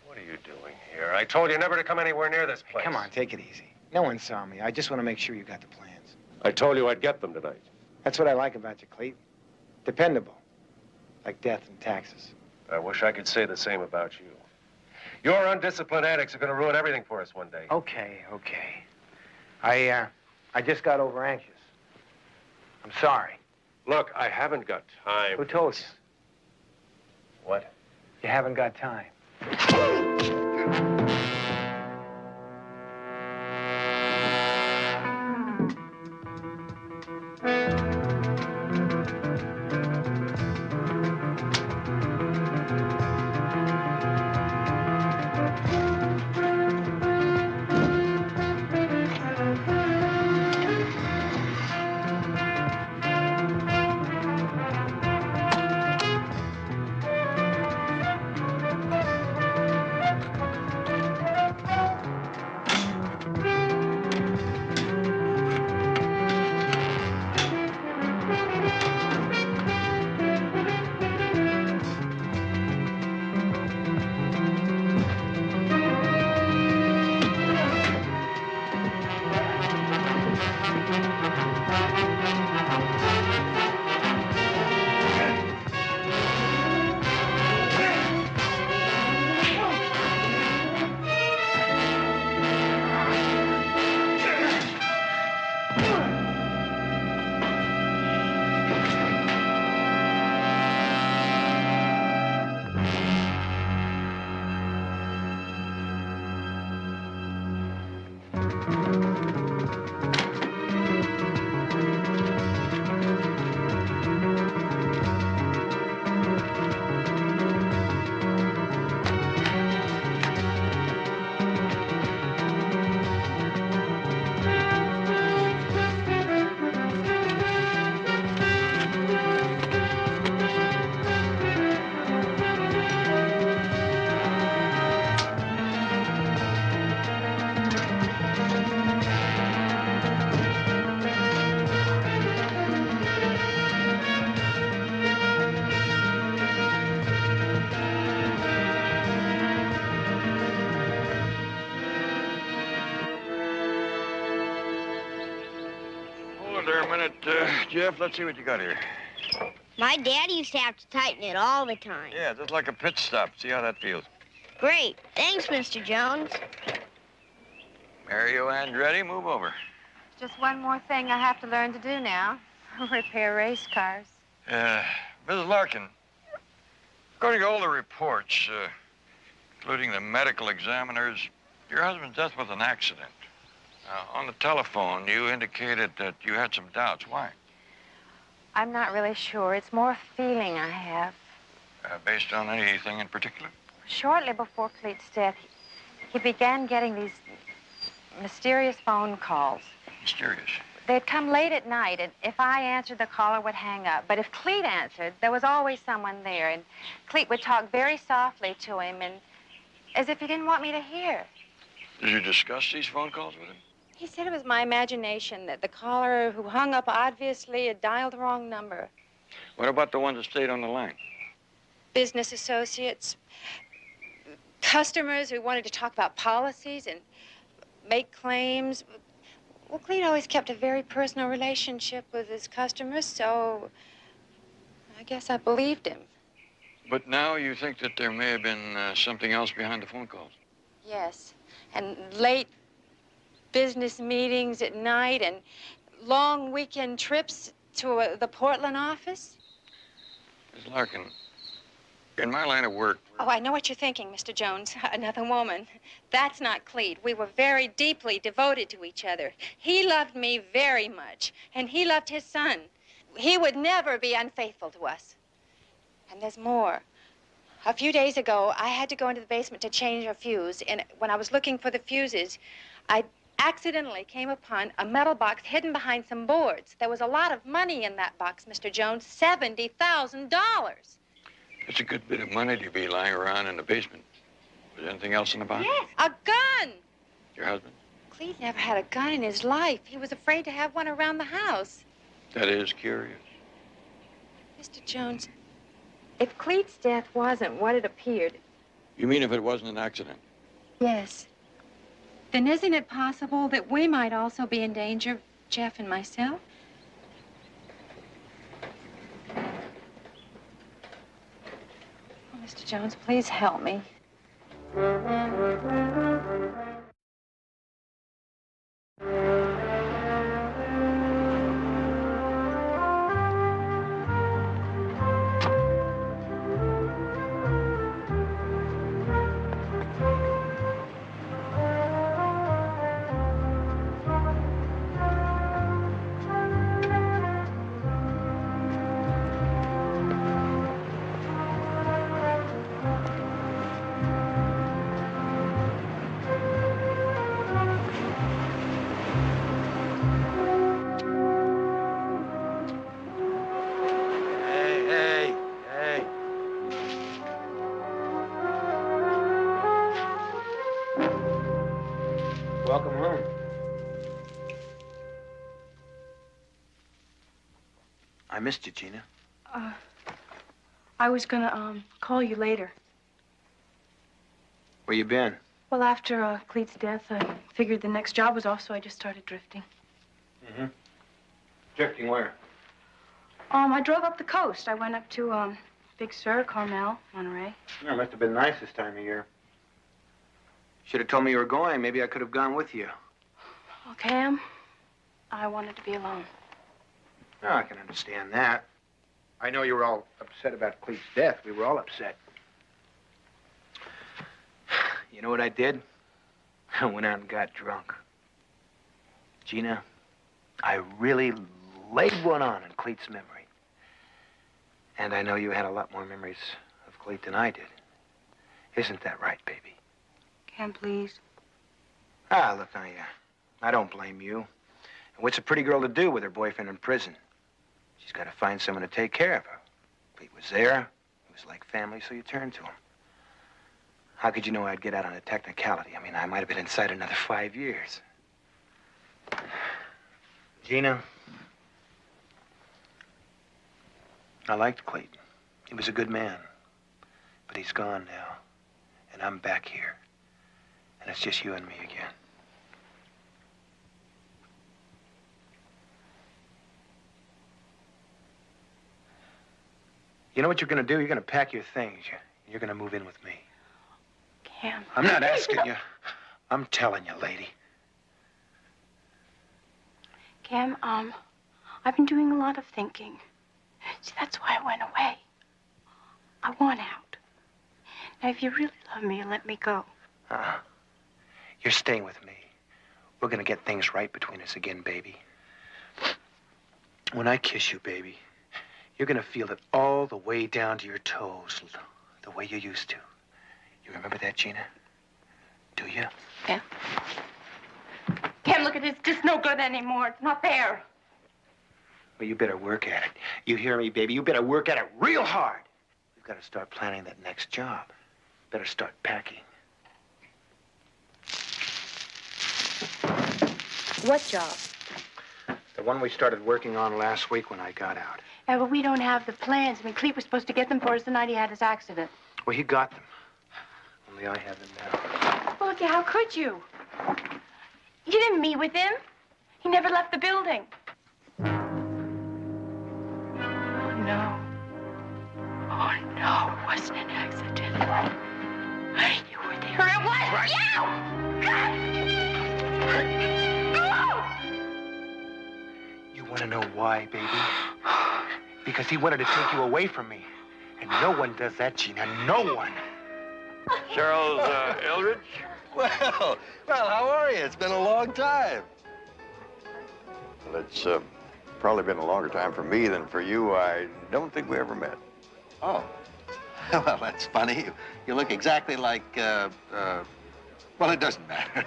What are you doing here? I told you never to come anywhere near this place. Come on, take it easy. No one saw me. I just want to make sure you got the plans. I told you I'd get them tonight. That's what I like about you, Clete. Dependable. Like death and taxes. I wish I could say the same about you. Your undisciplined antics are going to ruin everything for us one day. Okay. I just got over anxious. I'm sorry. Look, I haven't got time. Who told you? What? You haven't got time. Hold there a minute, Jeff. Let's see what you got here. My daddy used to have to tighten it all the time. Yeah, just like a pit stop. See how that feels. Great. Thanks, Mr. Jones. Mario Andretti, move over. Just one more thing I have to learn to do now. Repair race cars. Mrs. Larkin, according to all the reports, including the medical examiners, your husband's death was an accident. On the telephone, you indicated that you had some doubts. Why? I'm not really sure. It's more a feeling I have. Based on anything in particular? Shortly before Cleet's death, he began getting these mysterious phone calls. Mysterious? They'd come late at night, and if I answered, the caller would hang up. But if Cleet answered, there was always someone there, and Cleet would talk very softly to him, and as if he didn't want me to hear. Did you discuss these phone calls with him? He said it was my imagination, that the caller who hung up obviously had dialed the wrong number. What about the ones that stayed on the line? Business associates, customers who wanted to talk about policies and make claims. Well, Cleet always kept a very personal relationship with his customers, so I guess I believed him. But now you think that there may have been something else behind the phone calls? Yes, and late business meetings at night and long weekend trips to the Portland office. Ms. Larkin, in my line of work... Oh, I know what you're thinking, Mr. Jones. Another woman. That's not Cleet. We were very deeply devoted to each other. He loved me very much, and he loved his son. He would never be unfaithful to us. And there's more. A few days ago, I had to go into the basement to change a fuse, and when I was looking for the fuses, I accidentally came upon a metal box hidden behind some boards. There was a lot of money in that box, Mr. Jones, $70,000. It's a good bit of money to be lying around in the basement. Was there anything else in the box? Yes, a gun. Your husband? Cleet never had a gun in his life. He was afraid to have one around the house. That is curious. Mr. Jones, if Cleet's death wasn't what it appeared... You mean if it wasn't an accident? Yes. Then isn't it possible that we might also be in danger, Jeff and myself? Oh, Mr. Jones, please help me. I missed you, Gina. I was gonna, call you later. Where you been? Well, after, Cleet's death, I figured the next job was off, so I just started drifting. Mm-hmm. Drifting where? I drove up the coast. I went up to, Big Sur, Carmel, Monterey. Yeah, it must have been nice this time of year. Should have told me you were going. Maybe I could have gone with you. Well, Cam, I wanted to be alone. Oh, I can understand that. I know you were all upset about Cleet's death. We were all upset. You know what I did? I went out and got drunk. Gina, I really laid one on in Cleet's memory. And I know you had a lot more memories of Cleet than I did. Isn't that right, baby? Cam, please. Ah, look, I don't blame you. And what's a pretty girl to do with her boyfriend in prison? She's got to find someone to take care of her. Cleet was there. He was like family, so you turned to him. How could you know I'd get out on a technicality? I mean, I might have been inside another 5 years. Gina, I liked Cleet. He was a good man. But he's gone now. And I'm back here. And it's just you and me again. You know what you're gonna do? You're gonna pack your things. You're gonna move in with me. Cam. I'm not asking you. I'm telling you, lady. Cam, I've been doing a lot of thinking. See, that's why I went away. I want out. Now, if you really love me, let me go. You're staying with me. We're gonna get things right between us again, baby. When I kiss you, baby, you're gonna feel it all the way down to your toes, the way you used to. You remember that, Gina? Do you? Yeah. Cam, look at it. It's just no good anymore. It's not there. Well, you better work at it. You hear me, baby? You better work at it real hard. We've got to start planning that next job. Better start packing. What job? The one we started working on last week when I got out. Yeah, but we don't have the plans. I mean, Cleet was supposed to get them for us the night he had his accident. Well, he got them. Only I have them now. Well, how could you? You didn't meet with him. He never left the building. No. Oh, no, it wasn't an accident. You were there. It was right. you! You want to know why, baby? Because he wanted to take you away from me. And no one does that, Gina. No one. Charles Eldridge? Well, how are you? It's been a long time. Well, it's probably been a longer time for me than for you. I don't think we ever met. Oh. Well, that's funny. You look exactly like, well, it doesn't matter.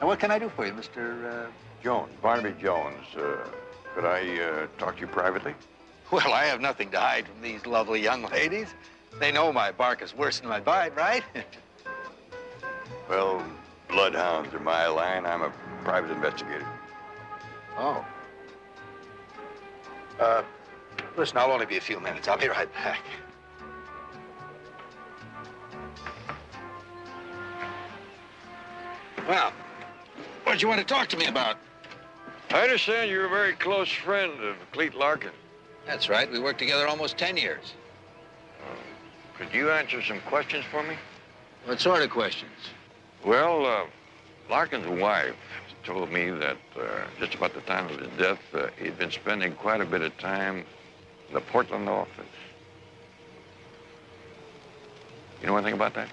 Now, what can I do for you, Mr. Jones, Barnaby Jones. Could I talk to you privately? Well, I have nothing to hide from these lovely young ladies. They know my bark is worse than my bite, right? Well, bloodhounds are my line. I'm a private investigator. Oh. Listen, I'll only be a few minutes. I'll be right back. Well, what did you want to talk to me about? I understand you're a very close friend of Cleet Larkin. That's right. We worked together almost 10 years. Could you answer some questions for me? What sort of questions? Well, Larkin's wife told me that just about the time of his death, he'd been spending quite a bit of time in the Portland office. You know anything about that?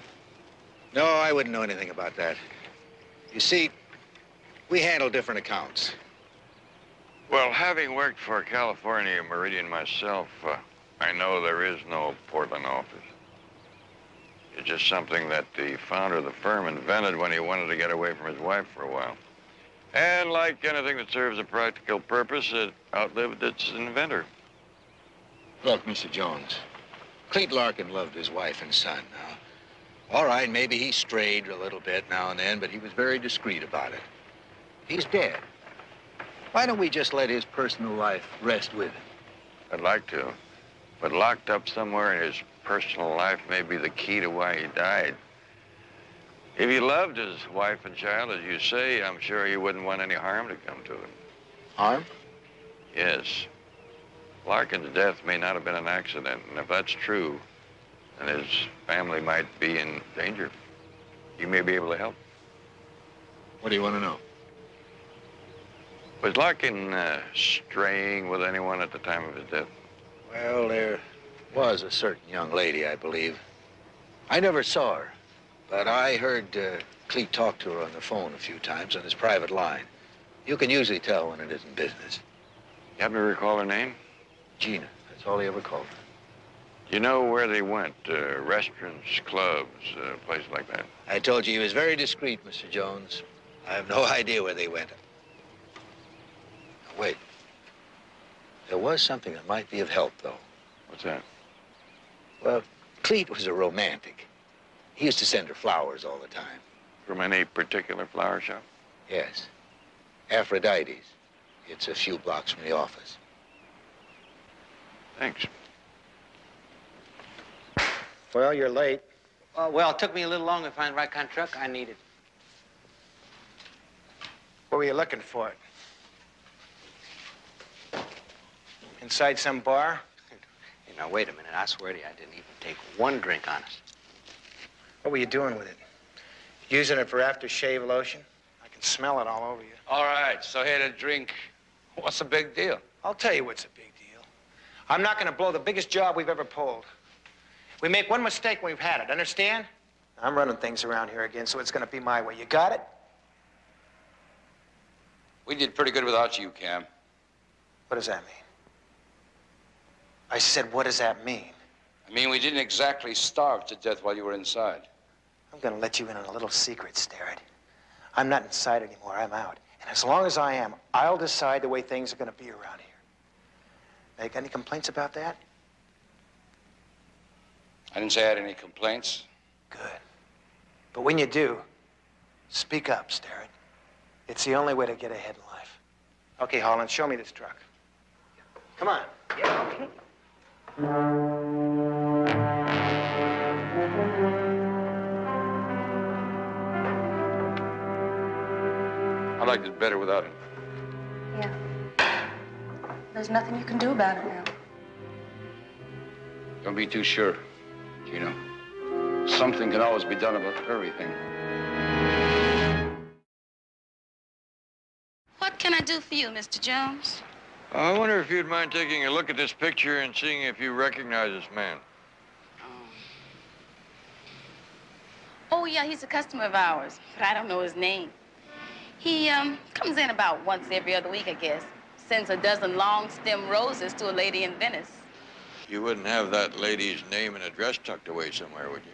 No, I wouldn't know anything about that. You see, we handle different accounts. Well, having worked for California Meridian myself, I know there is no Portland office. It's just something that the founder of the firm invented when he wanted to get away from his wife for a while. And like anything that serves a practical purpose, it outlived its inventor. Look, Mr. Jones, Cleet Larkin loved his wife and son. Now, all right, maybe he strayed a little bit now and then, but he was very discreet about it. He's dead. Why don't we just let his personal life rest with him? I'd like to. But locked up somewhere in his personal life may be the key to why he died. If he loved his wife and child, as you say, I'm sure he wouldn't want any harm to come to him. Harm? Yes. Larkin's death may not have been an accident, and if that's true, then his family might be in danger. You may be able to help. What do you want to know? Was Larkin straying with anyone at the time of his death? Well, there was a certain young lady, I believe. I never saw her, but I heard Cleet talk to her on the phone a few times on his private line. You can usually tell when it isn't business. You happen to recall her name? Gina. That's all he ever called her. You know where they went? Restaurants, clubs, places like that? I told you he was very discreet, Mr. Jones. I have no idea where they went. Now, wait. There was something that might be of help, though. What's that? Well, Cleet was a romantic. He used to send her flowers all the time. From any particular flower shop? Yes. Aphrodite's. It's a few blocks from the office. Thanks. Well, you're late. Well, it took me a little longer to find the right kind of truck I needed. What were you looking for? Inside some bar? Hey, now, wait a minute. I swear to you, I didn't even take one drink, honest. What were you doing with it? Using it for aftershave lotion? I can smell it all over you. All right, so here to drink. What's the big deal? I'll tell you what's a big deal. I'm not going to blow the biggest job we've ever pulled. We make one mistake when we've had it, understand? I'm running things around here again, so it's going to be my way. You got it? We did pretty good without you, Cam. What does that mean? I said, what does that mean? I mean, we didn't exactly starve to death while you were inside. I'm going to let you in on a little secret, Starrett. I'm not inside anymore. I'm out. And as long as I am, I'll decide the way things are going to be around here. Make any complaints about that? I didn't say I had any complaints. Good. But when you do, speak up, Starrett. It's the only way to get ahead in life. Okay, Holland, show me this truck. Come on. Yeah, okay. I liked it better without him. Yeah. There's nothing you can do about it now. Don't be too sure, Gino. Something can always be done about everything. What can I do for you, Mr. Jones? I wonder if you'd mind taking a look at this picture and seeing if you recognize this man. Oh, yeah, he's a customer of ours, but I don't know his name. He comes in about once every other week, I guess. Sends a dozen long-stem roses to a lady in Venice. You wouldn't have that lady's name and address tucked away somewhere, would you?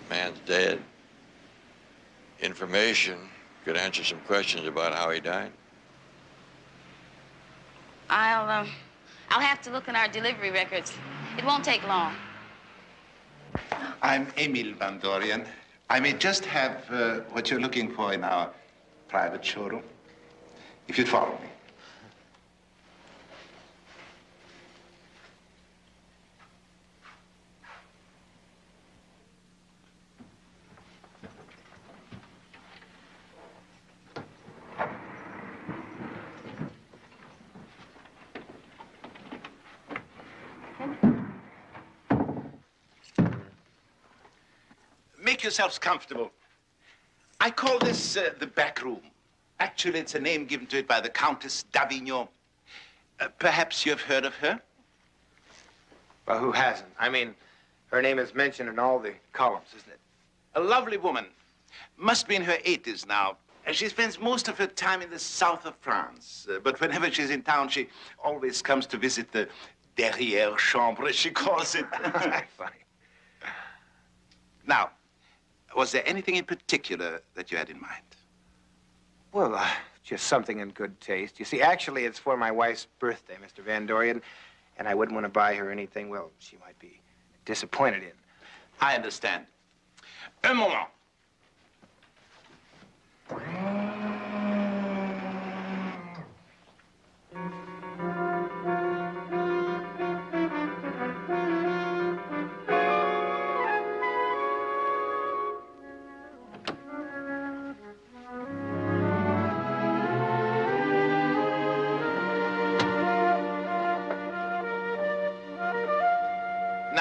Man's dead. Information could answer some questions about how he died. I'll have to look in our delivery records. It won't take long. I'm Emil Van Dorian. I may just have what you're looking for in our private showroom. If you'd follow me. Make yourselves comfortable. I call this the back room. Actually, it's a name given to it by the Countess d'Avignon. Perhaps you've heard of her? Well, who hasn't? I mean, her name is mentioned in all the columns, isn't it? A lovely woman. Must be in her 80s now. She spends most of her time in the south of France. But whenever she's in town, she always comes to visit the derrière chambre, as she calls it. Funny. Now, was there anything in particular that you had in mind? Well, just something in good taste. You see, actually, it's for my wife's birthday, Mr. Van Dorian, and I wouldn't want to buy her anything, well, she might be disappointed in. I understand. Un moment.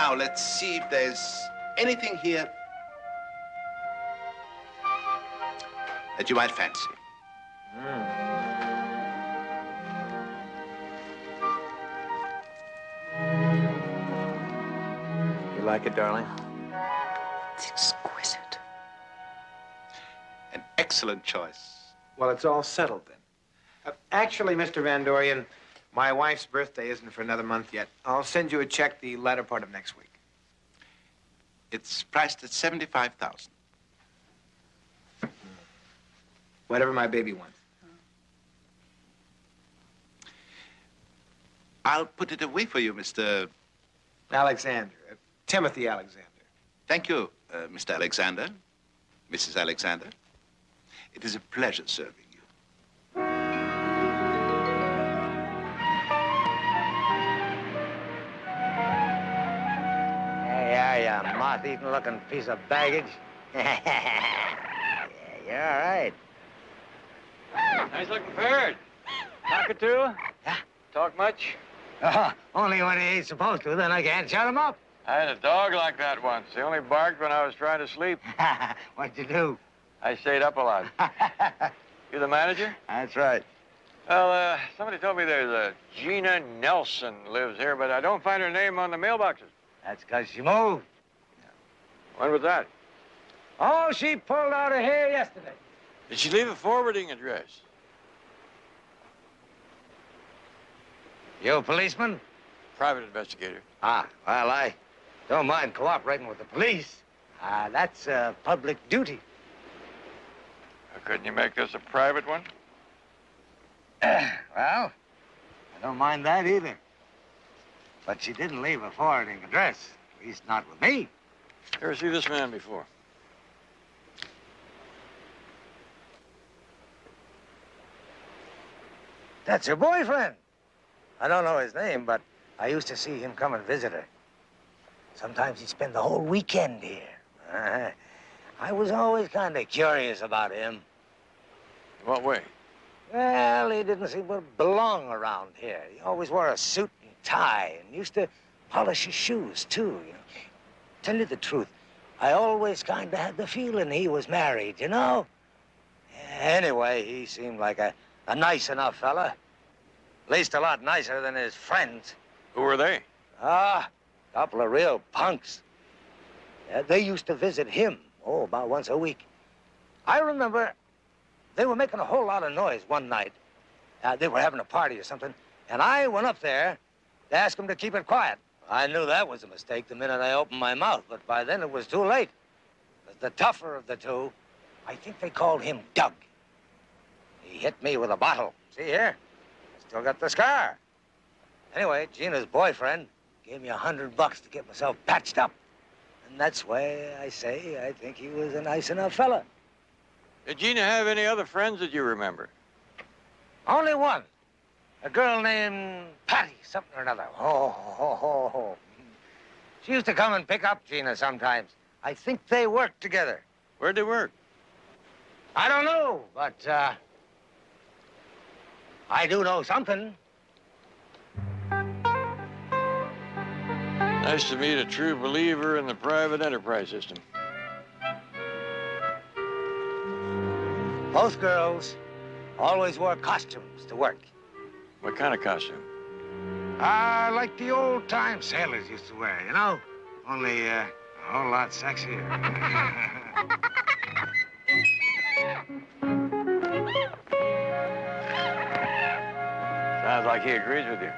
Now, let's see if there's anything here that you might fancy. You like it, darling? It's exquisite. An excellent choice. Well, it's all settled then. Actually, Mr. Van Dorian, my wife's birthday isn't for another month yet. I'll send you a check the latter part of next week. It's priced at $75,000. Whatever my baby wants. I'll put it away for you, Mr. Alexander. Timothy Alexander. Thank you, Mr. Alexander. Mrs. Alexander. It is a pleasure serving you. Hey, are you moth-eaten looking piece of baggage? Yeah, you're all right. Nice looking bird. Cockatoo? Yeah. Talk much? Only when he ain't supposed to, then I can't shut him up. I had a dog like that once. He only barked when I was trying to sleep. What'd you do? I stayed up a lot. You the manager? That's right. Well, somebody told me there's a Gina Nelson lives here, but I don't find her name on the mailboxes. That's 'cause she moved. When was that? Oh, she pulled out her hair yesterday. Did she leave a forwarding address? You a policeman? Private investigator. Ah, well, I don't mind cooperating with the police. That's public duty. Couldn't you make this a private one? Well, I don't mind that either. But she didn't leave a forwarding address, at least not with me. Ever see this man before? That's her boyfriend. I don't know his name, but I used to see him come and visit her. Sometimes he'd spend the whole weekend here. I was always kind of curious about him. In what way? Well, he didn't seem to belong around here. He always wore a suit and tie and used to polish his shoes, too, you know. Tell you the truth, I always kind of had the feeling he was married, you know? Anyway, he seemed like a nice enough fella. At least a lot nicer than his friends. Who were they? A couple of real punks. They used to visit him, about once a week. I remember they were making a whole lot of noise one night. They were having a party or something, and I went up there to ask them to keep it quiet. I knew that was a mistake the minute I opened my mouth, but by then it was too late. The tougher of the two, I think they called him Doug. He hit me with a bottle. See here? Still got the scar. Anyway, Gina's boyfriend gave me $100 to get myself patched up. And that's why I say I think he was a nice enough fella. Did Gina have any other friends that you remember? Only one. A girl named Patty, something or another. She used to come and pick up Gina sometimes. I think they worked together. Where'd they work? I don't know, but I do know something. Nice to meet a true believer in the private enterprise system. Both girls always wore costumes to work. What kind of costume? Like the old-time sailors used to wear, you know? Only a whole lot sexier. Sounds like he agrees with you.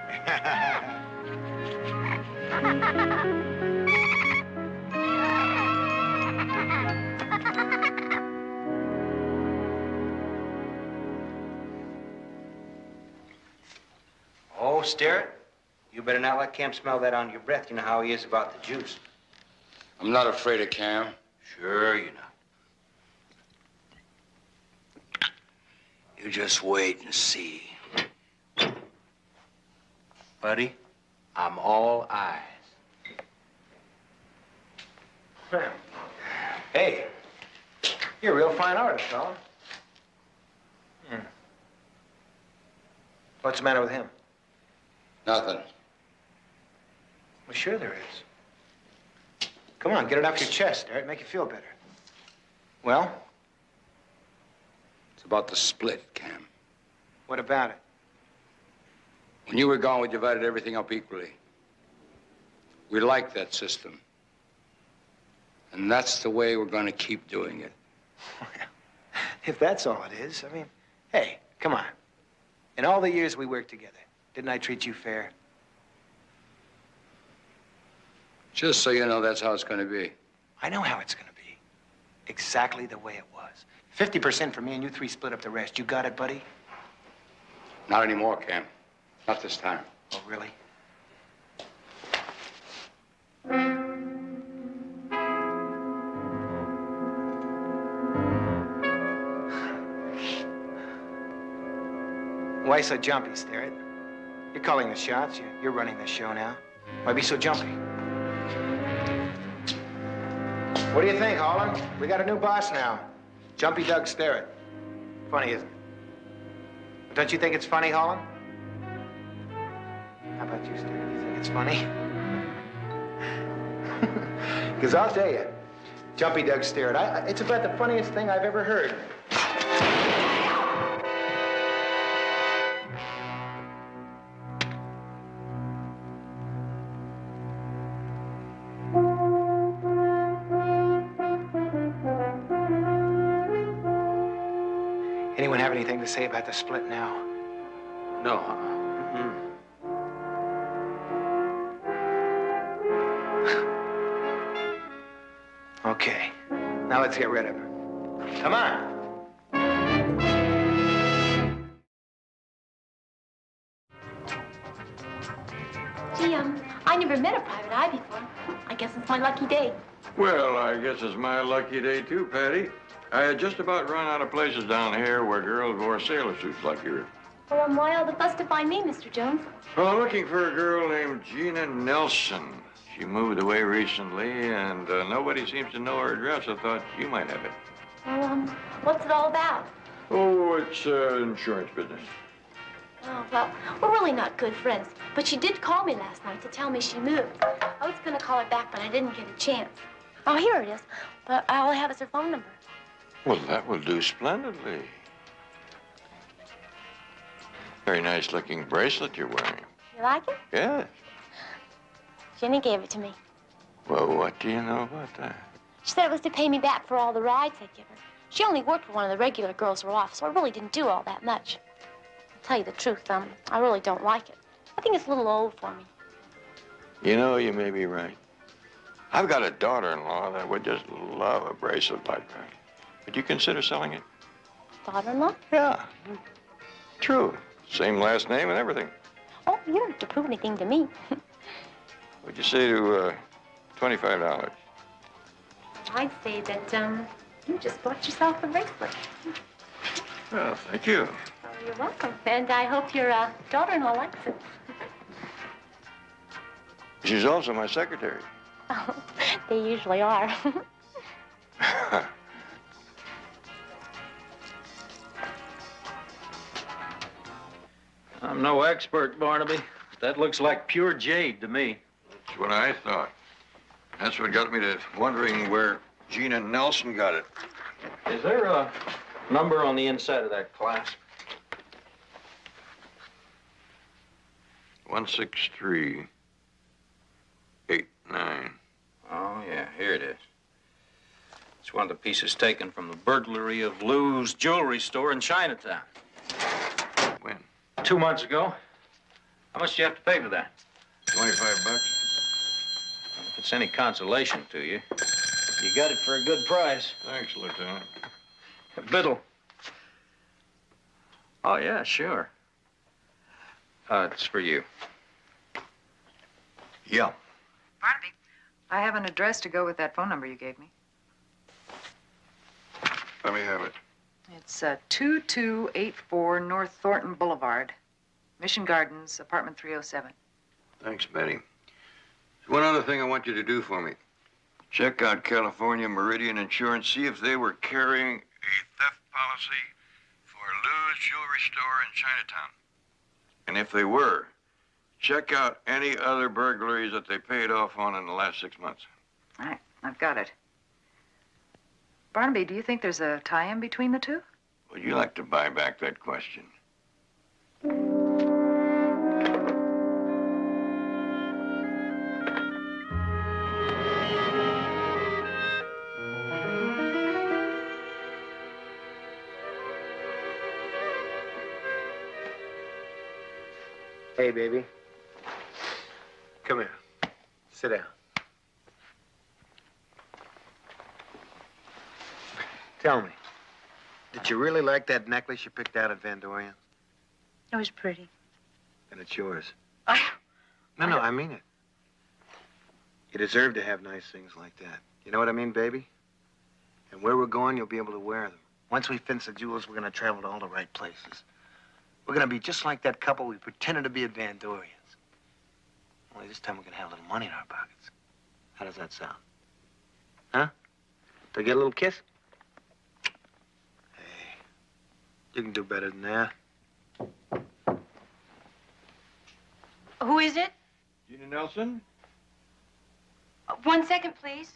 Oh, Sterrett, you better not let Cam smell that on your breath. You know how he is about the juice. I'm not afraid of Cam. Sure you're not. You just wait and see. Buddy, I'm all eyes. Hey, you're a real fine artist, fella. What's the matter with him? Nothing. Well, sure there is. Come on, get it off your chest, Derek. Make you feel better. Well? It's about the split, Cam. What about it? When you were gone, we divided everything up equally. We liked that system. And that's the way we're going to keep doing it. If that's all it is, I mean, hey, come on. In all the years we worked together, didn't I treat you fair? Just so you know, that's how it's going to be. I know how it's going to be. Exactly the way it was. 50% for me and you three split up the rest. You got it, buddy? Not anymore, Cam. Not this time. Oh, really? Why so jumpy, Starrett? You're calling the shots. You're running the show now. Why be so jumpy? What do you think, Holland? We got a new boss now. Jumpy Doug Starrett. Funny, isn't it? Don't you think it's funny, Holland? How about you, Starrett? You think it's funny? Because I'll tell you, Jumpy Doug Starrett, it's about the funniest thing I've ever heard. Anyone have anything to say about the split now? No. Okay. Now let's get rid of her. Come on. Gee, I never met a private eye before. I guess it's my lucky day. Well, I guess it's my lucky day, too, Patty. I had just about run out of places down here where girls wore sailor suits like yours. Well, why all the fuss to find me, Mr. Jones? Well, I'm looking for a girl named Gina Nelson. She moved away recently, and nobody seems to know her address. I thought you might have it. Well, what's it all about? Oh, it's insurance business. Oh, well, we're really not good friends. But she did call me last night to tell me she moved. I was going to call her back, but I didn't get a chance. Oh, here it is. But all I have is her phone number. Well, that will do splendidly. Very nice-looking bracelet you're wearing. You like it? Yes. Jenny gave it to me. Well, what do you know about that? She said it was to pay me back for all the rides I give her. She only worked for one of the regular girls who were off, so I really didn't do all that much. To tell you the truth, I really don't like it. I think it's a little old for me. You know, you may be right. I've got a daughter-in-law that would just love a bracelet like that. Would you consider selling it? Daughter-in-law? Yeah. True. Same last name and everything. Oh, you don't have to prove anything to me. What'd you say to $25? I'd say that, you just bought yourself a bracelet. Well, thank you. Oh, you're welcome. And I hope your daughter-in-law likes it. She's also my secretary. Oh, they usually are. I'm no expert, Barnaby. That looks like pure jade to me. That's what I thought. That's what got me to wondering where Gina Nelson got it. Is there a number on the inside of that clasp? 16389. Oh, yeah, here it is. It's one of the pieces taken from the burglary of Lou's jewelry store in Chinatown. When? 2 months ago. How much do you have to pay for that? $25. If it's any consolation to you, you got it for a good price. Thanks, Lieutenant. Biddle. Oh, yeah, sure. It's for you. Yeah. Barnaby, I have an address to go with that phone number you gave me. Let me have it. It's 2284 North Thornton Boulevard, Mission Gardens, apartment 307. Thanks, Betty. One other thing I want you to do for me. Check out California Meridian Insurance, see if they were carrying a theft policy for Lou's jewelry store in Chinatown. And if they were, check out any other burglaries that they paid off on in the last 6 months. All right. I've got it. Barnaby, do you think there's a tie-in between the two? Would you like to buy back that question? Hey, baby. Come here. Sit down. Tell me, did you really like that necklace you picked out at Van Dorian? It was pretty. And it's yours. No, I mean it. You deserve to have nice things like that. You know what I mean, baby? And where we're going, you'll be able to wear them. Once we finish the jewels, we're going to travel to all the right places. We're going to be just like that couple we pretended to be at Van Dorian's. Only this time we're going to have a little money in our pockets. How does that sound? Huh? Do I get a little kiss? Hey, you can do better than that. Who is it? Gina Nelson? 1 second, please.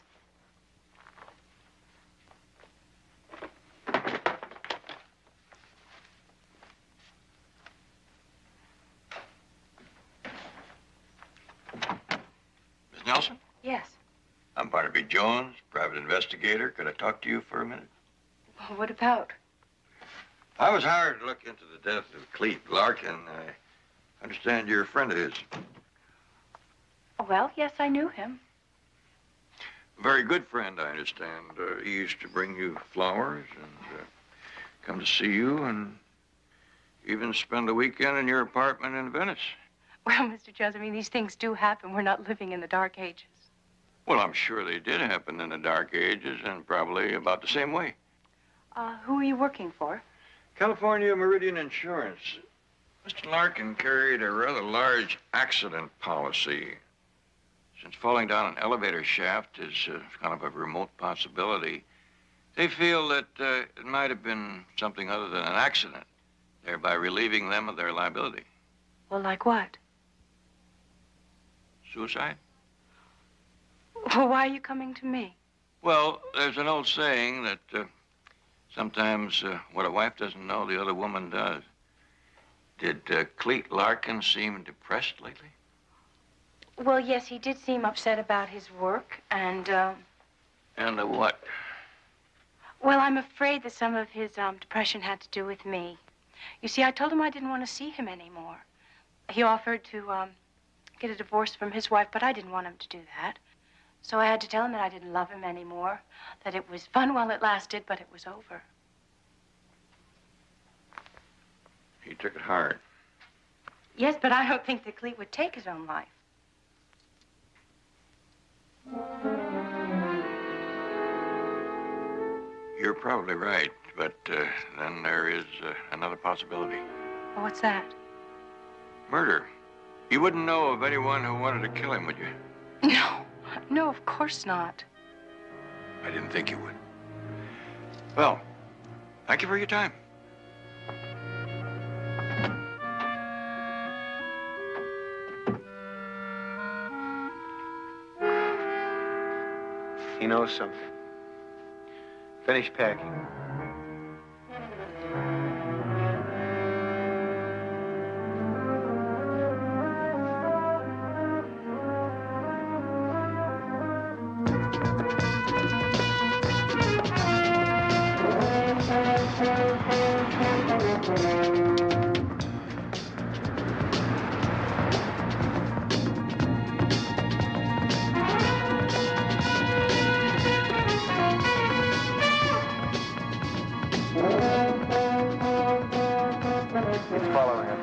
Miss Nelson? Yes. I'm Barnaby Jones, private investigator. Could I talk to you for a minute? Well, what about? I was hired to look into the death of Clete Larkin. I understand you're a friend of his. Well, yes, I knew him. A very good friend, I understand. He used to bring you flowers and come to see you and even spend a weekend in your apartment in Venice. Well, Mr. Jones, I mean, these things do happen. We're not living in the Dark Ages. Well, I'm sure they did happen in the Dark Ages and probably about the same way. Who are you working for? California Meridian Insurance. Mr. Larkin carried a rather large accident policy. Since falling down an elevator shaft is kind of a remote possibility, they feel that it might have been something other than an accident, thereby relieving them of their liability. Well, like what? Suicide? Well, why are you coming to me? Well, there's an old saying that sometimes what a wife doesn't know, the other woman does. Did Clete Larkin seem depressed lately? Well, yes, he did seem upset about his work, and, And what? well, I'm afraid that some of his depression had to do with me. You see, I told him I didn't want to see him anymore. He offered to get a divorce from his wife, but I didn't want him to do that. So I had to tell him that I didn't love him anymore, that it was fun while it lasted, but it was over. He took it hard. Yes, but I don't think that Clete would take his own life. You're probably right, but then there is another possibility. Well, what's that? Murder. You wouldn't know of anyone who wanted to kill him, would you? No. No, of course not. I didn't think you would. Well, thank you for your time. He knows something. Finish packing. It's following us.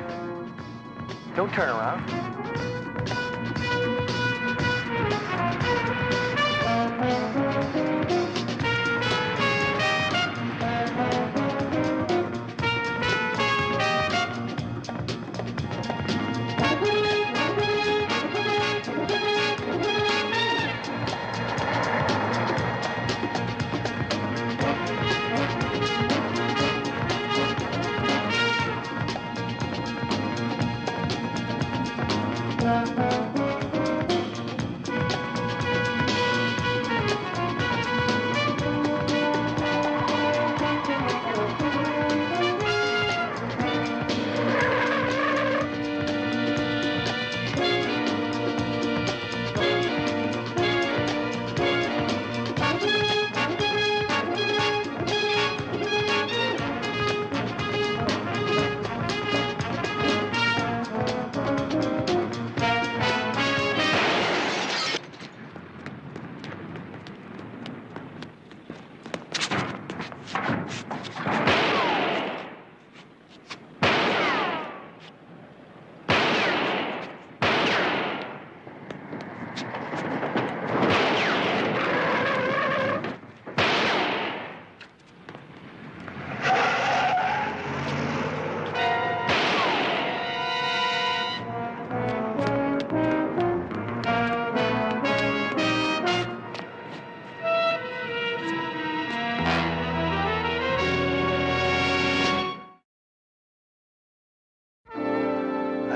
Don't turn around.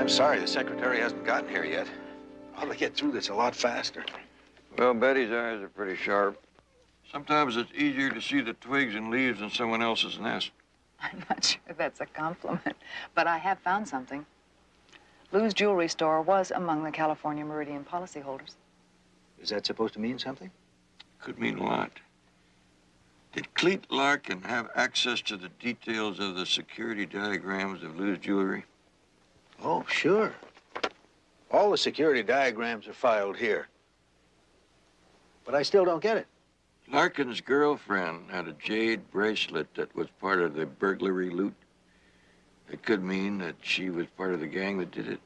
I'm sorry the secretary hasn't gotten here yet. Ought to get through this a lot faster. Well, Betty's eyes are pretty sharp. Sometimes it's easier to see the twigs and leaves in someone else's nest. I'm not sure that's a compliment, but I have found something. Lou's jewelry store was among the California Meridian policyholders. Is that supposed to mean something? Could mean a lot. Did Cleet Larkin have access to the details of the security diagrams of Lou's jewelry? Oh, sure. All the security diagrams are filed here. But I still don't get it. Larkin's girlfriend had a jade bracelet that was part of the burglary loot. It could mean that she was part of the gang that did it.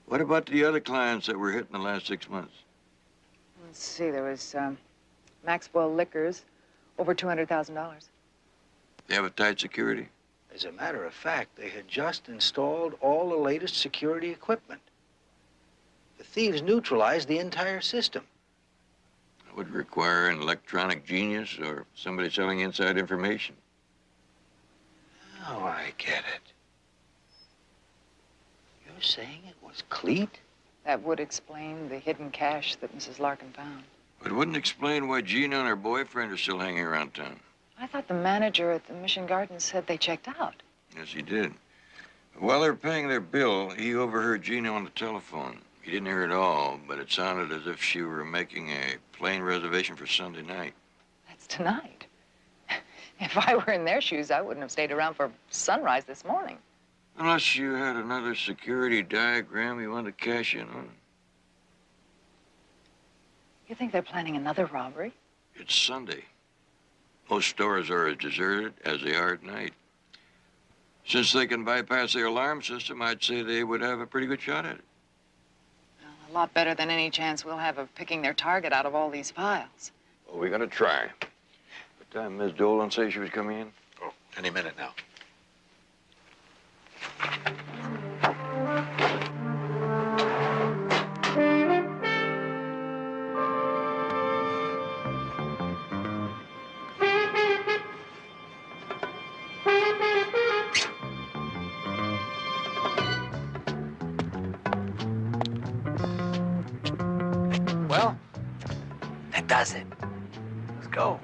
What about the other clients that were hit in the last 6 months? Let's see, there was Maxwell Liquors, over $200,000. They have a tight security? As a matter of fact, they had just installed all the latest security equipment. The thieves neutralized the entire system. It would require an electronic genius or somebody selling inside information. Oh, I get it. You're saying it was Cleet? That would explain the hidden cash that Mrs. Larkin found. It wouldn't explain why Gina and her boyfriend are still hanging around town. I thought the manager at the Mission Gardens said they checked out. Yes, he did. While they were paying their bill, he overheard Gina on the telephone. He didn't hear it all, but it sounded as if she were making a plane reservation for Sunday night. That's tonight. If I were in their shoes, I wouldn't have stayed around for sunrise this morning. Unless you had another security diagram you wanted to cash in on. You think they're planning another robbery? It's Sunday. Most stores are as deserted as they are at night. Since they can bypass their alarm system, I'd say they would have a pretty good shot at it. Well, a lot better than any chance we'll have of picking their target out of all these files. Well, we're gonna try. What time Miss Dolan say she was coming in? Oh, any minute now. Well, that does it. Let's go.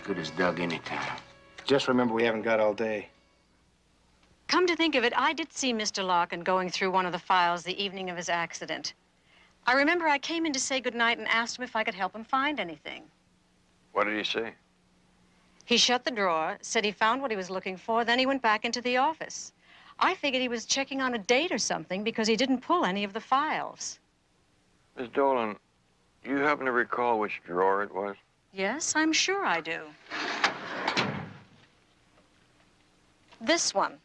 Good as dug anytime. Just remember, we haven't got all day. Come to think of it, I did see Mr. Larkin going through one of the files the evening of his accident. I remember I came in to say goodnight and asked him if I could help him find anything. What did he say? He shut the drawer, said he found what he was looking for, then he went back into the office. I figured he was checking on a date or something because he didn't pull any of the files. Miss Dolan, you happen to recall which drawer it was? Yes, I'm sure I do. This one.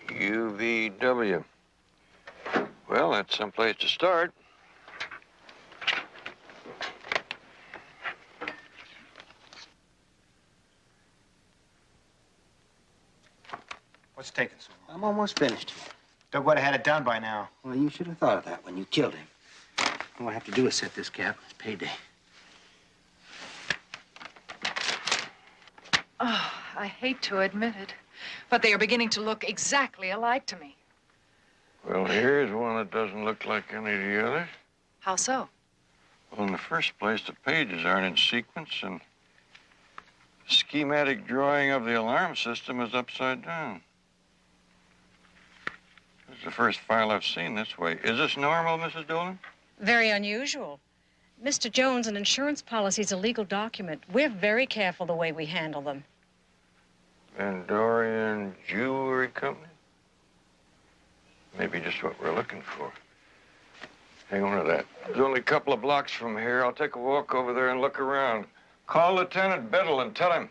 UVW. Well, that's someplace to start. What's taking so long? I'm almost finished. Doug would have had it done by now. Well, you should have thought of that when you killed him. All I have to do is set this cap. It's payday. Oh, I hate to admit it, but they are beginning to look exactly alike to me. Well, here's one that doesn't look like any of the others. How so? Well, in the first place, the pages aren't in sequence, and the schematic drawing of the alarm system is upside down. This is the first file I've seen this way. Is this normal, Mrs. Dolan? Very unusual. Mr. Jones, an insurance policy is a legal document. We're very careful the way we handle them. Van Dorian Jewelry Company? Maybe just what we're looking for. Hang on to that. There's only a couple of blocks from here. I'll take a walk over there and look around. Call Lieutenant Biddle and tell him.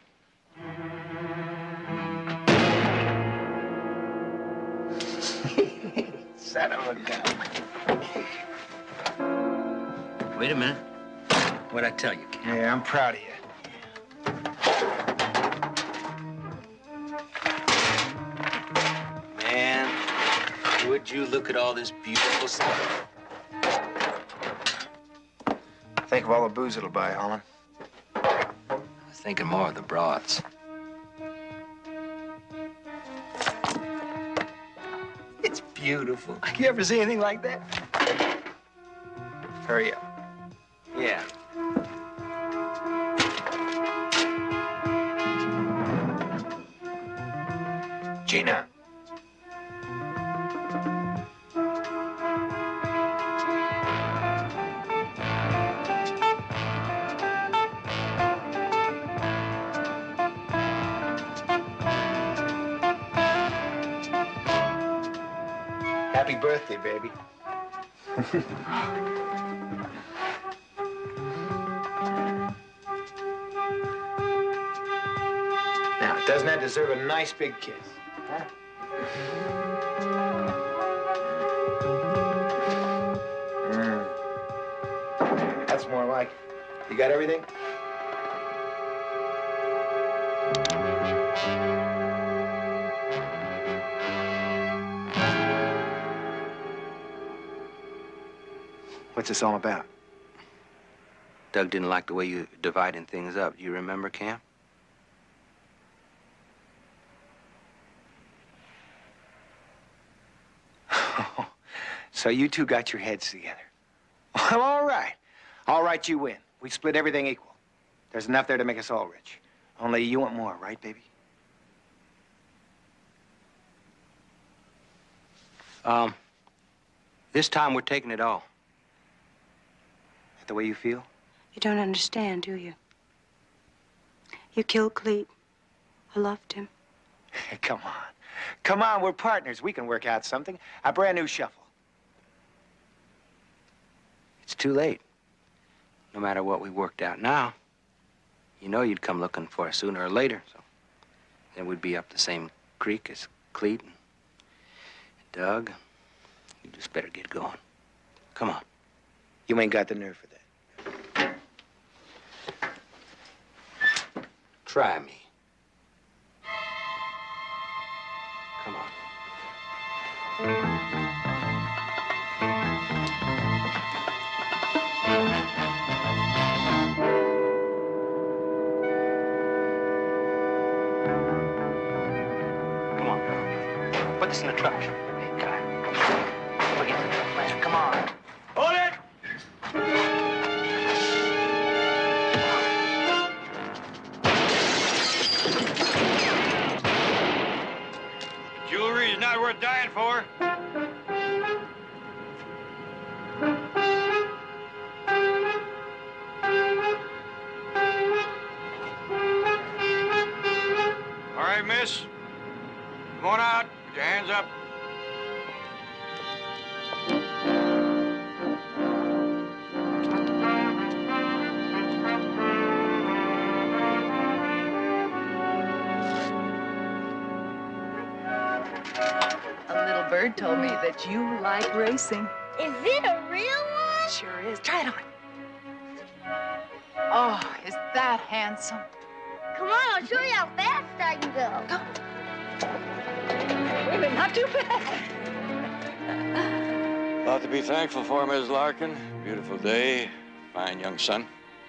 Son of a gun. Wait a minute. What'd I tell you, Cam? Yeah, I'm proud of you. Man, would you look at all this beautiful stuff? Think of all the booze it'll buy, Holland. I was thinking more of the broads. It's beautiful. You ever see anything like that? Hurry up. Yeah. Gina. Happy birthday, baby. Now, doesn't that deserve a nice big kiss? Huh? That's more like it. You got everything? What's this all about? Doug didn't like the way you dividing things up. You remember, Cam? So you two got your heads together. Well, all right. All right, you win. We split everything equal. There's enough there to make us all rich. Only you want more, right, baby? This time we're taking it all. Is that the way you feel? You don't understand, do you? You killed Clete. I loved him. Come on. Come on, we're partners. We can work out something. A brand new shuffle. It's too late. No matter what we worked out now, you know you'd come looking for us sooner or later, so then we'd be up the same creek as Clete and Doug. You just better get going. Come on. You ain't got the nerve for that. Try me. Come on. Come on, girl. Put this in the truck. Hey, guy. Put it in the truck, man. Come on. Hold it! Jewelry is not worth dying for. All right, miss. Come on out. Put your hands up. A little bird told me that you like racing. Is it a real one? Sure is. Try it on. Oh, is that handsome? Come on, I'll show you how fast I can go. Wait a minute, not too fast. Lot to be thankful for, Ms. Larkin. Beautiful day, fine young son.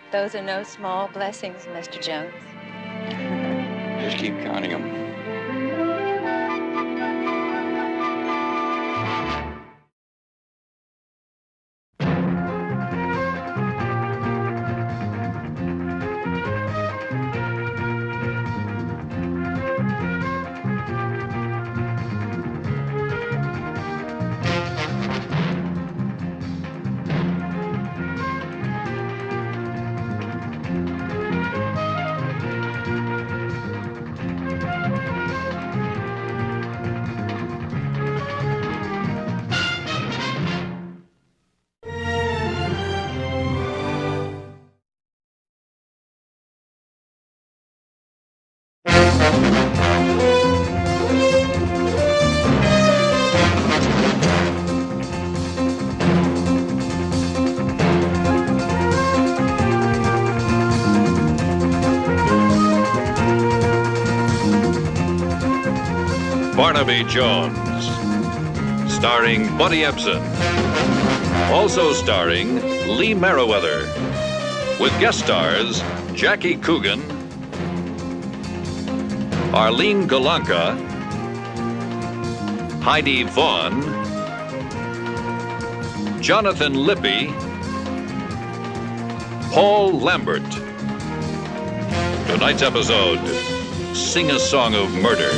Those are no small blessings, Mr. Jones. Just keep counting them. Barnaby Jones, starring Buddy Ebsen. Also starring Lee Merriweather, with guest stars Jackie Coogan, Arlene Galanka, Heidi Vaughn, Jonathan Lippy, Paul Lambert. Tonight's episode, Sing a Song of Murder.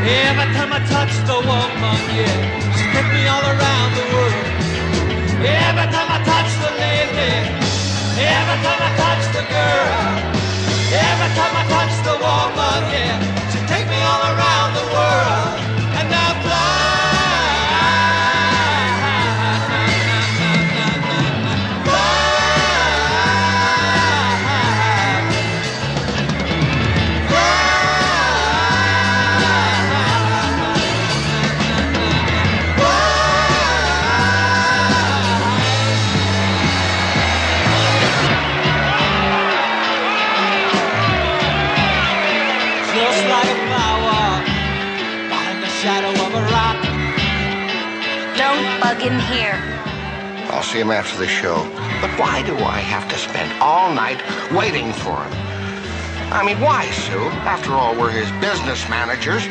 Every time I touch the woman, yeah, she take me all around the world. Every time I touch the lady, every time I touch the girl, every time I touch the woman, yeah, she take me all around the world. And I'm blind. In here. I'll see him after the show. But why do I have to spend all night waiting for him? I mean, why, Sue? After all, we're his business managers.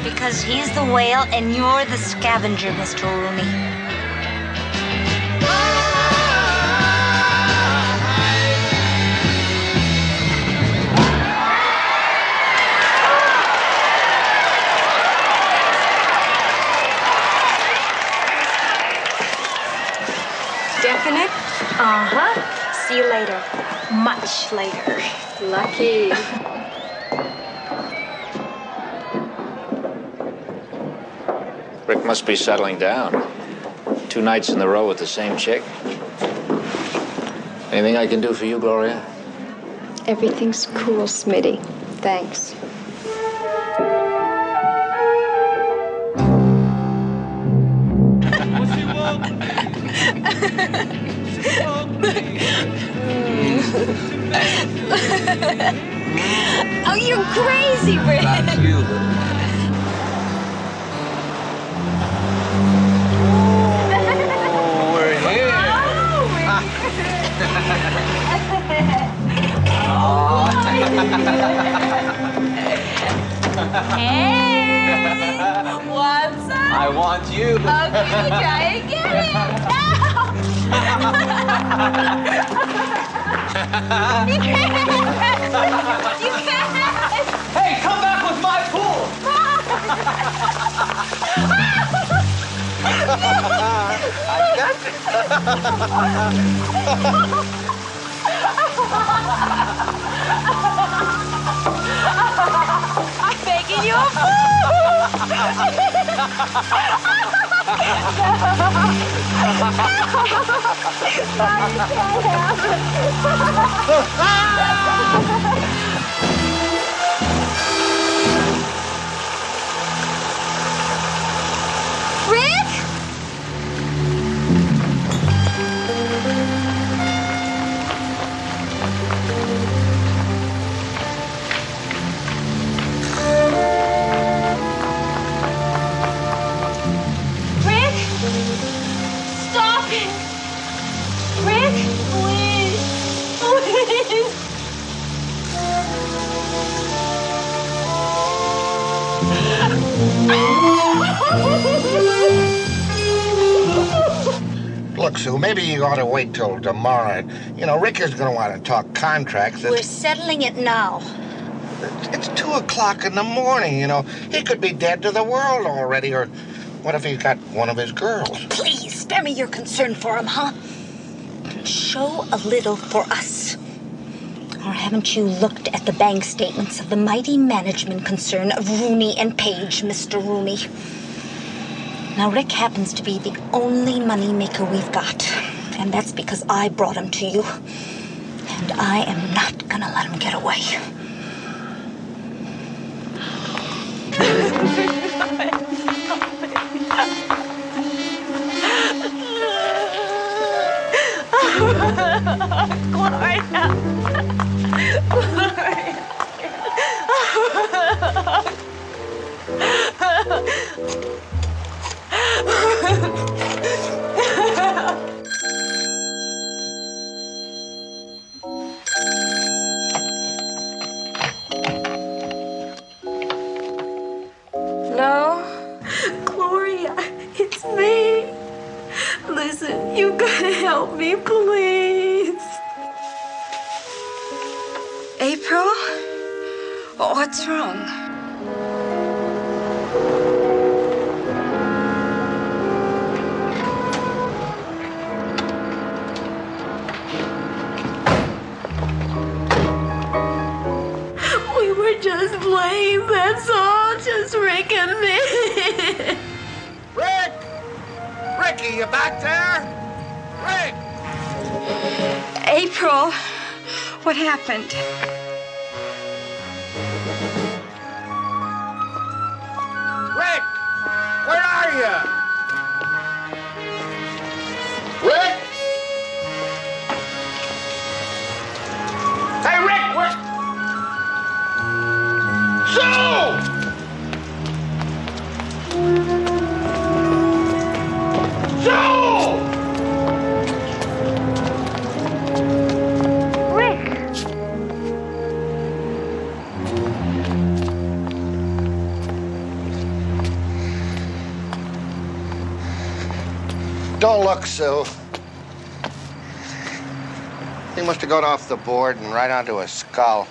Because he's the whale and you're the scavenger, Mr. Rooney. Definite? Uh-huh. See you later. Much later. Lucky. Rick must be settling down. 2 nights in a row with the same chick. Anything I can do for you, Gloria? Everything's cool, Smitty. Thanks. Oh, you're crazy, Rick. That's you. Oh, we're here. Hey, what's up? I want you. Okay, try and get it. You can't. You can't. Hey, come back with my pool. I got I'm begging you a fool. Rick? Rick? Stop it! Rick, please! Please! Look, Sue, maybe you ought to wait till tomorrow. You know, Rick is going to want to talk contracts. We're settling it now. It's 2 o'clock in the morning, you know. He could be dead to the world already, or what if he's got one of his girls? Please, spare me your concern for him, huh? Show a little for us. Or haven't you looked at the bank statements of the mighty management concern of Rooney and Page, Mr. Rooney? Now, Rick happens to be the only moneymaker we've got. And that's because I brought him to you. And I am not gonna let him get away. No? Gloria, it's me. Listen, you gotta help me, please. April? What's wrong? We were just playing, that's all. Just Rick and me. Rick! Ricky, you back there? Rick! April, what happened? Rick! Where are you? Rick! Hey, Rick, where... Sue! Sue! Rick! Don't look, Sue. He must have gone off the board and right onto his skull.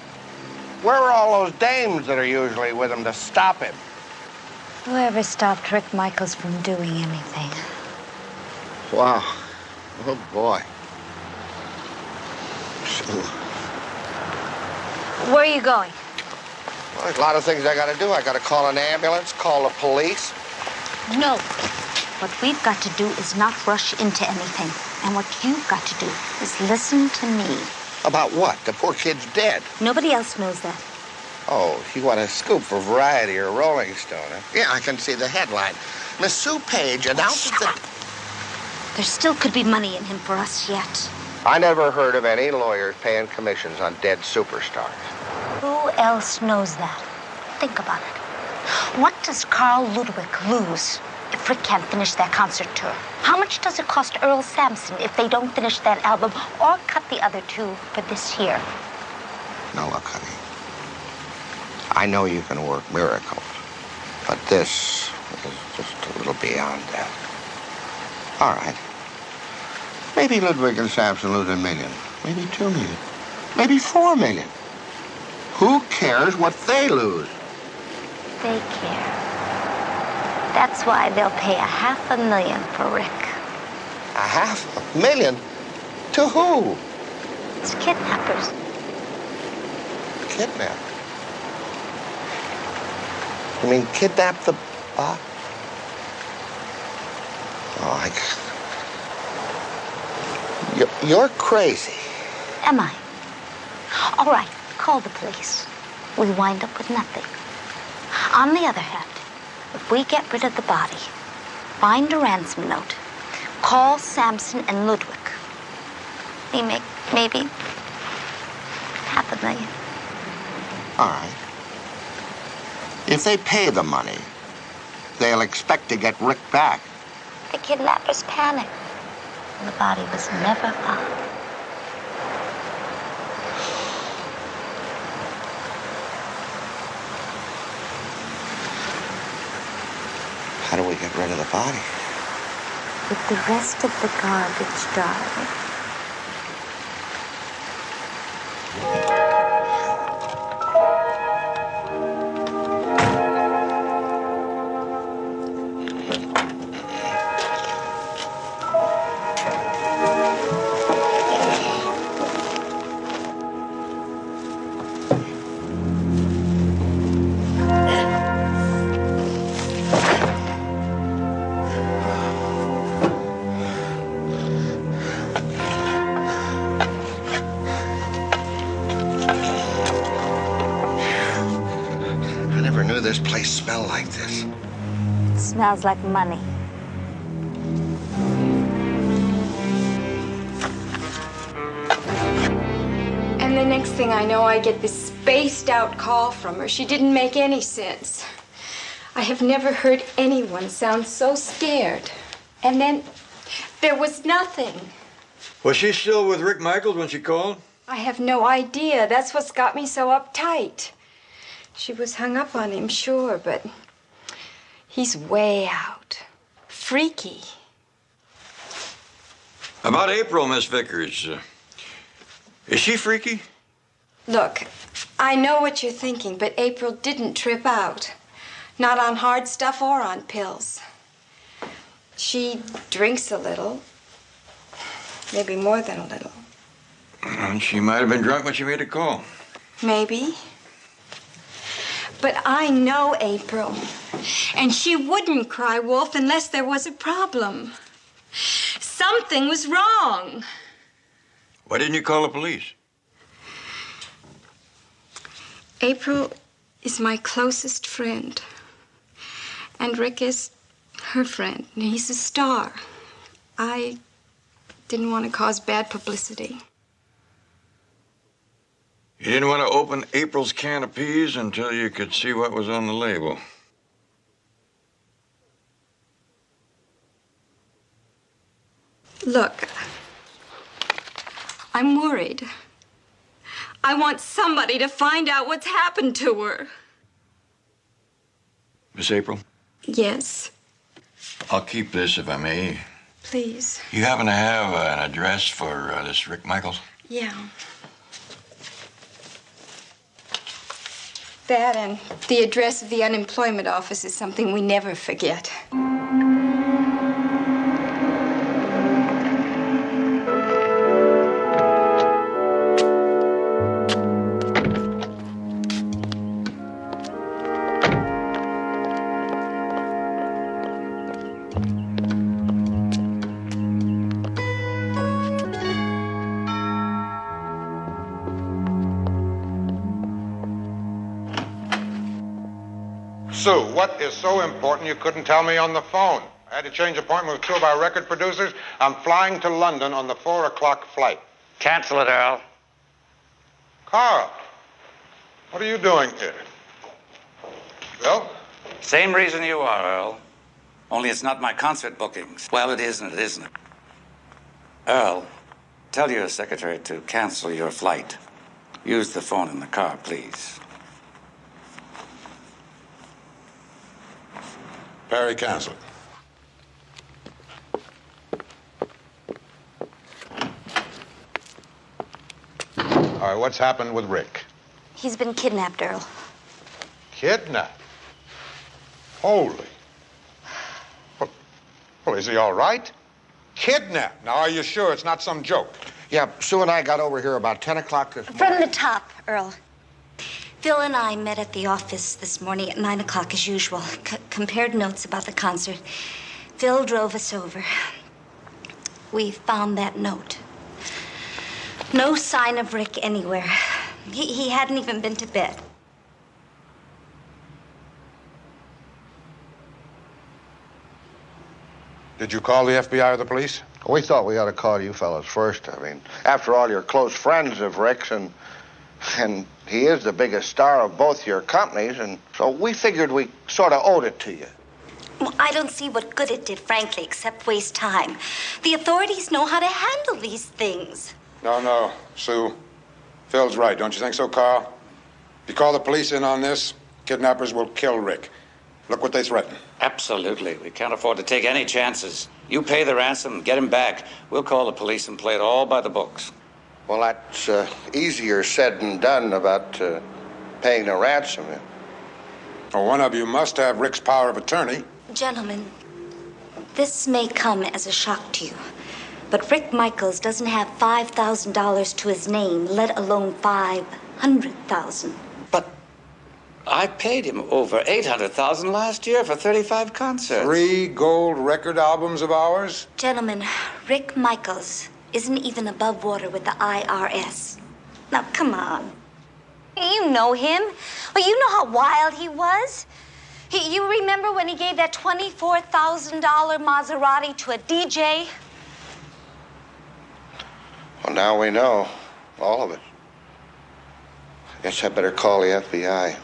Where are all those dames that are usually with him to stop him? Whoever stopped Rick Michaels from doing anything? Wow. Oh, boy. Sue. Where are you going? Well, there's a lot of things I gotta do. I gotta call an ambulance, call the police. No. What we've got to do is not rush into anything. And what you've got to do is listen to me. About what? The poor kid's dead. Nobody else knows that. Oh, you want a scoop for Variety or Rolling Stone, huh? Yeah, I can see the headline. Miss Sue Page announces that... There still could be money in him for us yet. I never heard of any lawyers paying commissions on dead superstars. Who else knows that? Think about it. What does Carl Ludwig lose if Rick can't finish that concert tour? How much does it cost Earl Sampson if they don't finish that album or cut the other two for this year? Now, look, honey. I know you can work miracles, but this is just a little beyond that. All right. Maybe Ludwig and Sampson lose $1 million. Maybe $2 million. Maybe $4 million. Who cares what they lose? They care. That's why they'll pay $500,000 for Rick. $500,000? To who? It's kidnappers. Kidnap? You mean kidnap the... Oh, You're crazy. Am I? All right, call the police. We wind up with nothing. On the other hand, if we get rid of the body, find a ransom note, call Samson and Ludwig, we make maybe $500,000. All right. If they pay the money, they'll expect to get Rick back. The kidnappers panicked. The body was never found. How do we get rid of the body? With the rest of the garbage, darling. This place smell like this? It smells like money. And the next thing I know, I get this spaced out call from her. She didn't make any sense. I have never heard anyone sound so scared. And then there was nothing. Was she still with Rick Michaels when she called? I have no idea. That's what's got me so uptight. She was hung up on him, sure, but he's way out. Freaky. About April, Miss Vickers. Is she freaky? Look, I know what you're thinking, but April didn't trip out. Not on hard stuff or on pills. She drinks a little. Maybe more than a little. And she might have been drunk when she made a call. Maybe. But I know April. And she wouldn't cry wolf unless there was a problem. Something was wrong. Why didn't you call the police? April is my closest friend. And Rick is her friend. And he's a star. I didn't want to cause bad publicity. You didn't want to open April's can of peas until you could see what was on the label. Look, I'm worried. I want somebody to find out what's happened to her. Miss April? Yes, I'll keep this if I may. please. You happen to have an address for this Rick Michaels? Yeah. That and the address of the unemployment office is something we never forget. Sue, what is so important you couldn't tell me on the phone? I had to change appointment with two of our record producers. I'm flying to London on the 4 o'clock flight. Cancel it, Earl. Carl, what are you doing here? Bill? Same reason you are, Earl. Only it's not my concert bookings. Well, it is and it isn't. Earl, tell your secretary to cancel your flight. Use the phone in the car, please. Barry, cancel. All right, what's happened with Rick? He's been kidnapped, Earl. Kidnapped? Holy. Well, is he all right? Kidnapped? Now, are you sure it's not some joke? Yeah, Sue and I got over here about 10 o'clock this morning. From the top, Earl. Phil and I met at the office this morning at 9 o'clock as usual. Compared notes about the concert. Phil drove us over. We found that note. No sign of Rick anywhere. He hadn't even been to bed. Did you call the FBI or the police? We thought we ought to call you fellas first. I mean, after all, you're close friends of Rick's, and he is the biggest star of both your companies, and so we figured we sort of owed it to you. Well, I don't see what good it did, frankly, except waste time. The authorities know how to handle these things. No, Sue. Phil's right. Don't you think so, Carl? If you call the police in on this, kidnappers will kill Rick. Look what they threaten. Absolutely. We can't afford to take any chances. You pay the ransom and get him back. We'll call the police and play it all by the books. Well, that's easier said than done about paying the ransom. Well, one of you must have Rick's power of attorney. Gentlemen, this may come as a shock to you, but Rick Michaels doesn't have $5,000 to his name, let alone $500,000. I paid him over $800,000 last year for 35 concerts. 3 gold record albums of ours? Gentlemen, Rick Michaels isn't even above water with the IRS. Now, come on. You know him. Well, you know how wild he was. You remember when he gave that $24,000 Maserati to a DJ? Well, now we know. All of it. Guess I better call the FBI.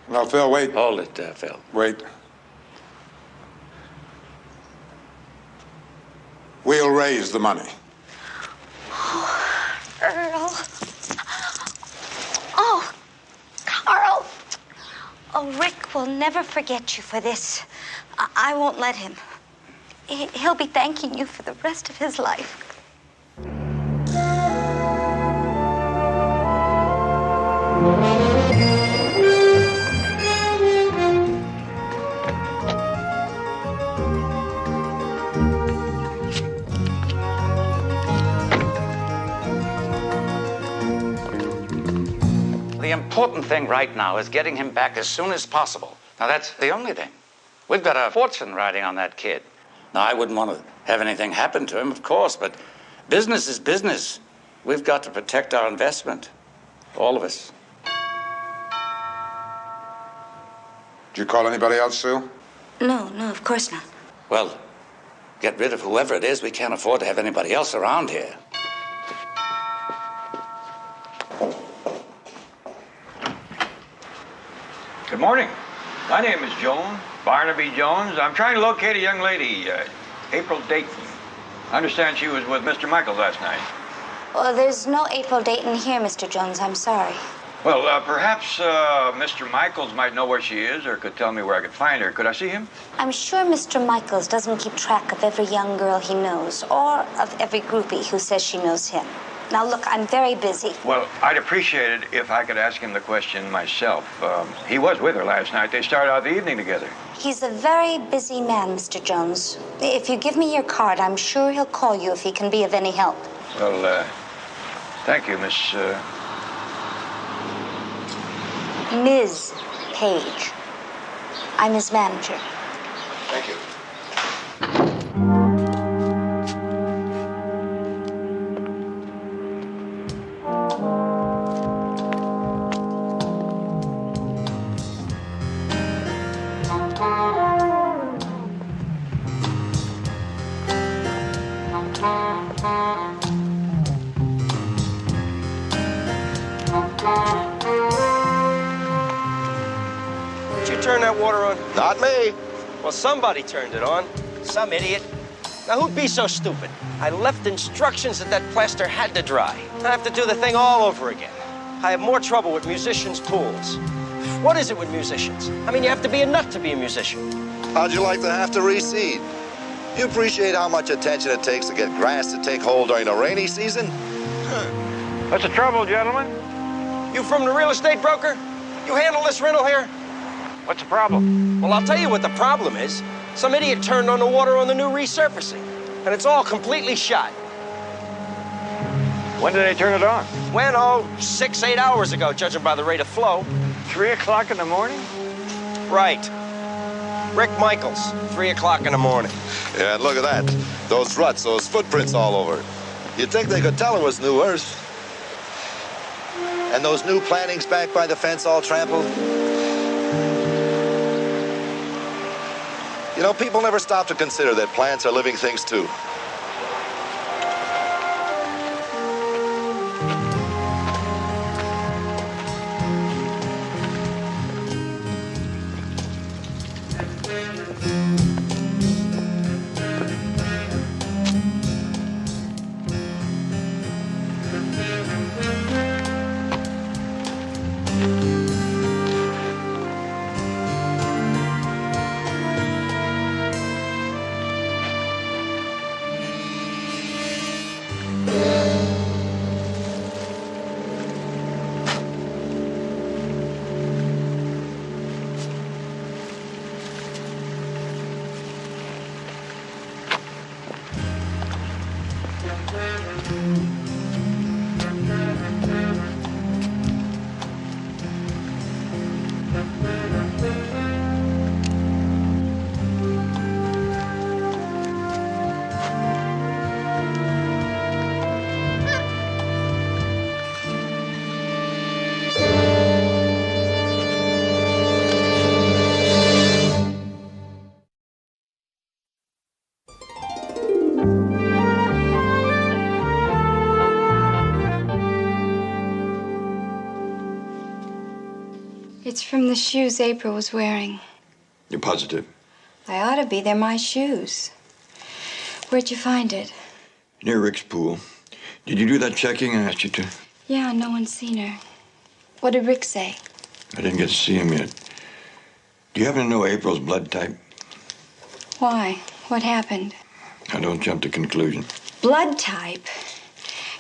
Well, Phil, wait. Hold it, Phil. Wait. We'll raise the money. Earl. Oh, Carl. Oh, Rick will never forget you for this. I won't let him. He'll be thanking you for the rest of his life. The important thing right now is getting him back as soon as possible. Now, that's the only thing. We've got a fortune riding on that kid. Now, I wouldn't want to have anything happen to him, of course, but business is business. We've got to protect our investment. All of us. Did you call anybody else, Sue? No, of course not. Well, get rid of whoever it is. We can't afford to have anybody else around here. Good morning. My name is Jones, Barnaby Jones. I'm trying to locate a young lady, April Dayton. I understand she was with Mr. Michaels last night. Well, there's no April Dayton here, Mr. Jones. I'm sorry. Well, perhaps Mr. Michaels might know where she is or could tell me where I could find her. Could I see him? I'm sure Mr. Michaels doesn't keep track of every young girl he knows or of every groupie who says she knows him. Now, look, I'm very busy. Well, I'd appreciate it if I could ask him the question myself. He was with her last night. They started out the evening together. He's a very busy man, Mr. Jones. If you give me your card, I'm sure he'll call you if he can be of any help. Well, thank you, Miss... Ms. Page. I'm his manager. Thank you. Turn that water on? Not me. Well, somebody turned it on. Some idiot. Now, who'd be so stupid? I left instructions that that plaster had to dry. I have to do the thing all over again. I have more trouble with musicians' pools. What is it with musicians? I mean, you have to be a nut to be a musician. How'd you like to have to reseed? You appreciate how much attention it takes to get grass to take hold during the rainy season? What's the trouble, gentlemen? You from the real estate broker? You handle this rental here? What's the problem? Well, I'll tell you what the problem is. Some idiot turned on the water on the new resurfacing, and it's all completely shot. When did they turn it on? When, 6, 8 hours ago, judging by the rate of flow. 3 o'clock in the morning? Right. Rick Michaels, 3 o'clock in the morning. Yeah, and look at that. Those ruts, those footprints all over it. You'd think they could tell it was new earth. And those new plantings back by the fence all trampled. You know, people never stop to consider that plants are living things too. It's from the shoes April was wearing. You're positive? I ought to be. They're my shoes. Where'd you find it? Near Rick's pool. Did you do that checking I asked you to? Yeah, no one's seen her. What did Rick say? I didn't get to see him yet. Do you happen to know April's blood type? Why? What happened? Now, don't jump to conclusions. Blood type?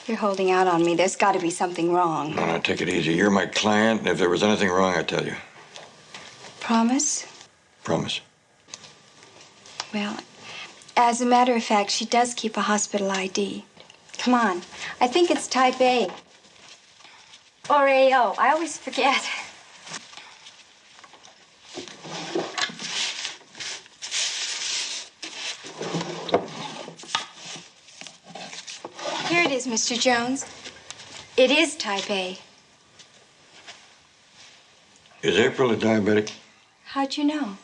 You're holding out on me. There's got to be something wrong. No, take it easy. You're my client, and if there was anything wrong, I'd tell you. Promise? Promise. Well, as a matter of fact, she does keep a hospital ID. Come on. I think it's type A. Or AO. I always forget. Here it is, Mr. Jones. It is type A. Is April a diabetic? How'd you know?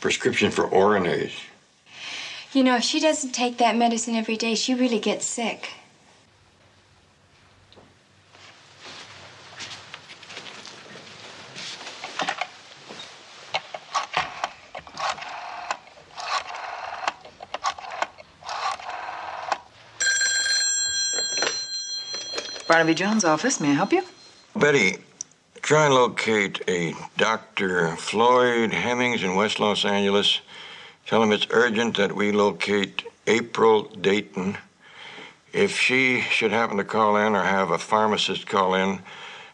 Prescription for Oronase. You know, if she doesn't take that medicine every day, she really gets sick. Barnaby Jones' office. May I help you? Betty, try and locate a Dr. Floyd Hemmings in West Los Angeles. Tell him it's urgent that we locate April Dayton. If she should happen to call in or have a pharmacist call in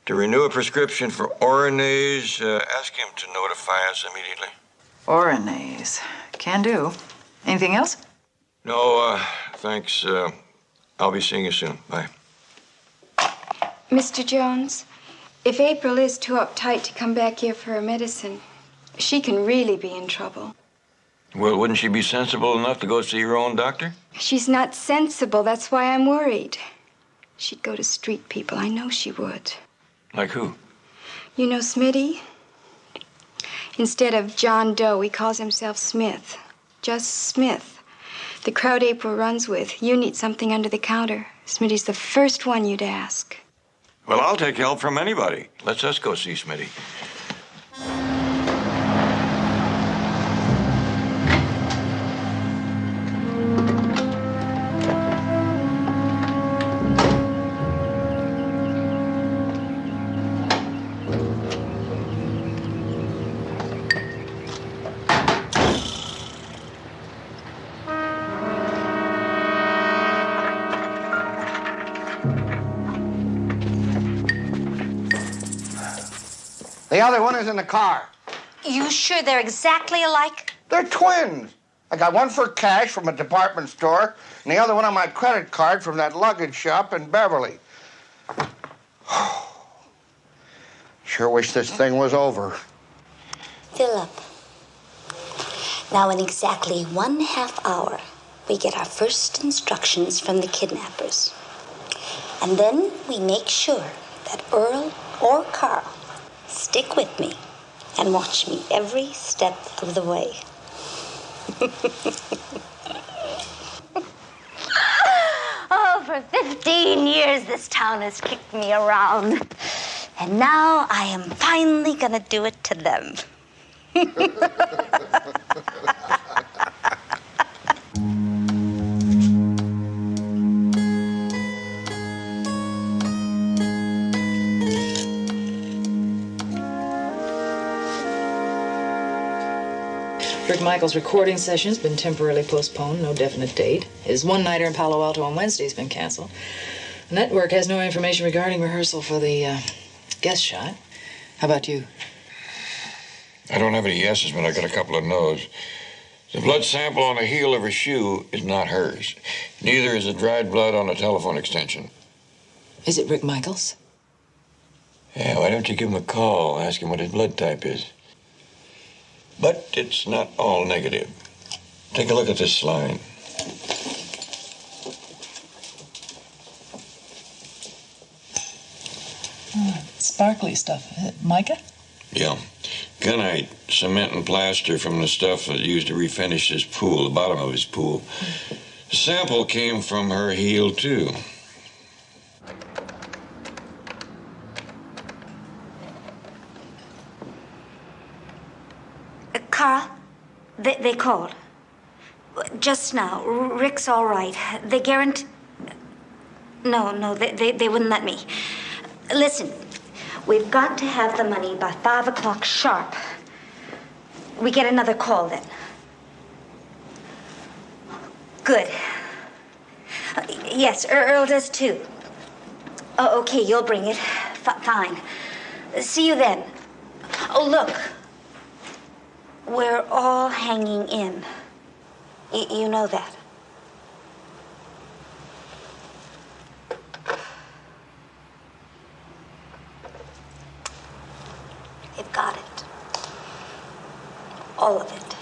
to renew a prescription for Oronase, ask him to notify us immediately. Oronase. Can do. Anything else? No, thanks. I'll be seeing you soon. Bye. Mr. Jones, if April is too uptight to come back here for her medicine, she can really be in trouble. Well, wouldn't she be sensible enough to go see her own doctor? She's not sensible. That's why I'm worried. She'd go to street people. I know she would. Like who? You know Smitty? Instead of John Doe, he calls himself Smith. Just Smith. The crowd April runs with. You need something under the counter. Smitty's the first one you'd ask. Well, I'll take help from anybody. Let's us go see Smitty. The other one is in the car. You sure they're exactly alike? They're twins. I got one for cash from a department store, and the other one on my credit card from that luggage shop in Beverly. Sure wish this thing was over. Philip, Now, in exactly 1/2 hour, we get our first instructions from the kidnappers. And then we make sure that Earl or Carl stick with me and watch me every step of the way. Oh, for 15 years, this town has kicked me around. And now I am finally gonna do it to them. Rick Michaels' recording session's been temporarily postponed, no definite date. His one-nighter in Palo Alto on Wednesday's been canceled. The network has no information regarding rehearsal for the guest shot. How about you? I don't have any yeses, but I got a couple of no's. The blood sample on the heel of her shoe is not hers. Neither is the dried blood on the telephone extension. Is it Rick Michaels? Yeah, why don't you give him a call, ask him what his blood type is? But it's not all negative. Take a look at this slide. Sparkly stuff. Mica? Yeah. Gunite, cement and plaster from the stuff that used to refinish his pool, the bottom of his pool. The sample came from her heel, too. Carl, they called. Just now. Rick's all right. They guarantee... No, they wouldn't let me. Listen, we've got to have the money by 5 o'clock sharp. We get another call then. Good. Yes, Earl does too. Oh, okay, you'll bring it. Fine. See you then. Oh, look. We're all hanging in. You know that. They've got it. All of it.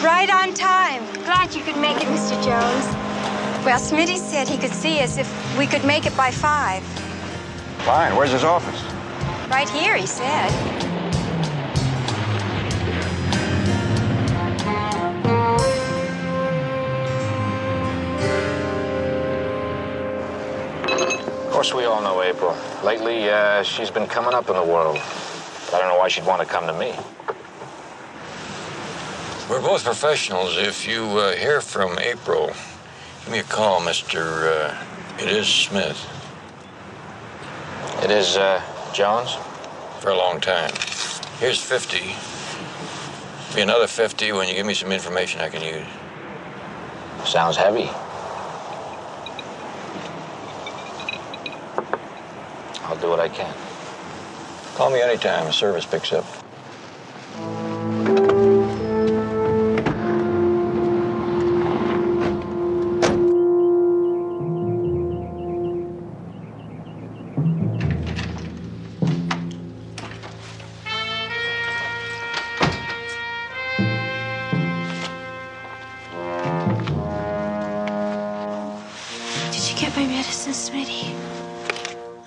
Right on time. Glad you could make it, Mr. Jones. Well, Smitty said he could see us if we could make it by 5. Fine. Where's his office? Right here, he said. Of course, we all know April. Lately, she's been coming up in the world. I don't know why she'd want to come to me. We're both professionals. If you hear from April, give me a call, Mr. It is Smith. It is, Jones? For a long time. Here's 50. Be another 50 when you give me some information I can use. Sounds heavy. I'll do what I can. Call me anytime. The service picks up.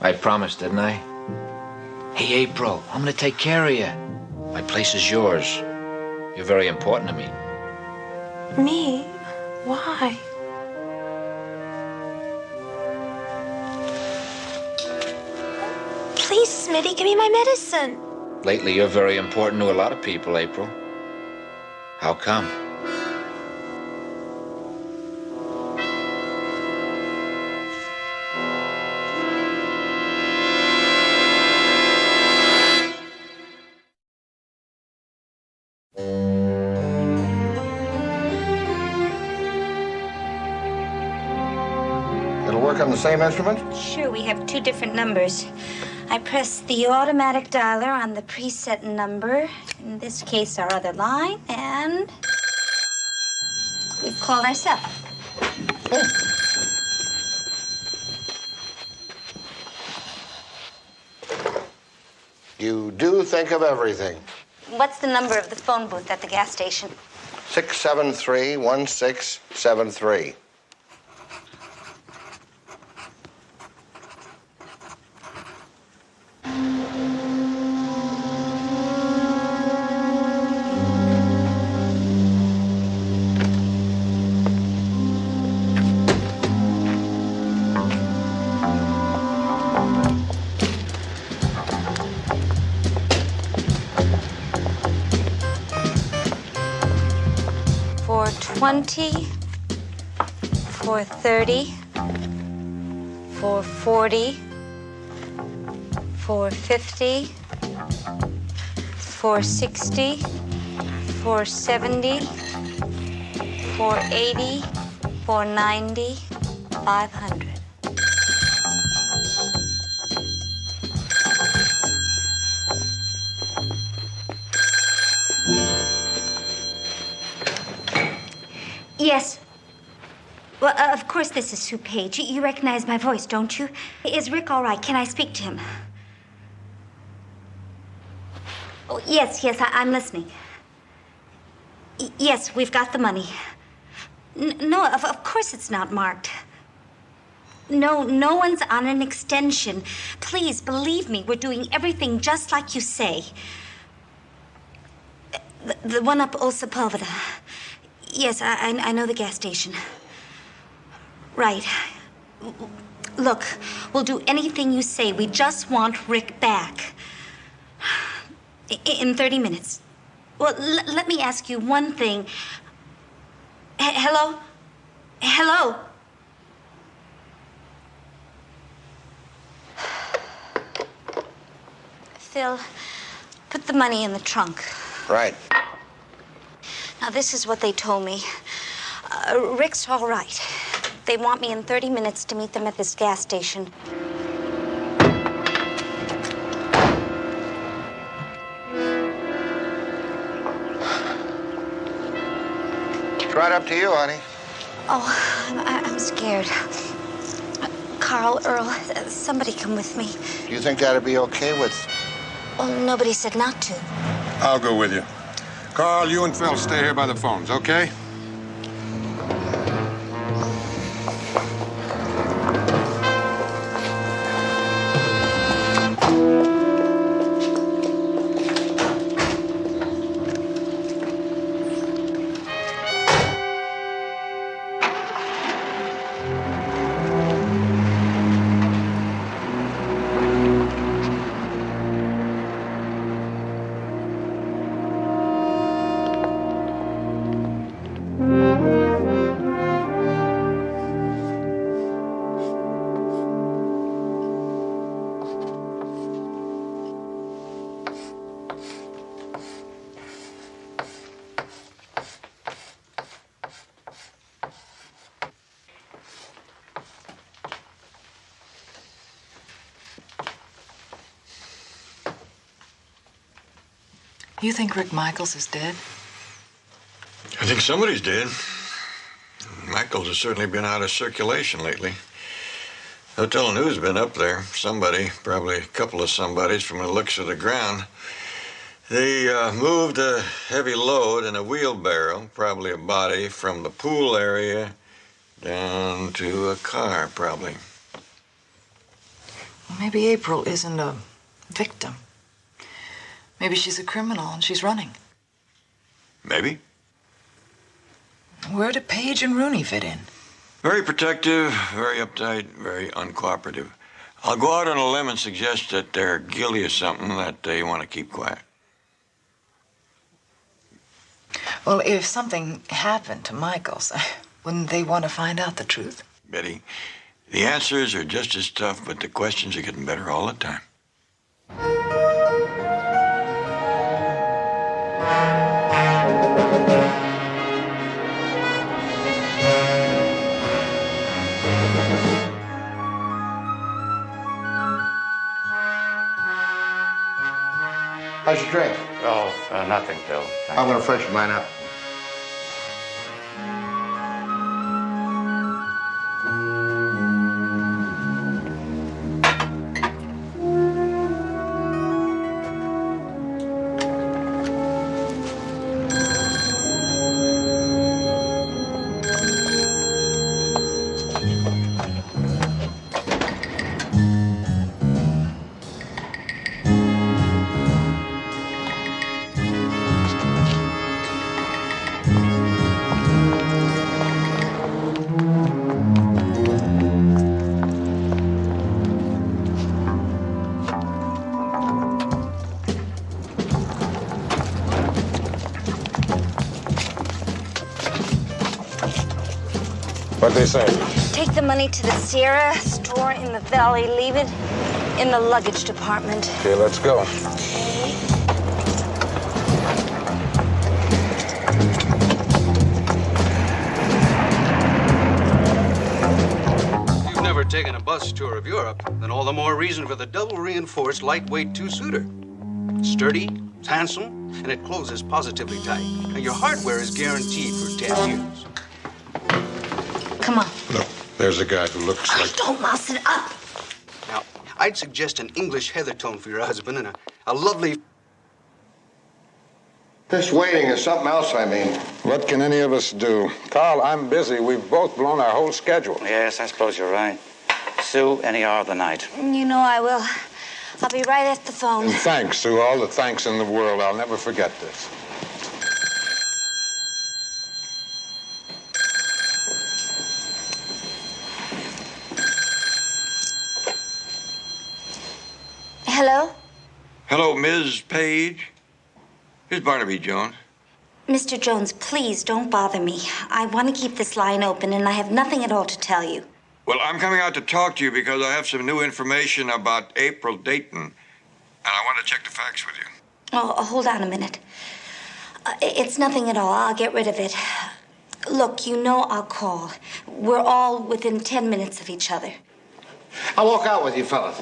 I promised, didn't I? Hey, April, I'm gonna take care of you. My place is yours. You're very important to me. Me? Why? Please, Smitty, give me my medicine. Lately, you're very important to a lot of people, April. How come? It'll work on the same instrument? Sure, we have 2 different numbers. I press the automatic dialer on the preset number, in this case our other line, and we've called ourselves. You do think of everything. What's the number of the phone booth at the gas station? 673-1673. $4.20, $4.30, $4.40, $4.50, $4.60, $4.70, $4.80, $4.90, $500. Yes. Well, of course this is Sue Page. You recognize my voice, don't you? Is Rick all right? Can I speak to him? Oh, yes, I'm listening. Yes, we've got the money. No, of course it's not marked. No one's on an extension. Please, believe me, we're doing everything just like you say. The one up Old Sepulveda. Yes, I know the gas station. Right. Look, we'll do anything you say. We just want Rick back. In 30 minutes. Well, let me ask you one thing. Hello? Hello? Phil, put the money in the trunk. Right. Now, this is what they told me. Rick's all right. They want me in 30 minutes to meet them at this gas station. It's right up to you, honey. Oh, I'm scared. Carl, Earl, somebody come with me. Do you think that'd be okay with... Well, nobody said not to. I'll go with you. Carl, you and Phil stay here by the phones, okay? You think Rick Michaels is dead? I think somebody's dead. Michaels has certainly been out of circulation lately. No telling who's been up there. Somebody, probably a couple of somebodies from the looks of the ground. They moved a heavy load in a wheelbarrow, probably a body, from the pool area down to a car, probably. Well, maybe April isn't a victim. Maybe she's a criminal and she's running. Maybe. Where do Page and Rooney fit in? Very protective, very uptight, very uncooperative. I'll go out on a limb and suggest that they're guilty of something that they want to keep quiet. Well, if something happened to Michaels, wouldn't they want to find out the truth? Betty, the answers are just as tough, but the questions are getting better all the time. How's your drink? Oh, nothing, Phil. I'm going to freshen mine up. What'd they say? Take the money to the Sierra store in the valley. Leave it in the luggage department. Okay, let's go. If you've never taken a bus tour of Europe, then all the more reason for the double-reinforced lightweight two-suiter. It's sturdy, it's handsome, and it closes positively tight. And your hardware is guaranteed for 10 years. Come on. Look, there's a guy who looks like... Don't mouse it up. Now, I'd suggest an English heather tone for your husband and a lovely... This waiting is something else, I mean. What can any of us do? Carl, I'm busy. We've both blown our whole schedule. Yes, I suppose you're right. Sue, any hour of the night. You know I will. I'll be right at the phone. And thanks, Sue. All the thanks in the world. I'll never forget this. Hello? Hello, Ms. Page. Here's Barnaby Jones. Mr. Jones, please don't bother me. I want to keep this line open, and I have nothing at all to tell you. Well, I'm coming out to talk to you because I have some new information about April Dayton, and I want to check the facts with you. Oh, hold on a minute. It's nothing at all. I'll get rid of it. Look, you know I'll call. We're all within 10 minutes of each other. I'll walk out with you, fellas.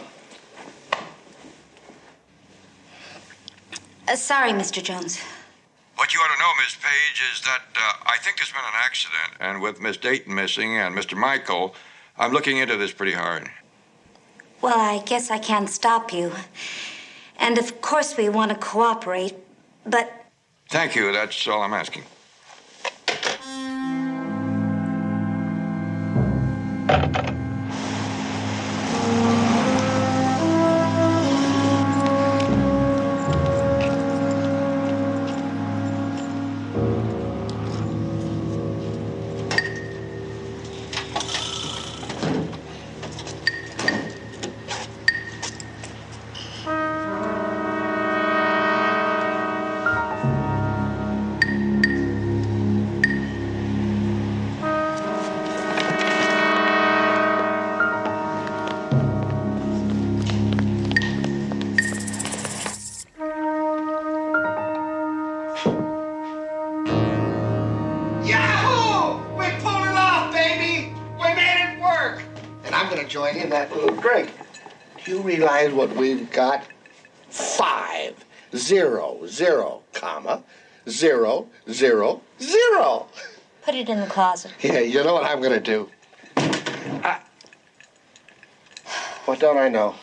Sorry, Mr. Jones. What you ought to know, Miss Page, is that I think there's been an accident, and with Miss Dayton missing and Mr. Michael, I'm looking into this pretty hard. Well, I guess I can't stop you. And of course we want to cooperate, but... Thank you. That's all I'm asking. Join in that little drink. Do you realize what we've got? 5, 0, 0, comma, 0, 0, 0. Put it in the closet. Yeah, you know what I'm gonna do? What don't I know?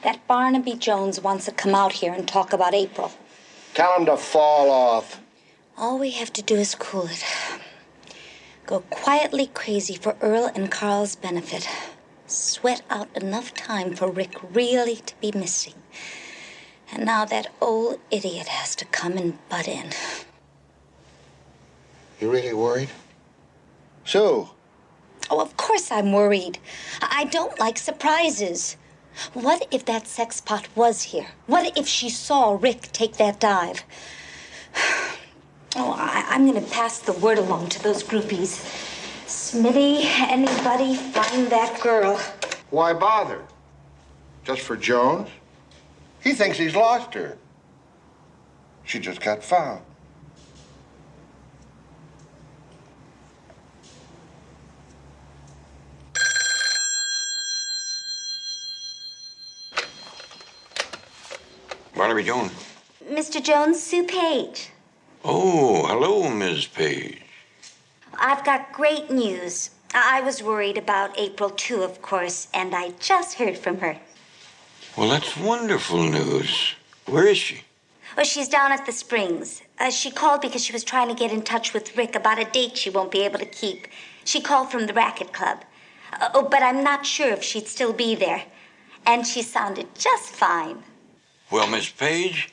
That Barnaby Jones wants to come out here and talk about April. Tell him to fall off. All we have to do is cool it. Go quietly crazy for Earl and Carl's benefit. Sweat out enough time for Rick really to be missing. And now that old idiot has to come and butt in. You really worried? Sue. Oh, of course I'm worried. I don't like surprises. What if that sex pot was here? What if she saw Rick take that dive? Oh, I'm going to pass the word along to those groupies. Smitty, anybody, find that girl. Why bother? Just for Jones? He thinks he's lost her. She just got found. Barnaby Jones. Mr. Jones, Sue Page. Oh, hello, Ms. Page. I've got great news. I was worried about April, too, of course, and I just heard from her. Well, that's wonderful news. Where is she? Well, she's down at the Springs. She called because she was trying to get in touch with Rick about a date she won't be able to keep. She called from the racket club. But I'm not sure if she'd still be there. And she sounded just fine. Well, Miss Page,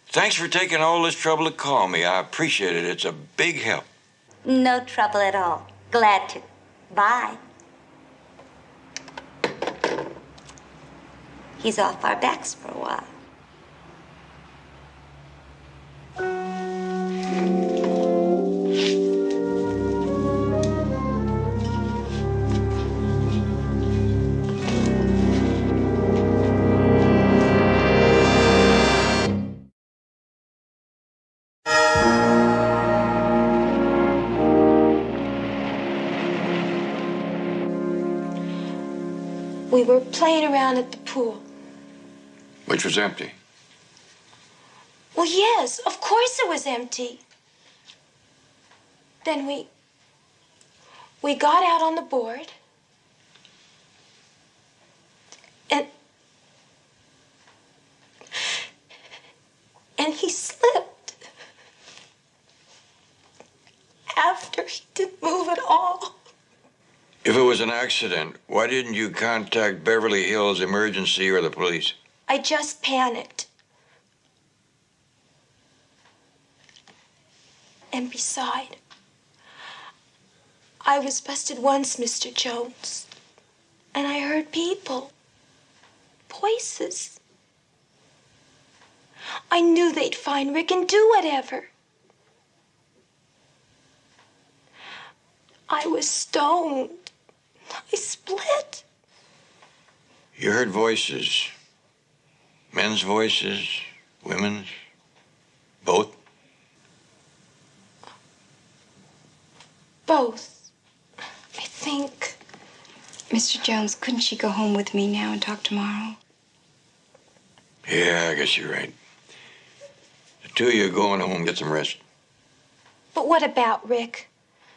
thanks for taking all this trouble to call me. I appreciate it. It's a big help. No trouble at all. Glad to. Bye. He's off our backs for a while. We were playing around at the pool. Which was empty. Well, yes, of course it was empty. Then we got out on the board. And he slipped. After he didn't move at all. If it was an accident, why didn't you contact Beverly Hills Emergency or the police? I just panicked. And beside, I was busted once, Mr. Jones. And I heard people. Voices. I knew they'd find Rick and do whatever. I was stoned. I split. You heard voices. Men's voices, women's, both? Both, I think. Mr. Jones, couldn't she go home with me now and talk tomorrow? Yeah, I guess you're right. The two of you going home, get some rest. But what about Rick?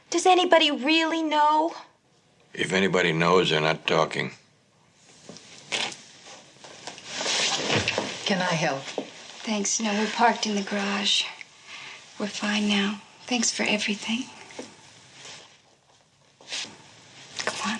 Does anybody really know? If anybody knows, they're not talking. Can I help? Thanks. No, we're parked in the garage. We're fine now. Thanks for everything. Come on.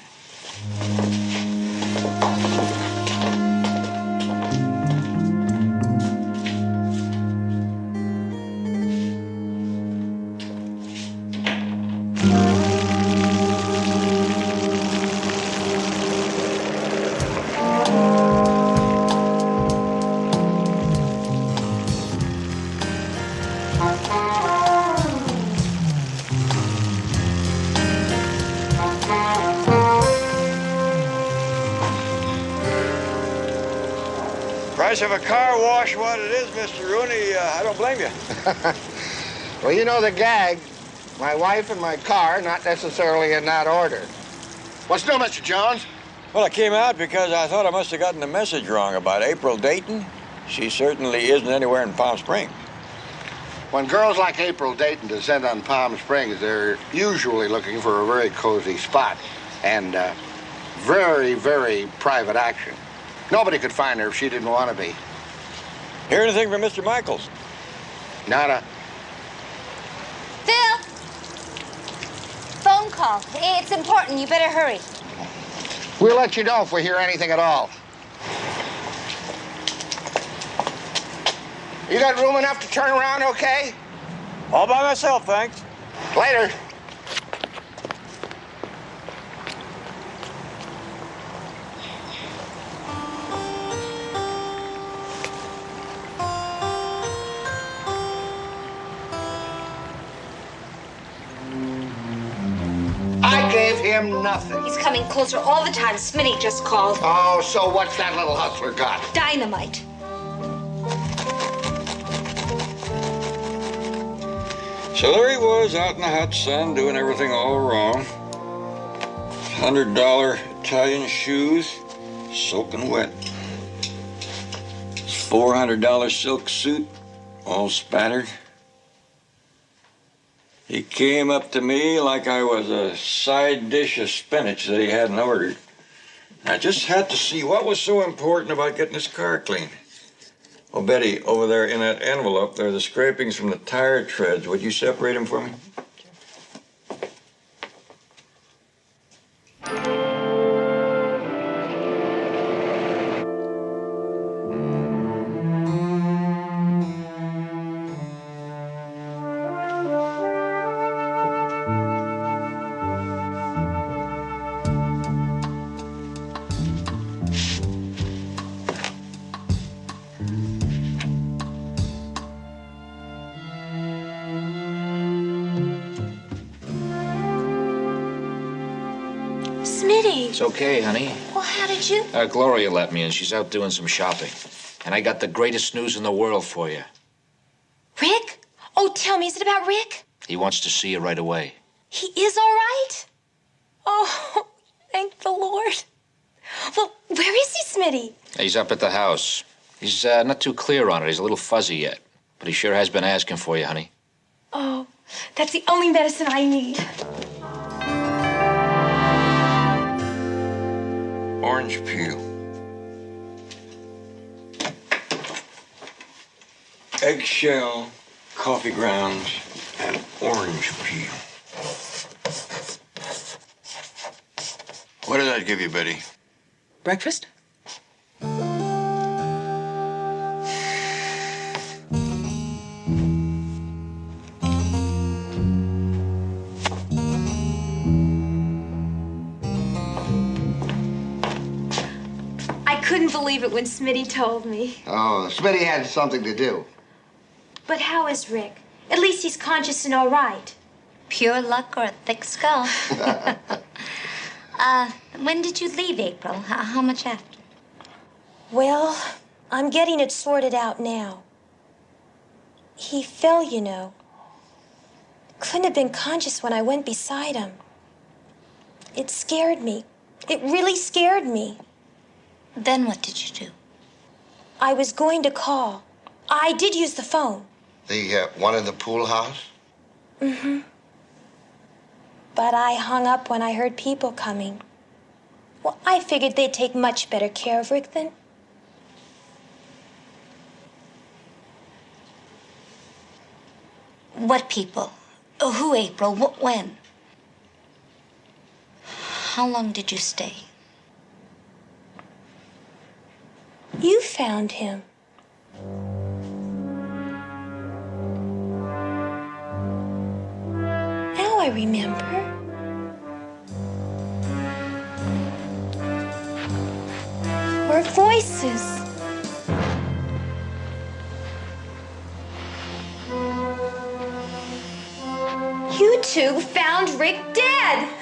Price of a car wash, what it is, Mr. Rooney, I don't blame you. Well, you know the gag. My wife and my car, not necessarily in that order. What's new, Mr. Jones? Well, I came out because I thought I must have gotten the message wrong about April Dayton. She certainly isn't anywhere in Palm Springs. When girls like April Dayton descend on Palm Springs, they're usually looking for a very cozy spot and very, very private action. Nobody could find her if she didn't want to be. Hear anything from Mr. Michaels? Nada. Phil! Phone call. It's important. You better hurry. We'll let you know if we hear anything at all. You got room enough to turn around okay? All by myself, thanks. Later. I gave him nothing. He's coming closer all the time. Smitty just called. Oh, so what's that little hustler got? Dynamite. So there he was out in the hot sun doing everything all wrong. $100 Italian shoes, soaking wet. $400 silk suit, all spattered. He came up to me like I was a side dish of spinach that he hadn't ordered. I just had to see what was so important about getting his car clean. Oh, Betty, over there in that envelope, there are the scrapings from the tire treads. Would you separate them for me? Smitty. It's okay, honey. Well, how did you? Gloria let me in. She's out doing some shopping. And I got the greatest news in the world for you. Rick? Oh, tell me, is it about Rick? He wants to see you right away. He is all right? Oh, thank the Lord. Well, where is he, Smitty? He's up at the house. He's not too clear on it. He's a little fuzzy yet. But he sure has been asking for you, honey. Oh, that's the only medicine I need. Orange peel. Eggshell, coffee grounds, and orange peel. What did that give you, Betty? Breakfast? I couldn't believe it when Smitty told me. Oh, Smitty had something to do. But how is Rick? At least he's conscious and all right. Pure luck or a thick skull. When did you leave, April? How much after? Well, I'm getting it sorted out now. He fell, you know. Couldn't have been conscious when I went beside him. It scared me. It really scared me. Then what did you do? I was going to call. I did use the phone. The one in the pool house? Mm-hmm. But I hung up when I heard people coming. Well, I figured they'd take much better care of Rick than... What people? Who, April? When? How long did you stay? You found him. Now I remember. Our voices. You two found Rick dead.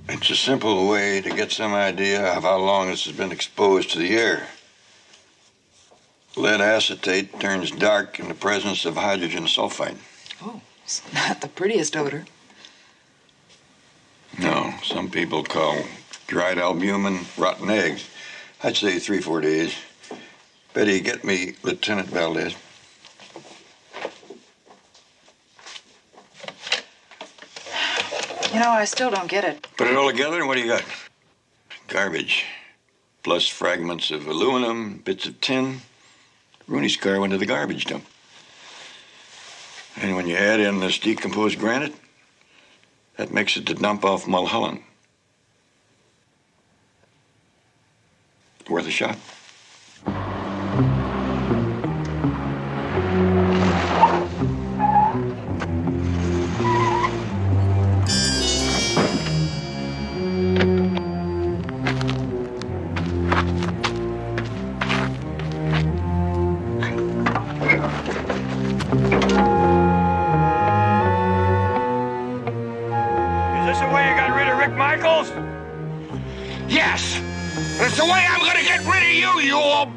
It's a simple way to get some idea of how long this has been exposed to the air. Lead acetate turns dark in the presence of hydrogen sulfide. Oh, it's not the prettiest odor. No, some people call dried albumin rotten eggs. I'd say 3-4 days. Betty, get me Lieutenant Valdez. You know, I still don't get it. Put it all together, and what do you got? Garbage. Plus fragments of aluminum, bits of tin. Rooney's car went to the garbage dump. And when you add in this decomposed granite, that makes it the dump off Mulholland. Worth a shot. Michaels? Yes! It's the way I'm gonna get rid of you, you old...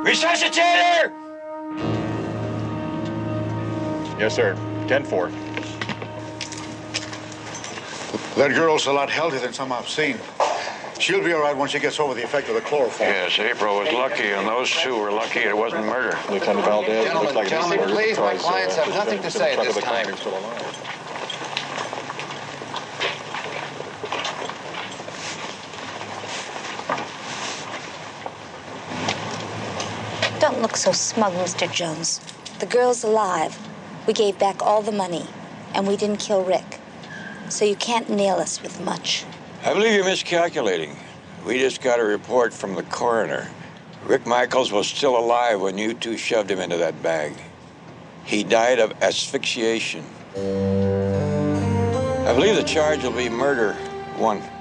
Resuscitator! Yes, sir. 10-4. That girl's a lot healthier than some I've seen. She'll be all right once she gets over the effect of the chloroform. Yes, April was lucky, and those two were lucky it wasn't murder. Lieutenant Valdez, looks like Gentlemen, please, my clients have nothing to say at this time. Don't look so smug, Mr. Jones. The girl's alive. We gave back all the money, and we didn't kill Rick. So you can't nail us with much. I believe you're miscalculating. We just got a report from the coroner. Rick Michaels was still alive when you two shoved him into that bag. He died of asphyxiation. I believe the charge will be murder, 1.